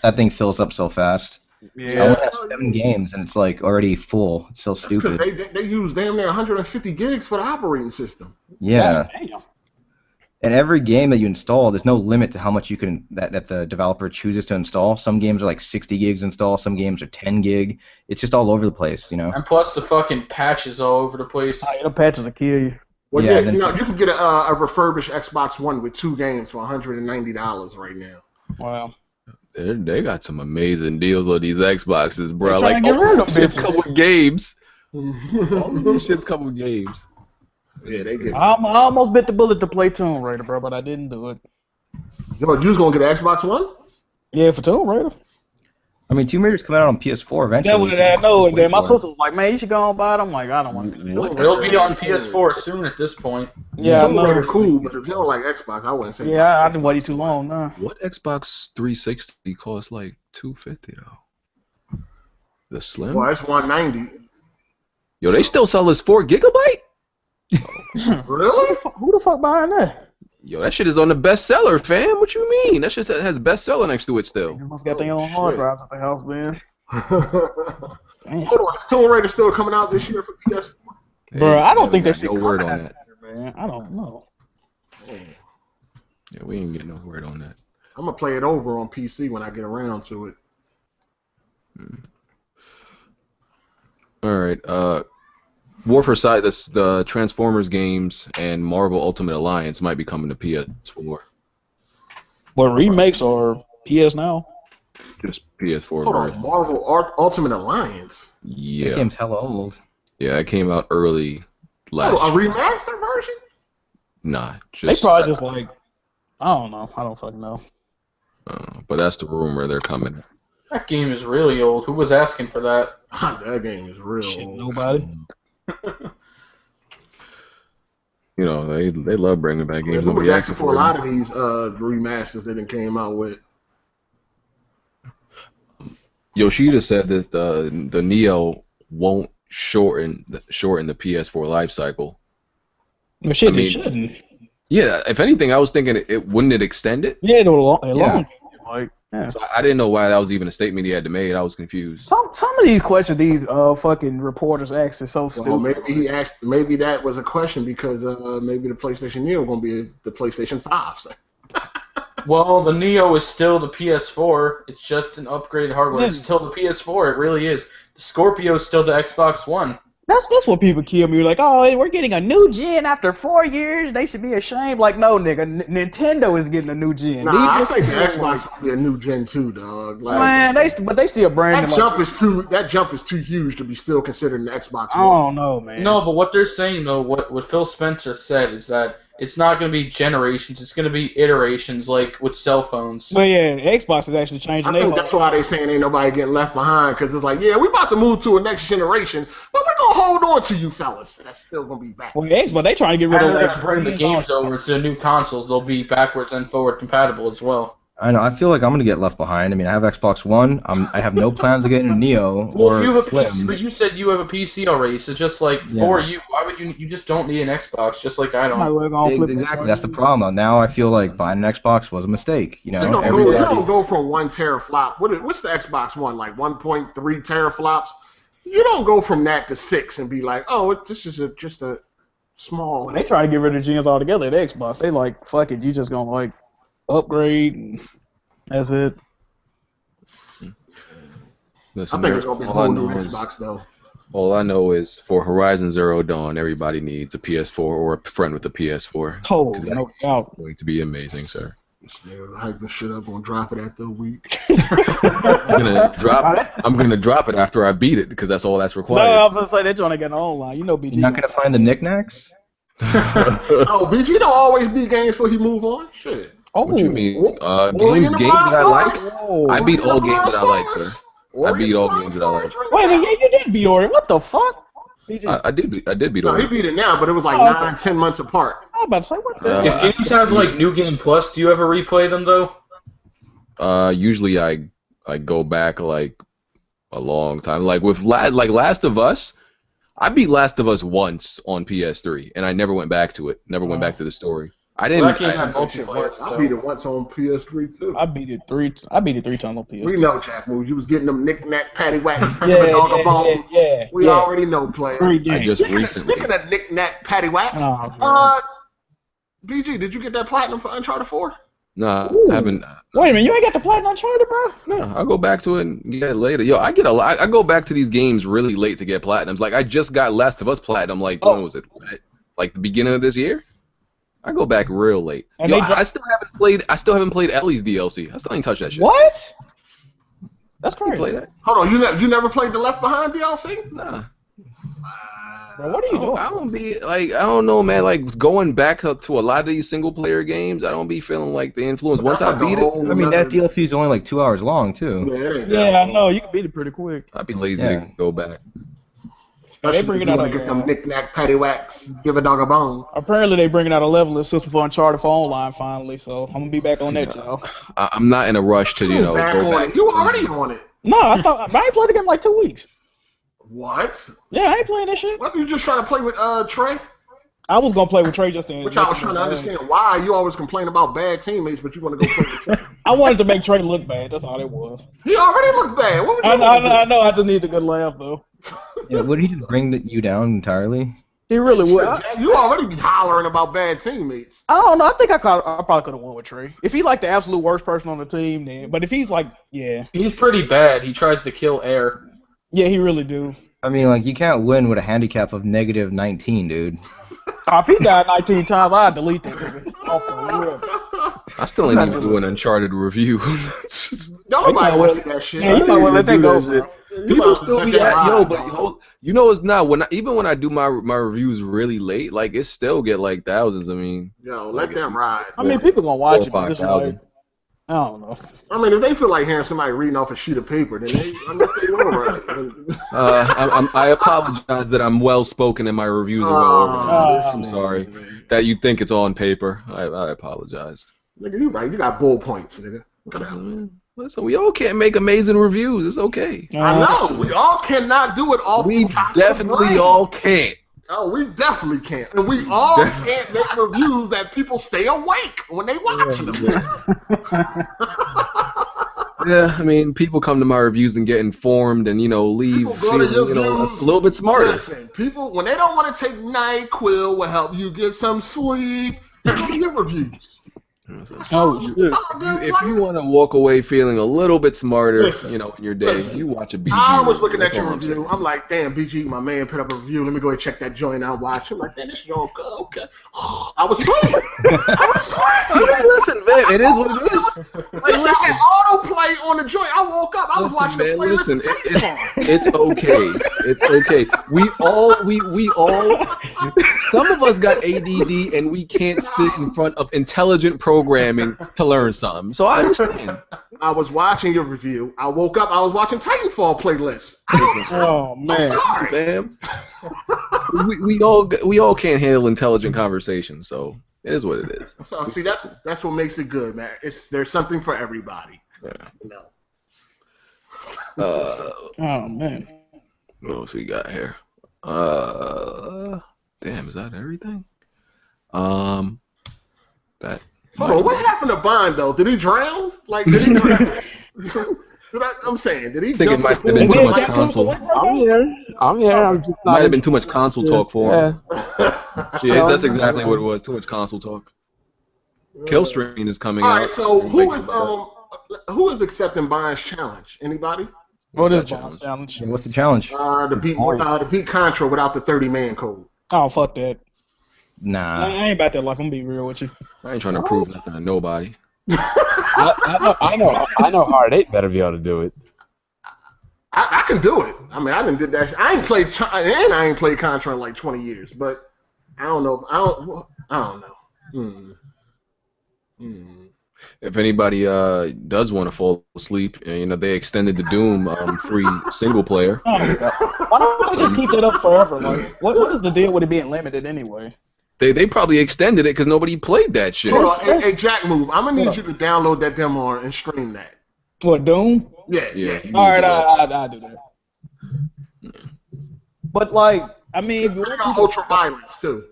that thing fills up so fast. I Yeah. only have 7 games and it's like already full. It's so That's because stupid. they use damn near 150 gigs for the operating system. Yeah. Damn. And every game that you install, there's no limit to how much you can that the developer chooses to install. Some games are like 60 gigs install, some games are 10 gig. It's just all over the place, And plus the fucking patches all over the place. Oh, yeah, the patches will kill you. Well, Yeah, yeah, then- you can get a refurbished Xbox One with 2 games for $190 right now. Wow. They got some amazing deals on these Xboxes, bro. They trying Like, to get rid of them shit's bitches. come with games. All yeah, these shit's come with games. they get. I almost bit the bullet to play Tomb Raider, bro, but I didn't do it. Yo, you was gonna get an Xbox One? Yeah, for Tomb Raider. I mean, Tomb Raider's coming out on PS4 eventually. That was so I know. just And wait then my for it. sister was like, "Man, you should go and buy it." I'm like, I don't want to. do that. It'll be on PS4 soon at this point. Yeah, I Tomb Raider know. cool, but if you don't like Xbox, I wouldn't say. Yeah, I didn't wait too long. Nah. What Xbox 360 costs like $250 though? The Slim? Well, it's 190. Yo, they still sell this 4 gigabyte? Really? Who the fuck buying that? Yo, that shit is on the bestseller, fam. What you mean? That shit has bestseller next to it still. They must got their own hard drives at the house, man. Damn. Hold on, is Tomb Raider still coming out this year for PS4? Bro, I don't think we that got shit no word coming on out that. better, man. I don't know. Yeah, we ain't getting no word on that. I'm gonna play it over on PC when I get around to it. All right. War for Side, the Transformers games and Marvel Ultimate Alliance might be coming to PS4. What remakes are PS now? Just PS4 Hold on, version. Marvel Ultimate Alliance. That Yeah. game's hella old. Yeah, it came out early last Oh, a year. remastered version? Nah, They just probably just like, I don't know. I don't fucking know. but that's the rumor they're coming. That game is really old. Who was asking for that? That game is real. Shit, old. nobody. You know, they love bringing back games. Who was Nobody asking asking for a for lot them. of these remasters that it came out with? Yoshida said that the Neo won't shorten the PS4 life cycle. Well, shit, I mean, it shouldn't. Yeah, if anything, I was thinking it wouldn't it extend it? Yeah, long. Like, yeah. So I didn't know why that was even a statement he had to make. I was confused. Some of these questions these fucking reporters ask is so stupid. Well, maybe he asked. Maybe that was a question because maybe the PlayStation Neo going to be the PlayStation 5. So. Well, the Neo is still the PS4. It's just an upgraded hardware. It's still the PS4. It really is. The Scorpio is still the Xbox One. That's what people kill me. Like, oh, we're getting a new gen after 4 years. They should be ashamed. Like, no, nigga, Nintendo is getting a new gen. Nah, I think the Xbox will be a new gen too, dog. Like, man, but they still branding. That jump is too huge to be still considered an Xbox One. I don't know, man. No, but what they're saying though, what Phil Spencer said is that it's not going to be generations. It's going to be iterations, like with cell phones. Well, yeah, Xbox is actually changing. I think that's why they saying ain't nobody getting left behind, because it's like, yeah, we about to move to a next generation, but we're gonna hold on to you fellas. That's still gonna be back. Well, Xbox, they trying to get rid of. They're going to bring the games over to the new consoles. They'll be backwards and forward compatible as well. I know. I feel like I'm gonna get left behind. I mean, I have Xbox One. I have no plans of getting a Neo Well, or if you have a Slim. PC, but you said you have a PC already, so just like for you, why would you just don't need an Xbox, just like I don't. Exactly. That's the problem. Now I feel like buying an Xbox was a mistake. You know, you don't go from 1 teraflop. What's the Xbox One like? 1.3 teraflops. You don't go from that to 6 and be like, oh, this is just a small. When they try to get rid of gens altogether at Xbox, they like, fuck it, you just gonna like upgrade. And that's it. Listen, I think it's gonna be a whole new Xbox though. All I know is for Horizon Zero Dawn, everybody needs a PS4 or a friend with a PS4. Oh, no doubt. Going to be amazing, sir. Yeah, hype this shit up. Gonna drop it after a week. I'm gonna drop it after I beat it because that's all that's required. No, I was gonna say they're trying to get online. You know, BG. You're not gonna find the knickknacks. Oh, BG don't always beat games before he move on. Shit. Oh, what you mean? Games that I like. I beat all games that I like, sir. I beat all games that I like. Wait a minute, yeah, you did beat Ori. What the fuck? I did beat Ori. No, he beat it now, but it was like 9-10 months apart. I was about to say, what the? If games have like New Game Plus, do you ever replay them though? Usually I go back like a long time. Like with Last of Us, I beat Last of Us once on PS3, and I never went back to it. Never went back to the story. I didn't. I beat it once on PS3 too. I beat it 3 times on PS3. We know, JackMove. You was getting them knick-knack paddywhacks. Yeah. We already know, player. I just recently. Speaking of knick-knack paddywhacks, BG, did you get that platinum for Uncharted 4? Nah, I haven't. Wait a minute, you ain't got the platinum Uncharted, bro? No, I'll go back to it and get it later. Yo, I go back to these games really late to get platinums. Like I just got Last of Us platinum. Like when was it? Like the beginning of this year. I go back real late. Yo, I still haven't played Ellie's DLC. I still ain't touched that shit. What? That's crazy. Play that. Hold on, you never played the Left Behind DLC? Nah. Bro, what are you doing? I don't be like, I don't know, man. Like going back to a lot of these single player games, I don't be feeling like the influence. Once I beat it, I mean that DLC is only like 2 hours long too. Yeah, I know. You can beat it pretty quick. I'd be lazy to go back. They bringing out get them knick-knack paddywhacks, give a dog a bone. Apparently they bringing out a leveling system for Uncharted for online finally, so I'm gonna be back on that, y'all. I'm not in a rush to go back. You already on it. No, I ain't played the game in like 2 weeks. What? Yeah, I ain't playing that shit. Wasn't you just trying to play with Trey? I was gonna play with Trey just in. Which I was trying to understand why you always complain about bad teammates, but you want to go play with Trey. I wanted to make Trey look bad. That's all it was. He already looked bad. What would you I know. I just need a good laugh though. Yeah, would he just bring you down entirely? He really would. You already be hollering about bad teammates. I don't know. I think I probably could have won with Trey. If he like the absolute worst person on the team, then. But if he's like, yeah. He's pretty bad. He tries to kill air. Yeah, he really do. I mean, like, you can't win with a handicap of -19, dude. If he died 19 times, I'd delete that nigga off the rip. I still ain't even doing an Uncharted review. Nobody wants that shit. Yeah, you might want to let that go, bro. People still be but it's not even when I do my reviews really late, like it still get like thousands. I mean, let them ride. I mean, people gonna watch it, but just like, I don't know. I mean, if they feel like hearing somebody reading off a sheet of paper, then unless they will, right? I apologize that I'm well spoken and my reviews are well organized. I'm sorry that you think it's on paper. I apologize. Nigga, you right. You got bull points, nigga. Listen, we all can't make amazing reviews. It's okay. I know. We all cannot do it off We the top of the definitely brain. all can't. Oh, we definitely can't. And we all can't make reviews that people stay awake when they watching them. Yeah, I mean, people come to my reviews and get informed and, leave People go to feeling, your a views. little bit smarter. Listen, people, when they don't want to take NyQuil will help you get some sleep, they go to your reviews. Oh, shit. If you want to walk away feeling a little bit smarter, Listen, in your day, listen. you watch a BG. I was looking That's at your all I'm review. saying. I'm like, damn, BG, my man put up a review. Let me go and check that joint out, watch. I'm like, damn, this joint good. Okay. I was sleeping. Listen, man, it is what it is. Listen, I had autoplay on the joint. I woke up. I was watching the playlist. Listen, it's okay. It's okay. We all. Some of us got ADD and we can't sit in front of intelligent programming to learn something. So I understand. I was watching your review. I woke up. I was watching Titanfall playlist. Oh man, Fam. we all can't handle intelligent conversation. So it is what it is. So see, that's what makes it good, man. There's something for everybody. Yeah. oh man. What else we got here? Damn, is that everything? That. Hold on, what happened to Bond though? Did he drown? Like, did he drown? I'm saying, did he? I think it might have been too much console. I'm here. I'm just not. Might have been too much console talk for him. Yeah. Yes, that's exactly what it was. Too much console talk. Killstream is coming All out. right, so who is accepting Bond's challenge? Anybody? What is that Bond's challenge? What's the challenge? To beat Contra without the 30-man code. Oh fuck that. Nah. I ain't about that life. I'm gonna be real with you. I ain't trying to prove nothing to nobody. I know Hard 8 better be able to do it. I can do it. I mean, I done did that. I ain't played Contra in like 20 years, but I don't know. I don't know. If anybody does want to fall asleep, they extended the Doom free single player. Oh, why don't they just keep that up forever? Like, what is the deal with it being limited anyway? They probably extended it because nobody played that shit. Hold on, hey, JackMove, I'm gonna need you to download that demo and stream that. What, Doom? Yeah. All right, I'll do that. But like, I mean, if you want people Ultra Violence too.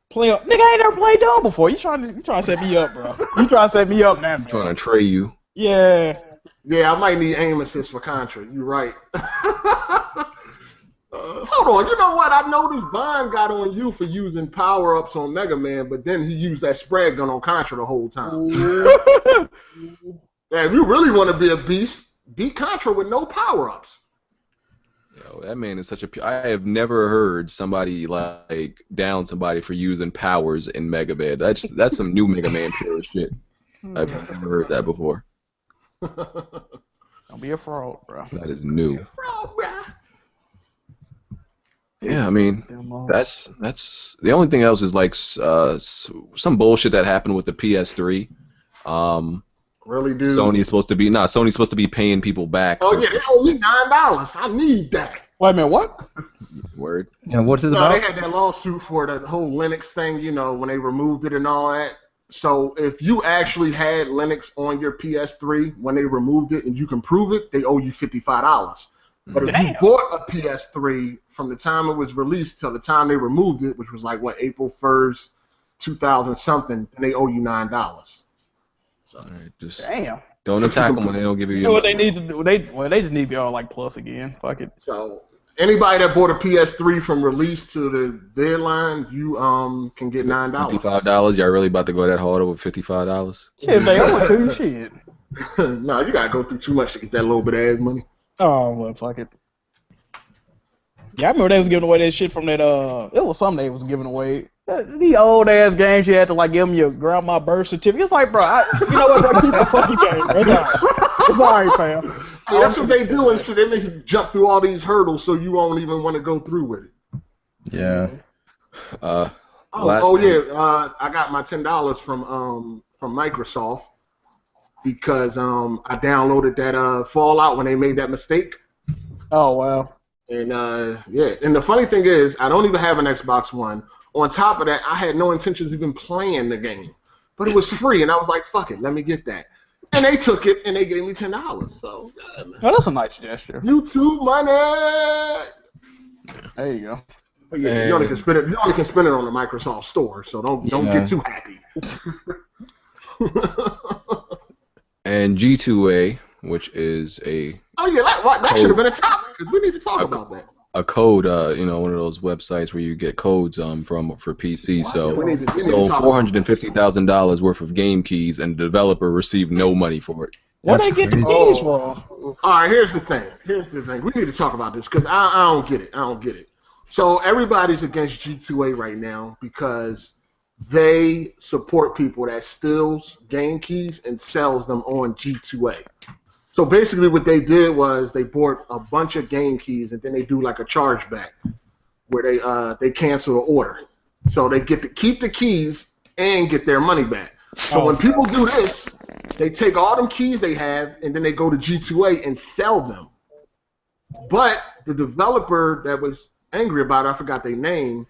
play up, nigga, I ain't never played Doom before. You trying to set me up, bro? You trying to set me up now? I'm trying to tray you. Yeah. Yeah, I might need aim assist for Contra. You're right. Hold on, you know what? I noticed Bond got on you for using power-ups on Mega Man, but then he used that spread gun on Contra the whole time. Yeah, if you really want to be a beast, beat Contra with no power-ups. Yo, that man is such a. I have never heard somebody like down somebody for using powers in Mega Man. That's some new Mega Man pure shit. I've never heard that before. Don't be a fraud, bro. That is new. Fraud, bro. Yeah, I mean, that's the only thing else is like some bullshit that happened with the PS3. Really, dude? Sony's supposed to be paying people back. Oh yeah, they owe me $9. I need that. Wait a minute, what? Word. Yeah, what's it No, about? they had that lawsuit for the whole Linux thing, when they removed it and all that. So if you actually had Linux on your PS3 when they removed it and you can prove it, they owe you $55. But if you bought a PS3 from the time it was released till the time they removed it, which was like April 1st, 2000 something, then they owe you $9. So All right, just Damn. don't attack them when they don't give you You your know what money. they need to do? They just need to be all like Plus again. Fuck it. So anybody that bought a PS3 from release to the deadline, you can get $9. $55. Y'all really about to go that hard over $55? Shit, they owe it to you. Shit. No, you gotta go through too much to get that little bit of ass money. Oh well, fuck it. Yeah, I remember they was giving away that shit from that. It was something they was giving away. The old ass games you had to like give them your grandma birth certificate. It's like, bro, you know what? Bro, keep the fucking game. Bro. It's all right, fam. Yeah, that's what they do, and so they make you jump through all these hurdles so you won't even want to go through with it. Yeah. Last Yeah, I got my $10 from Microsoft because I downloaded that Fallout when they made that mistake. Oh wow. And yeah, and the funny thing is, I don't even have an Xbox One. On top of that, I had no intentions of even playing the game, but it was free, and I was like, "Fuck it, let me get that." And they took it and they gave me $10. So, yeah, man. Oh, that's a nice gesture. YouTube money. There you go. But yeah, you only can spend it. You only can spend it on the Microsoft Store, so don't get too happy. And G2A, which is a that should have been a topic because we need to talk about that. A code, one of those websites where you get codes for PC. So sold $450,000 worth of game keys, and the developer received no money for it. What they get the keys from? All right, here's the thing. We need to talk about this because I don't get it. So everybody's against G2A right now because they support people that steals game keys and sells them on G2A. So basically what they did was they bought a bunch of game keys and then they do like a chargeback where they cancel the order. So they get to keep the keys and get their money back. So when people do this, they take all them keys they have and then they go to G2A and sell them. But the developer that was angry about it, I forgot their name,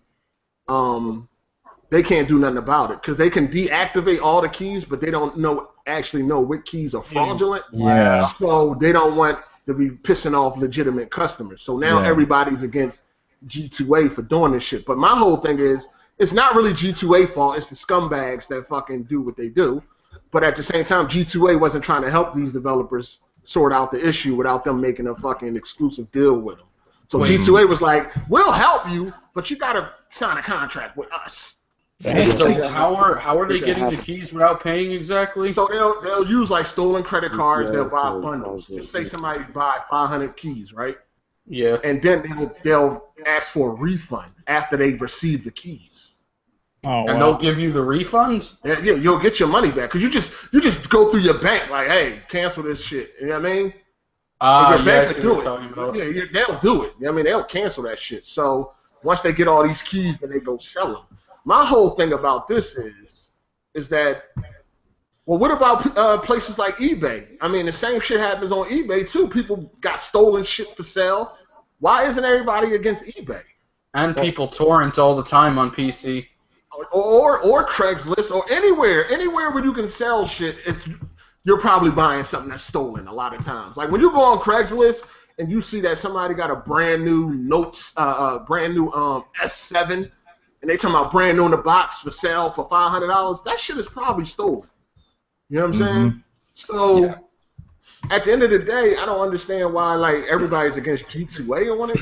they can't do nothing about it because they can deactivate all the keys, but they don't actually know what keys are fraudulent. Yeah. So they don't want to be pissing off legitimate customers. So now everybody's against G2A for doing this shit. But my whole thing is, it's not really G2A fault. It's the scumbags that fucking do what they do. But at the same time, G2A wasn't trying to help these developers sort out the issue without them making a fucking exclusive deal with them. So G2A was like, we'll help you, but you got to sign a contract with us. So how are they getting the keys without paying exactly? So they'll use like stolen credit cards. They'll buy bundles. Just say somebody buy 500 keys, right? Yeah. And then they'll ask for a refund after they receive the keys. Oh, and they'll give you the refunds? Yeah, you'll get your money back because you just go through your bank like, hey, cancel this shit. You know what I mean? Your bank will do it. Yeah, they'll do it. You know what I mean? They'll cancel that shit. So once they get all these keys, then they go sell them. My whole thing about this is that, well, what about places like eBay? I mean, the same shit happens on eBay too. People got stolen shit for sale. Why isn't everybody against eBay? And people torrent all the time on PC. Or Craigslist or anywhere where you can sell shit. You're probably buying something that's stolen a lot of times. Like when you go on Craigslist and you see that somebody got a brand new S7. And they talking about brand new in the box for sale for $500. That shit is probably stolen. You know what I'm saying? So at the end of the day, I don't understand why like everybody's against G2A on it.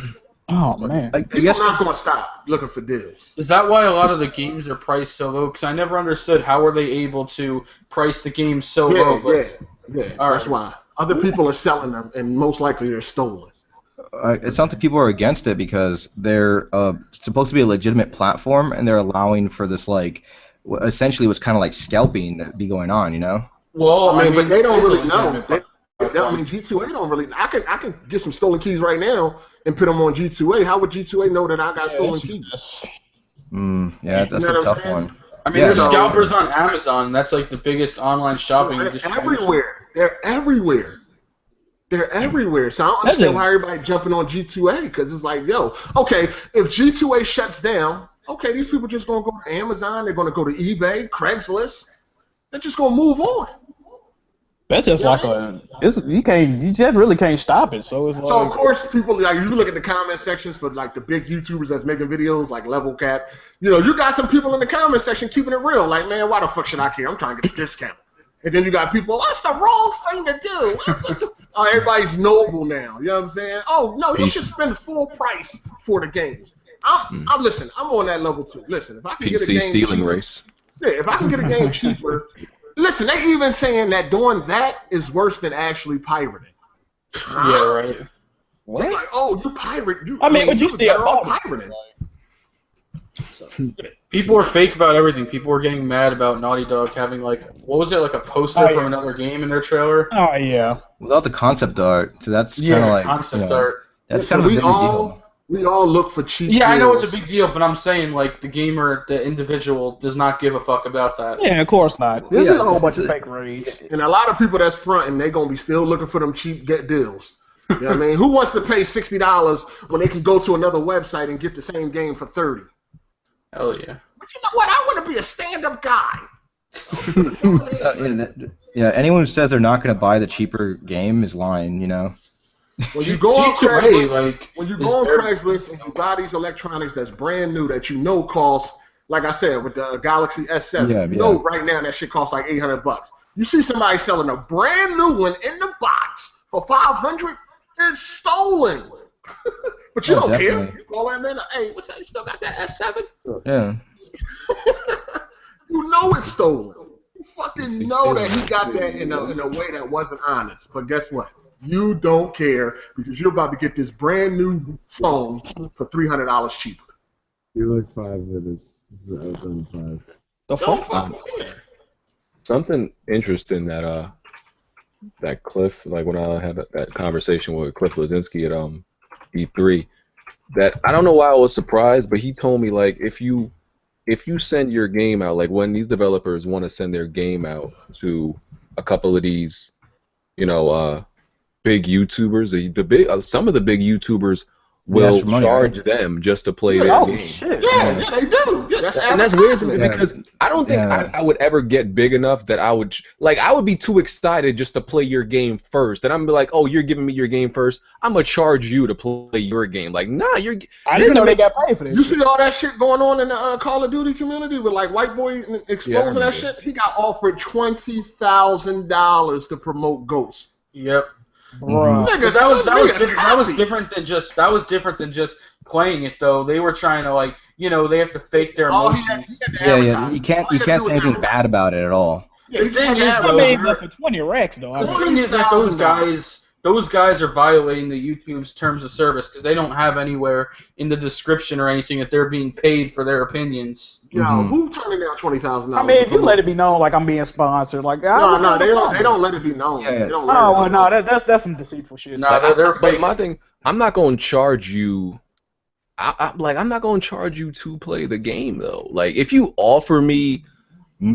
Oh man, People are not gonna stop looking for deals. Is that why a lot of the games are priced so low? Because I never understood how are they able to price the games so low. Yeah. That's why other people are selling them, and most likely they're stolen. It sounds like people are against it because they're supposed to be a legitimate platform, and they're allowing for this essentially what's kind of like scalping that be going on, you know? Well, I mean but they don't really know. I mean, G2A don't really. I can get some stolen keys right now and put them on G2A. How would G2A know that I got stolen keys? That's a tough one. I mean, there's scalpers on Amazon. That's like the biggest online shopping. Everywhere. They're everywhere. They're everywhere. So I don't understand why everybody jumping on G2A because it's like, okay, if G2A shuts down, okay, these people just gonna go to Amazon. They're gonna go to eBay, Craigslist. They're just gonna move on. That's just you just really can't stop it. So it's like, so of course people like you look at the comment sections for like the big YouTubers that's making videos like Level Cap. You got some people in the comment section keeping it real. Like, man, why the fuck should I care? I'm trying to get a discount. And then you got people, that's the wrong thing to do. Everybody's noble now. You know what I'm saying? Oh no, you should spend full price for the games. I'm on that level too. Listen, if I can get a game stealing cheaper, race. Yeah, if I can get a game cheaper. Listen, they even saying that doing that is worse than actually pirating. Yeah, right. What? They're like, oh, you pirate. But you still pirating. So, people are fake about everything. People were getting mad about Naughty Dog having like a poster from another game in their trailer. Oh yeah. Without the concept art, so that's kind of like concept art. That's kind of a big deal. We all look for cheap deals. I know it's a big deal, but I'm saying like the gamer, the individual, does not give a fuck about that. Yeah, of course not. There's a whole bunch of fake raids. And a lot of people that's fronting, they gonna be still looking for them cheap deals. You know what I mean? Who wants to pay $60 when they can go to another website and get the same game for $30? Hell yeah. But you know what? I want to be a stand-up guy. Yeah, anyone who says they're not going to buy the cheaper game is lying, you know. When you go on G2A, Craigslist, when you go on Craigslist and you buy these electronics that's brand new that you know costs, like I said, with the Galaxy S7, you know right now that shit costs like $800. You see somebody selling a brand new one in the box for $500, it's stolen. But you don't care. You call in there, hey, what's that? You still got that S7? Yeah. You know it's stolen. You fucking know that he got that in a way that wasn't honest. But guess what? You don't care because you're about to get this brand new phone for $300 cheaper. You look 5 minutes. The fuck? Something interesting that Cliff, like when I had that conversation with Cliff Lazinski at E3, that I don't know why I was surprised, but he told me like if you send your game out, like when these developers want to send their game out to a couple of these, big YouTubers, some of the big YouTubers will charge them just to play their game. Shit. Yeah, they do. Yeah, that's weird to me because I don't think I would ever get big enough that I would be too excited just to play your game first. And I'm be like, oh, you're giving me your game first. I'm gonna charge you to play your game. Like, nah, I didn't know they got paid for this. You see all that shit going on in the Call of Duty community with like white boy exposing that shit. He got offered $20,000 to promote Ghosts. Yep. Bruh. Nigga, that was different than just playing it though. They were trying to they have to fake their emotions. You can't say anything bad about it at all. Yeah, the thing is, I mean, for 20 racks though. The thing is that those guys are violating the YouTube's terms of service because they don't have anywhere in the description or anything that they're being paid for their opinions. Yo, who turning down $20,000? I mean, if you let it be known, like I'm being sponsored, like they don't let it be known. That's some deceitful shit. No, they're fake. But my thing, I'm not going to charge you. I'm not going to charge you to play the game though. Like if you offer me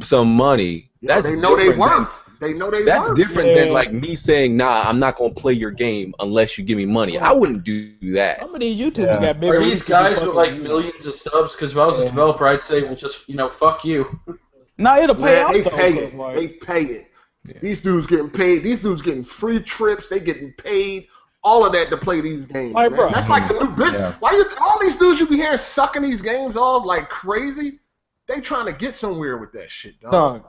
some money, that's they know they worth. That's different than like me saying, nah, I'm not gonna play your game unless you give me money. I wouldn't do that. Some of these YouTubers got big. Or these guys with like millions of subs, because if I was a developer, I'd say, well, just fuck you. No, it'll pay out. They pay it. They pay it. Yeah. These dudes getting paid. These dudes getting free trips. They getting paid. All of that to play these games. Man. That's like the new business. Yeah. Why all these dudes you be hearing sucking these games off like crazy? They trying to get somewhere with that shit, dog.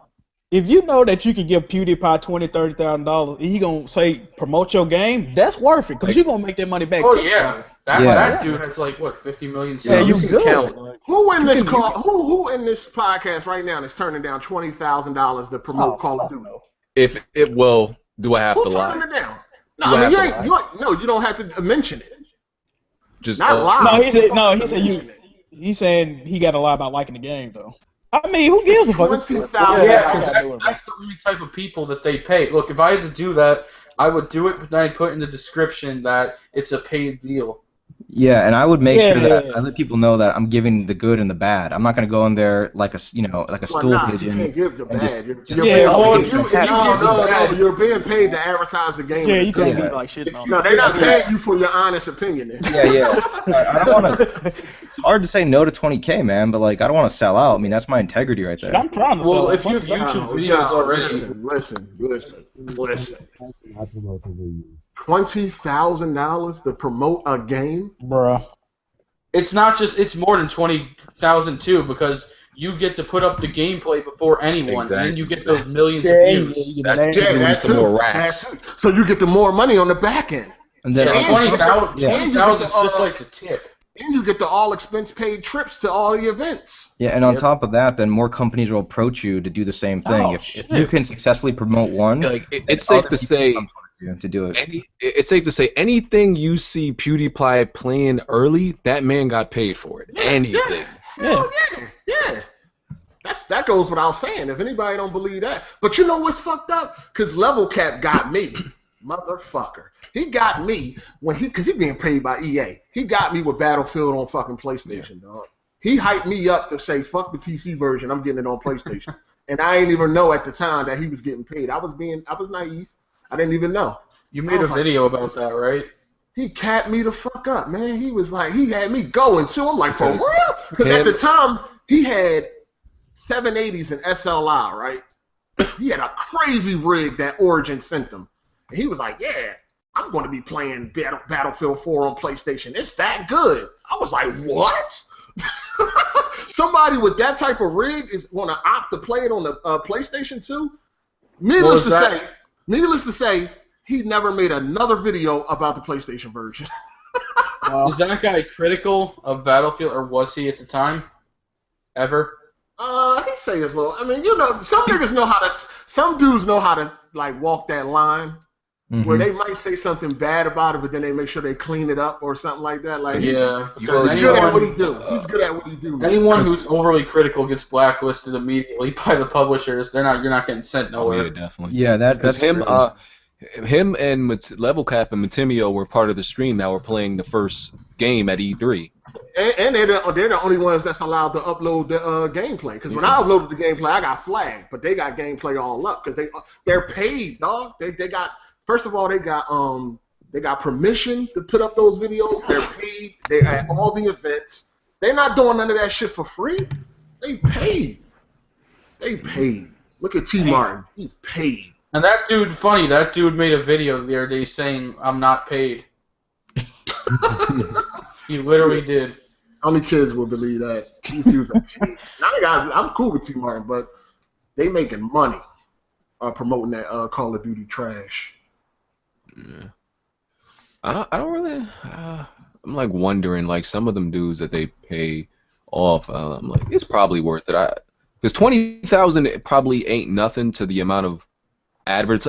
If you know that you can give PewDiePie $20,000-$30,000 and he gonna say promote your game, that's worth it because you're gonna make that money back. Oh yeah, that dude has like what 50 million subs. Yeah, you good. Who in this Who in this podcast right now is turning down $20,000 to promote Call of Duty? Do I have to lie? Who's turning it down? No, I mean you don't have to mention it. Just not lie. He's saying he got to lie about liking the game though. I mean, who gives a fuck? That's the only type of people that they pay. Look, if I had to do that, I would do it, but then I'd put in the description that it's a paid deal. Yeah, and I would make sure that I let people know that I'm giving the good and the bad. I'm not gonna go in there like a stool pigeon. You can't give the bad. You're being paid to advertise the game. Yeah, you can't be like shit. No, they're not paying you for your honest opinion. Yeah. I don't want to. It's hard to say no to $20K, man, but like I don't want to sell out. I mean, that's my integrity right there. I'm trying to sell. Well, if you have YouTube videos already, listen. $20,000 to promote a game, bruh. It's not just. It's more than 20,000 too, because you get to put up the gameplay before anyone, and then you get those millions of views. That's more racks. So you get the more money on the back end. And then 20,000 is just like the tip. And you get the all expense paid trips to all the events. Yeah, and on top of that, then more companies will approach you to do the same thing. If you can successfully promote one, it's safe to say. To do it. It's safe to say anything you see PewDiePie playing early, that man got paid for it. Anything. Yeah. That goes without saying. If anybody don't believe that, but you know what's fucked up? Because Level Cap got me, motherfucker. He got me because he being paid by EA. He got me with Battlefield on fucking PlayStation, dog. He hyped me up to say fuck the PC version. I'm getting it on PlayStation, and I didn't even know at the time that he was getting paid. I was naive. I didn't even know. You made a video about that, right? He capped me the fuck up, man. He was like, he had me going too. I'm like, for real? Because at the time, he had 780s and SLI, right? He had a crazy rig that Origin sent him. And he was like, yeah, I'm going to be playing Battlefield 4 on PlayStation. It's that good. I was like, what? Somebody with that type of rig is going to opt to play it on the PlayStation 2? Needless to say, he never made another video about the PlayStation version. Is that guy critical of Battlefield, or was he at the time? Ever? He'd say his little. I mean, some niggas know how to. Some dudes know how to like walk that line where they might say something bad about it, but then they make sure they clean it up or something like that. Like, yeah, he's good at what he do. He's good at what he do. Man. Anyone who's overly critical gets blacklisted immediately by the publishers. You're not getting sent nowhere. Oh, yeah, definitely. Yeah, that's him. true. Him and Level Cap and Matimio were part of the stream that were playing the first game at E3. And they're the only ones that's allowed to upload the gameplay. Because when I uploaded the gameplay, I got flagged, but they got gameplay all up because they're paid, dog. They got first of all they got permission to put up those videos. They're paid. They at all the events. They're not doing none of that shit for free. They paid. They paid. Look at T. Martin. He's paid. And that dude made a video the other day saying, I'm not paid. He literally did. How many kids will believe that? These dudes are paid. I'm cool with T. Martin, but they making money promoting that Call of Duty trash. Yeah. I don't really... I'm like wondering, like some of them dudes that they pay off, I'm like, it's probably worth it. Because 20,000 probably ain't nothing to the amount of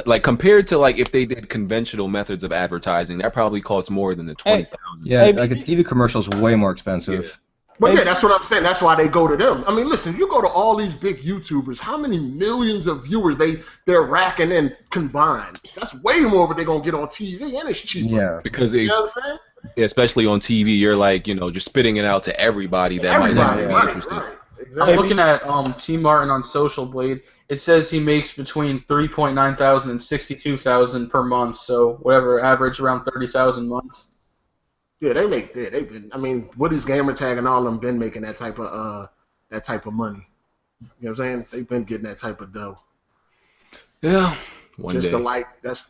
like compared to like if they did conventional methods of advertising, that probably costs more than the 20,000. Yeah, like a TV commercial is way more expensive. Yeah. But yeah, that's what I'm saying. That's why they go to them. I mean, listen, you go to all these big YouTubers, how many millions of viewers they're racking in combined? That's way more what they're gonna get on TV, and it's cheaper. Yeah, because you know what I'm saying? Yeah, especially on TV, you're like, just spitting it out to everybody that might not be interested. Right. Exactly. I'm looking at T. Martin on Social Blade. It says he makes between 3.9 thousand and 62,000 per month, so whatever, average around 30,000 months. Yeah, they've been. I mean, Woody's Gamertag and all of them been making that type of money. You know what I'm saying? They've been getting that type of dough. Yeah, one Just day. That's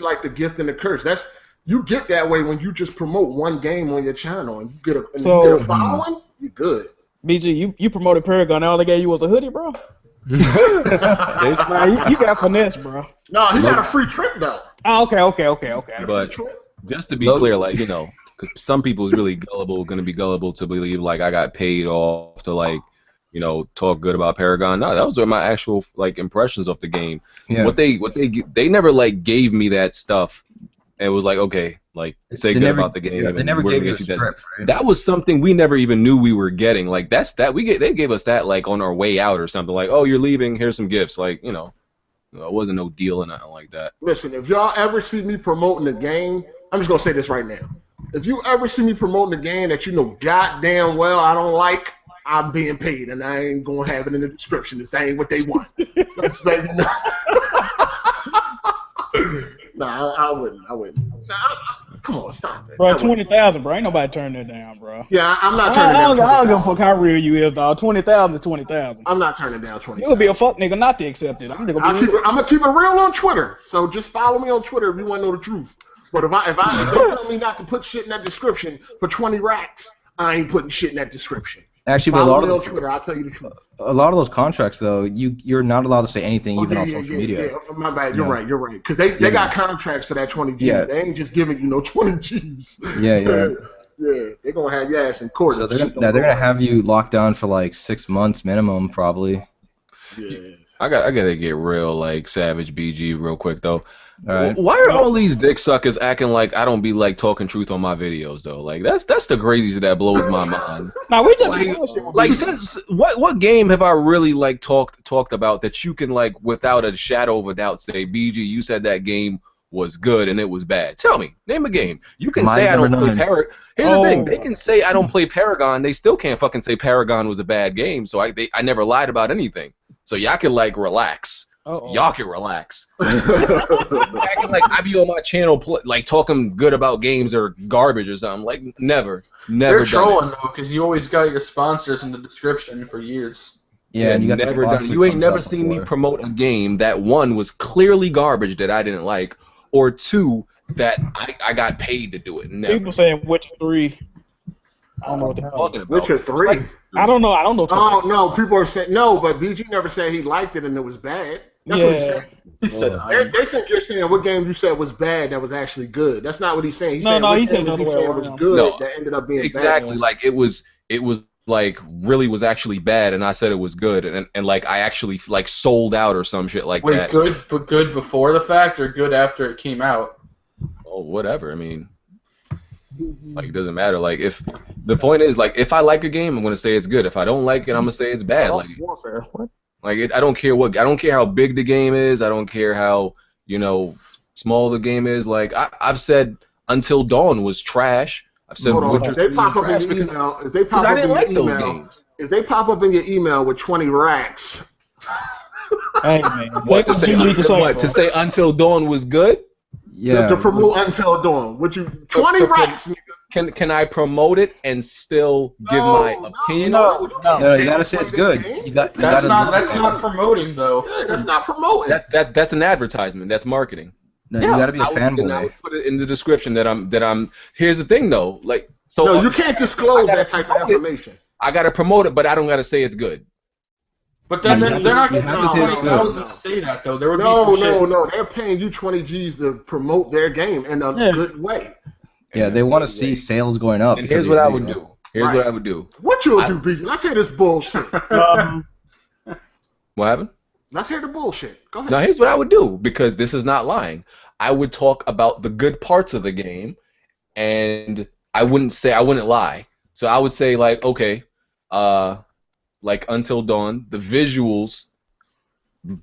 like the gift and the curse. You get that way when you just promote one game on your channel and you get a following. You're good. BG, you promoted Paragon, all they gave you was a hoodie, bro? Man, you got finesse, bro. No, he got a free trip, though. Oh, okay. But just to be clear, like, because some people is really going to be gullible to believe, like, I got paid off to, like, talk good about Paragon. No, those are my actual, like, impressions of the game. Yeah. What they never, like, gave me that stuff. It was like, okay, like, say good about the game. Yeah, they never gave you a script, right? That was something we never even knew we were getting. Like, they gave us that, like, on our way out or something. Like, oh, you're leaving, here's some gifts. Like, it wasn't no deal or nothing like that. Listen, if y'all ever see me promoting the game, I'm just going to say this right now. If you ever see me promoting the game that you know goddamn well I don't like, I'm being paid, and I ain't going to have it in the description. This ain't what they want. Let's say, Nah, I wouldn't. Nah, come on, stop it. Bro, 20,000, bro. Ain't nobody turning that down, bro. Yeah, I'm not turning down 20,000. I don't give a fuck how real you is, dog. 20,000 is 20,000. I'm not turning down 20,000. You would be a fuck nigga not to accept it. I'm gonna keep it real on Twitter. So just follow me on Twitter if you want to know the truth. But if they tell me not to put shit in that description for 20 racks, I ain't putting shit in that description. Actually, follow me on Twitter. I'll tell you the truth. A lot of those contracts, though, you're not allowed to say anything, even on social media. Yeah, my bad. You're right. Because they got contracts for that 20 G's. Yeah. They ain't just giving you no 20 G's. Yeah. Yeah, they're gonna have your ass in court. So they're gonna have you locked down for like 6 months minimum, probably. Yeah. I gotta get real, like, Savage BG real quick though. All right. Why are all these dick suckers acting like I don't be like talking truth on my videos though? Like that's the craziest that blows my mind. Now we just like since what game have I really like talked about that you can like without a shadow of a doubt say BG you said that game was good and it was bad? Tell me, name a game. You can say I don't play Paragon. Here's the thing, they can say I don't play Paragon. They still can't fucking say Paragon was a bad game. So I never lied about anything. So y'all can like relax. Y'all can relax. Acting like I be on my channel like talking good about games or garbage or something. Like never. They're trolling though, because you always got your sponsors in the description for years. Yeah, and you got never the done. You ain't never seen me promote a game that one was clearly garbage that I didn't like, or two that I got paid to do it. Never. People saying Witcher 3. I don't know what the hell. Talking about. Witcher 3. I don't know. Oh no, people are saying no, but BG never said he liked it and it was bad. That's what he said. He said, They think you're saying what game you said was bad that was actually good. That's not what he's saying. He No, said no, what he said game the other he way said was around. good No, that ended up being exactly bad. like it was like really was actually bad, and I said it was good, and like I actually like sold out or some shit like wait, that. good, but good before the fact or good after it came out? Oh, whatever. I mean, like it doesn't matter. Like if the point is like if I like a game, I'm gonna say it's good. If I don't like it, I'm gonna say it's bad. Like Warfare. What? Like I don't care I don't care how big the game is. I don't care how small the game is. Like I've said, Until Dawn was trash. I've said Hold on, Witcher if they 3 pop was up in trash your because email, if they pop I up didn't in like your those email, games. if they pop up in your email with 20 racks, Hey man, What to say? you need to say, What bro. to say? Until Dawn was good. Yeah. to promote Until Dawn, would you 20 racks? Nigga. Can I promote it and still give my opinion? No, no. No, you gotta say it's good. You That's gotta not promoting though. Yeah, that's not promoting. That's an advertisement. That's marketing. No, you gotta be a I fanboy. would put it in the description that I'm. Here's the thing though, like so. No, you can't disclose I gotta that type of promote it. information. I gotta promote it, but I don't gotta say it's good. But then You they're have not to- going you to have to say pay it's $20,000 good. to say that though. There would No, be some shit. no, they're paying you 20 G's to promote their game in a good way. Yeah, they want to see sales going up. And because here's of what I the would video. do. Here's what I would do. What you'll do, BG? Let's hear this bullshit. What happened? Let's hear the bullshit. Go ahead. Now here's what I would do because this is not lying. I would talk about the good parts of the game, and I wouldn't lie. So I would say like, okay, like Until Dawn, the visuals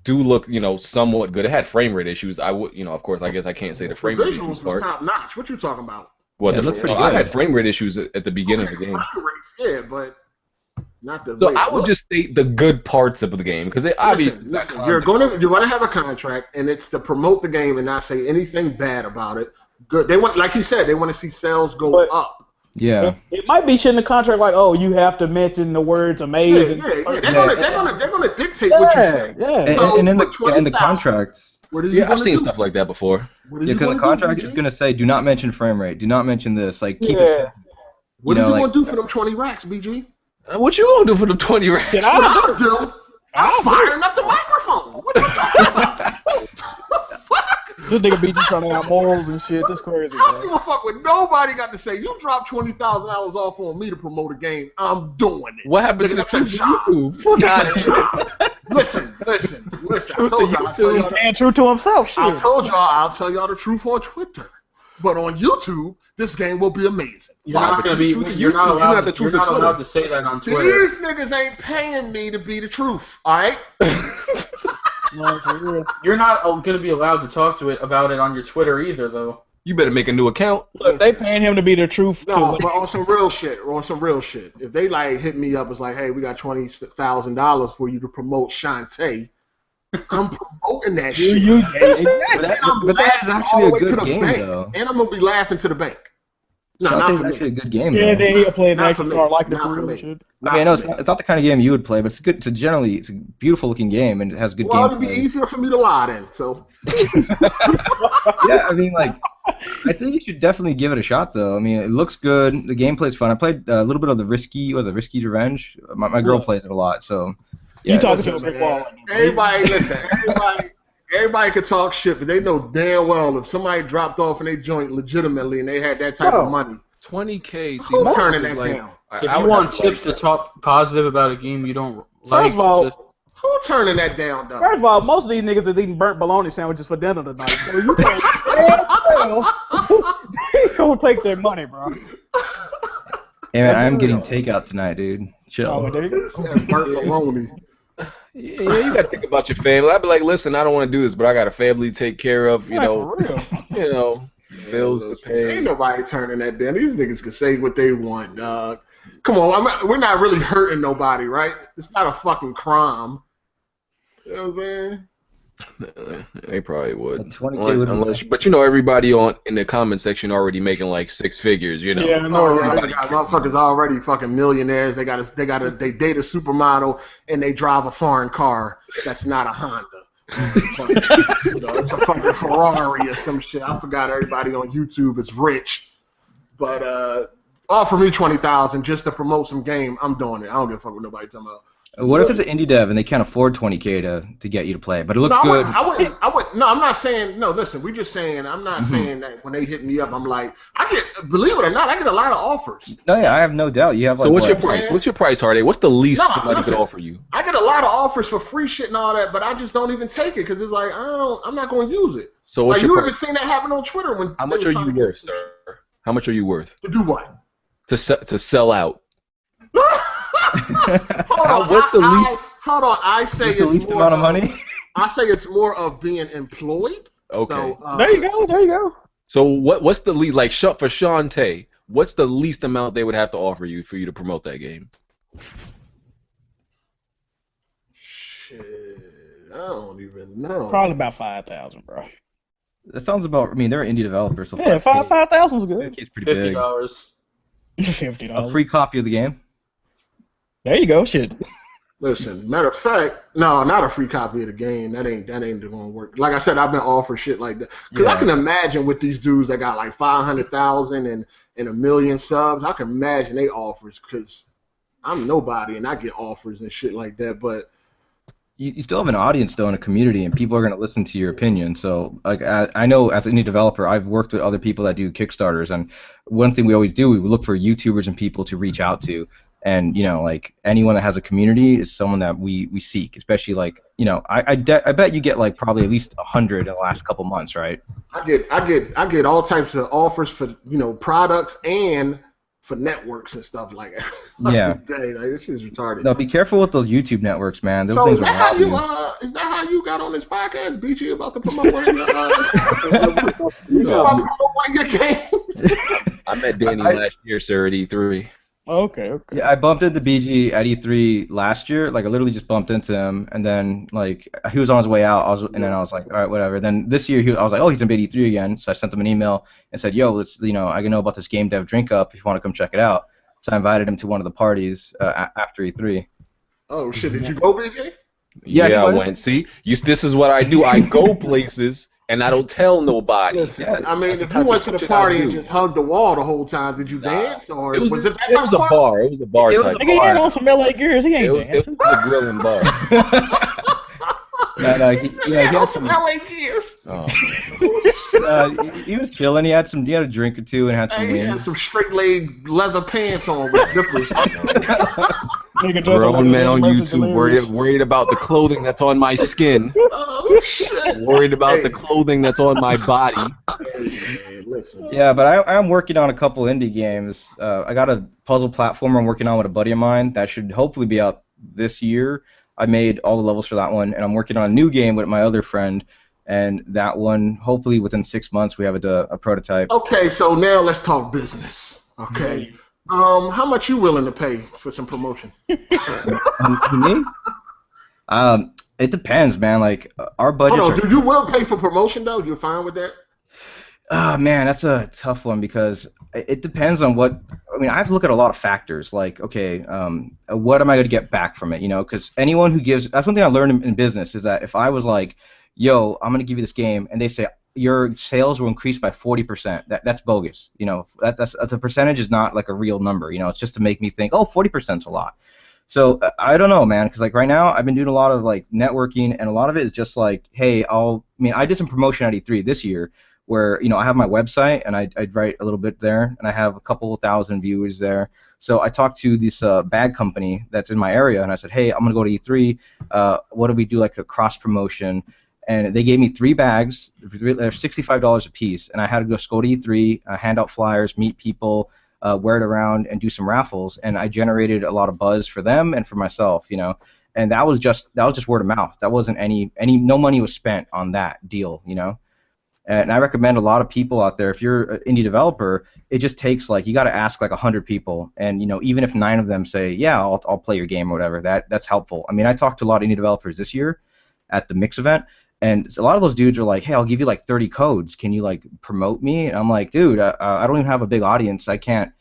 do look, somewhat good. It had frame rate issues. I would, of course, I guess I can't say the frame rate visuals issues was part. top notch. What you talking about? What Yeah, it looked pretty I good. had frame rate issues at the beginning of the game. Frame rates, yeah, but not the. So way I it would looked. just state the good parts of the game because obviously Listen, you're gonna have a contract, and it's to promote the game and not say anything bad about it. Good. They want, like he said, they want to see sales go up. Yeah. It might be shit in the contract like, oh, you have to mention the words amazing. Yeah. They're gonna dictate what you say. Yeah. And in the $20,000. contract. What are you Yeah, I've gonna seen do? stuff like that before. What are Yeah, you because the gonna contract do, is BG? gonna say, do not mention frame rate, do not mention this, like keep Yeah. it. What you are know, you like- gonna do for them 20 racks, BG? What you gonna do for the 20 racks? Can What I? I'll do? I'm firing up the microphone. What are you talking about? Fuck. This nigga be trying out morals and shit. This crazy, I don't bro. give a fuck what nobody got to say. You dropped $20,000 off on me to promote a game. I'm doing it. What happened to the Nigga, that's a truth job. YouTube? Fuck out of here. Listen. I told y'all. Man, true to himself, shit. I told y'all. I'll tell y'all the truth on Twitter. But on YouTube, this game will be amazing. You're not going to be. You're not allowed to say that on Twitter. These niggas ain't paying me to be the truth. All right. No, for real. You're not going to be allowed to talk about it on your Twitter either, though. You better make a new account. Look, they paying him to be the truth. No, too. but on some real shit. If they like hit me up, it's like, hey, we got $20,000 for you to promote Shantae. I'm promoting that shit. But that is actually a good game, though. And I'm gonna be laughing to the bank. No, So I not think for it's actually me. a good game, Yeah, though. then he'll play it Not next for and me. start liking it Not for for real me. and shit. I mean, I know it's not the kind of game you would play, but it's good. It's a beautiful looking game and it has good Well, it'd be gameplay. easier for me to lie then. So Yeah, I mean, like, I think you should definitely give it a shot, though. I mean, it looks good. The gameplay's fun. I played a little bit of the Risky Revenge. My girl plays it a lot, so. Yeah, You talking to listen, a big man. wall. Everybody could talk shit, but they know damn well if somebody dropped off in their joint legitimately and they had that type of money, 20K. See, who's most turning is that like, down? If you want tips to talk positive about a game you don't like, First of all, just- Who's turning that down, though? First of all, most of these niggas is eating burnt bologna sandwiches for dinner tonight. So you can't they gonna take their money, bro. Hey, man, I'm getting takeout tonight, dude. Chill. Oh, there you go. That's burnt bologna. Yeah, you gotta think about your family. I'd be like, listen, I don't want to do this, but I got a family to take care of. Right, for real. Bills to pay. Ain't nobody turning that down. These niggas can say what they want, dog. Come on, we're not really hurting nobody, right? It's not a fucking crime. You know what I'm saying? They probably would. 20K would But you know, everybody in the comment section already making like 6 figures. You know. Yeah, I know, Yeah, right? they got motherfuckers already fucking millionaires. They date a supermodel and they drive a foreign car that's not a Honda. It's a fucking Ferrari or some shit. I forgot everybody on YouTube is rich. But offer me 20,000 just to promote some game. I'm doing it. I don't give a fuck what nobody talking about. What if it's an indie dev and they can't afford 20K to get you to play it, but it looks No, good? I wouldn't. No, I'm not saying. No, listen. We're just saying. I'm not saying that when they hit me up, I'm like, believe it or not, I get a lot of offers. No, yeah, I have no doubt. You have. So Like, what's what? your price? What's your price, Hardy? What's the least No, somebody listen, could offer you? I get a lot of offers for free shit and all that, but I just don't even take it because it's like I'm not going to use it. So what's like, your you price? ever seen that happen on Twitter when? How much are you worth, sir? How much are you worth? To do what? To sell out. Hold on. What's the least? Hold on. I say What's the least amount of money? I say it's more of being employed. Okay. So, There you go. There you go. So what's the least, like for Shantae, what's the least amount they would have to offer you for you to promote that game? Shit, I don't even know. Probably about 5,000, bro. That sounds about. I mean, they're indie developers, so Yeah, 5,000 is good. It's pretty big. $50. $50. A free copy of the game. There you go. Shit. Listen, matter of fact, no, not a free copy of the game. That ain't gonna work. Like I said, I've been offered shit like that. Cause I can imagine with these dudes that got like 500,000 and 1 million subs, I can imagine they offers. Cause I'm nobody and I get offers and shit like that. But You still have an audience though in a community, and people are gonna listen to your opinion. So, like, I know as an indie developer, I've worked with other people that do Kickstarters, and one thing we always do, we look for YouTubers and people to reach out to. And, you know, like, anyone that has a community is someone that we seek, especially, like, you know, I bet you get, like, probably at least 100 in the last couple months, right? I get all types of offers for, you know, products and for networks and stuff like that. Yeah. Dang, like, this is retarded. No, be careful with those YouTube networks, man. Those So things is will that, how rob you, you. is that how you got on this podcast, BG, about to promote one of your, about to promote one of your games? I met Danny last year, sir, at E3. Okay. Yeah, I bumped into BG at E3 last year. Like, I literally just bumped into him, and then, like, he was on his way out. And then I was like, all right, whatever. Then this year, I was like, oh, he's gonna be at E3 again. So I sent him an email and said, yo, let's, you know, I know about this game dev drink up if you want to come check it out. So I invited him to one of the parties after E3. Oh shit! Did you go, BJ? Yeah, I went. See, this is what I do. I go places and I don't tell nobody. Listen, I mean, if you went to the party and just hugged the wall the whole time, did you dance or It was it? a bar. It was a bar type. Nigga, he had on some LA gears. He ain't It dancing. was a grilling bar. No, he had some. LA gears. Oh. He was chilling. He had a drink or two and had some He had wings. some straight leg leather pants on with zippers. Nigga dressed Grown like men on Murphy's YouTube Delirious. worried about the clothing that's on my skin. Oh shit! Worried about the clothing that's on my body. Hey, listen. Yeah, but I am working on a couple indie games. I got a puzzle platformer I'm working on with a buddy of mine that should hopefully be out this year. I made all the levels for that one, and I'm working on a new game with my other friend, and that one, hopefully within 6 months, we have a prototype. Okay, so now let's talk business. Okay. How much you willing to pay for some promotion? To me? It depends, man. Like, our budgets Hold on, are... dude, you will pay for promotion though? You're fine with that? Man, that's a tough one because it depends on what. I mean, I have to look at a lot of factors. Like, okay, what am I going to get back from it? You know, because anyone who gives, that's one thing I learned in business is that if I was like, yo, I'm going to give you this game, and they say your sales will increase by 40%, that's bogus. You know, that's a percentage is not like a real number. You know, it's just to make me think, oh, 40%'s a lot. So I don't know, man, because like right now I've been doing a lot of like networking, and a lot of it is just like, hey, I did some promotion at E3 this year, where, you know, I have my website and I'd write a little bit there, and I have a couple thousand viewers there. So I talked to this bag company that's in my area, and I said, hey, I'm gonna go to E3. What do we do, like a cross promotion? And they gave me 3 bags. They're $65 a piece, and I had to just go to E3, hand out flyers, meet people, wear it around, and do some raffles. And I generated a lot of buzz for them and for myself, you know. And that was just word of mouth. That wasn't no money was spent on that deal, you know. And I recommend a lot of people out there, if you're an indie developer, it just takes like, you got to ask like 100 people, and you know, even if 9 of them say, yeah, I'll play your game or whatever, that's helpful. I mean, I talked to a lot of indie developers this year at the Mix event, And a lot of those dudes are like, hey, I'll give you like 30 codes. Can you like promote me? And I'm like, dude, I don't even have a big audience. I can't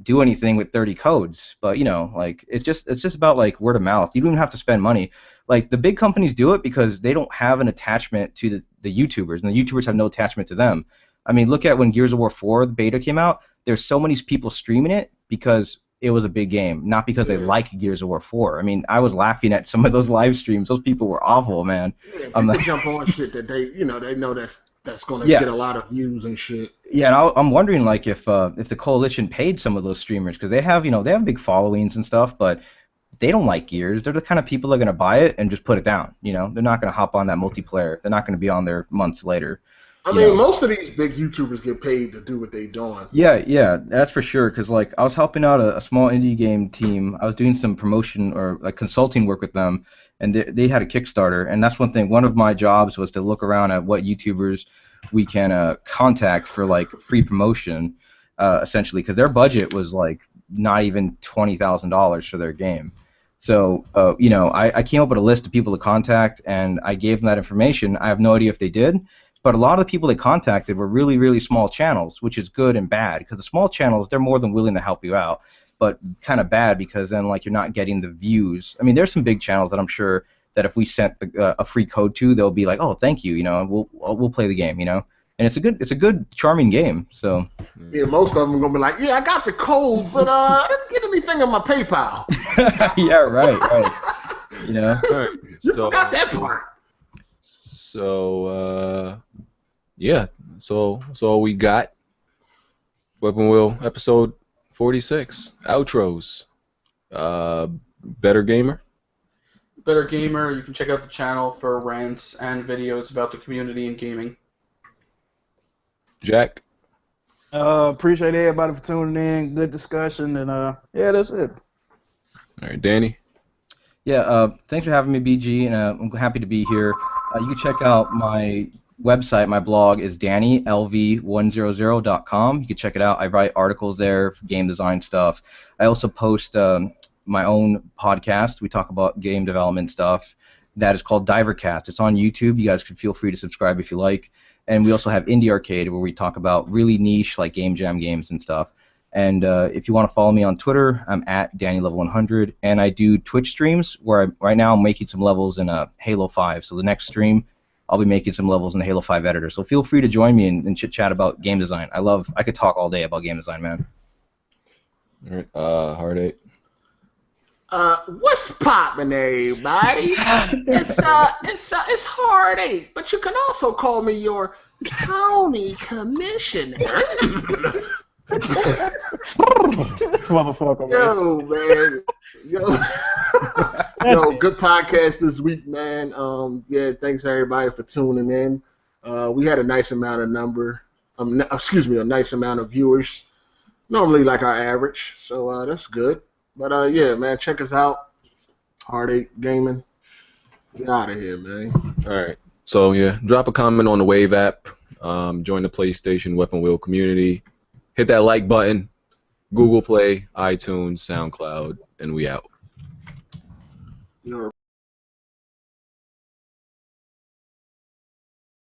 do anything with 30 codes. But you know, like it's just about like word of mouth. You don't even have to spend money. Like the big companies do it because they don't have an attachment to the YouTubers, and the YouTubers have no attachment to them. I mean, look at when Gears of War 4 the beta came out. There's so many people streaming it because it was a big game, not because they like Gears of War 4. I mean, I was laughing at some of those live streams. Those people were awful, man. Yeah, people jump on shit that they know that's gonna get a lot of views and shit. Yeah, and I'm wondering like if the coalition paid some of those streamers because they have big followings and stuff, but they don't like Gears. They're the kind of people that are gonna buy it and just put it down. You know, they're not gonna hop on that multiplayer. They're not gonna be on there months later. I mean, most of these big YouTubers get paid to do what they're doing. Yeah, that's for sure. Because like I was helping out a small indie game team. I was doing some promotion or like consulting work with them, and they had a Kickstarter. And that's one thing. One of my jobs was to look around at what YouTubers we can contact for like free promotion, essentially, because their budget was like not even $20,000 for their game. So I came up with a list of people to contact, and I gave them that information. I have no idea if they did. But a lot of the people they contacted were really, really small channels, which is good and bad. Because the small channels, they're more than willing to help you out. But kind of bad because then like you're not getting the views. I mean, there's some big channels that I'm sure that if we sent a free code to, they'll be like, oh, thank you, we'll play the game, And it's a good, charming game. So. Yeah, most of them are gonna be like, yeah, I got the code, but I didn't get anything on my PayPal. Yeah, right. Right. You forgot that part. So, yeah. So we got Weapon Wheel episode 46 outros. Better Gamer. Better Gamer. You can check out the channel for rants and videos about the community and gaming. Jack. Appreciate everybody for tuning in. Good discussion, and yeah, that's it. All right, Danny. Yeah, thanks for having me, BG, and I'm happy to be here. You can check out my website. My blog is DannyLV100.com. You can check it out. I write articles there for game design stuff. I also post my own podcast. We talk about game development stuff. That is called Divercast. It's on YouTube. You guys can feel free to subscribe if you like. And we also have Indie Arcade, where we talk about really niche, like game jam games and stuff. And if you want to follow me on Twitter, I'm at DannyLevel100, and I do Twitch streams where right now I'm making some levels in Halo 5. So the next stream, I'll be making some levels in the Halo 5 editor. So feel free to join me and chit-chat about game design. I could talk all day about game design, man. All right, Heartache. What's poppin', everybody? It's Heartache, but you can also call me your county commissioner. Motherfucker, man. Yo, good podcast this week, man. Yeah, thanks everybody for tuning in. We had a nice amount of a nice amount of viewers. Normally like our average, so that's good. But yeah, man, check us out. Heartache Gaming. Get out of here, man. All right. So yeah, drop a comment on the Wave app. Join the PlayStation Weapon Wheel community. Hit that like button. Google Play, iTunes, SoundCloud, and we out.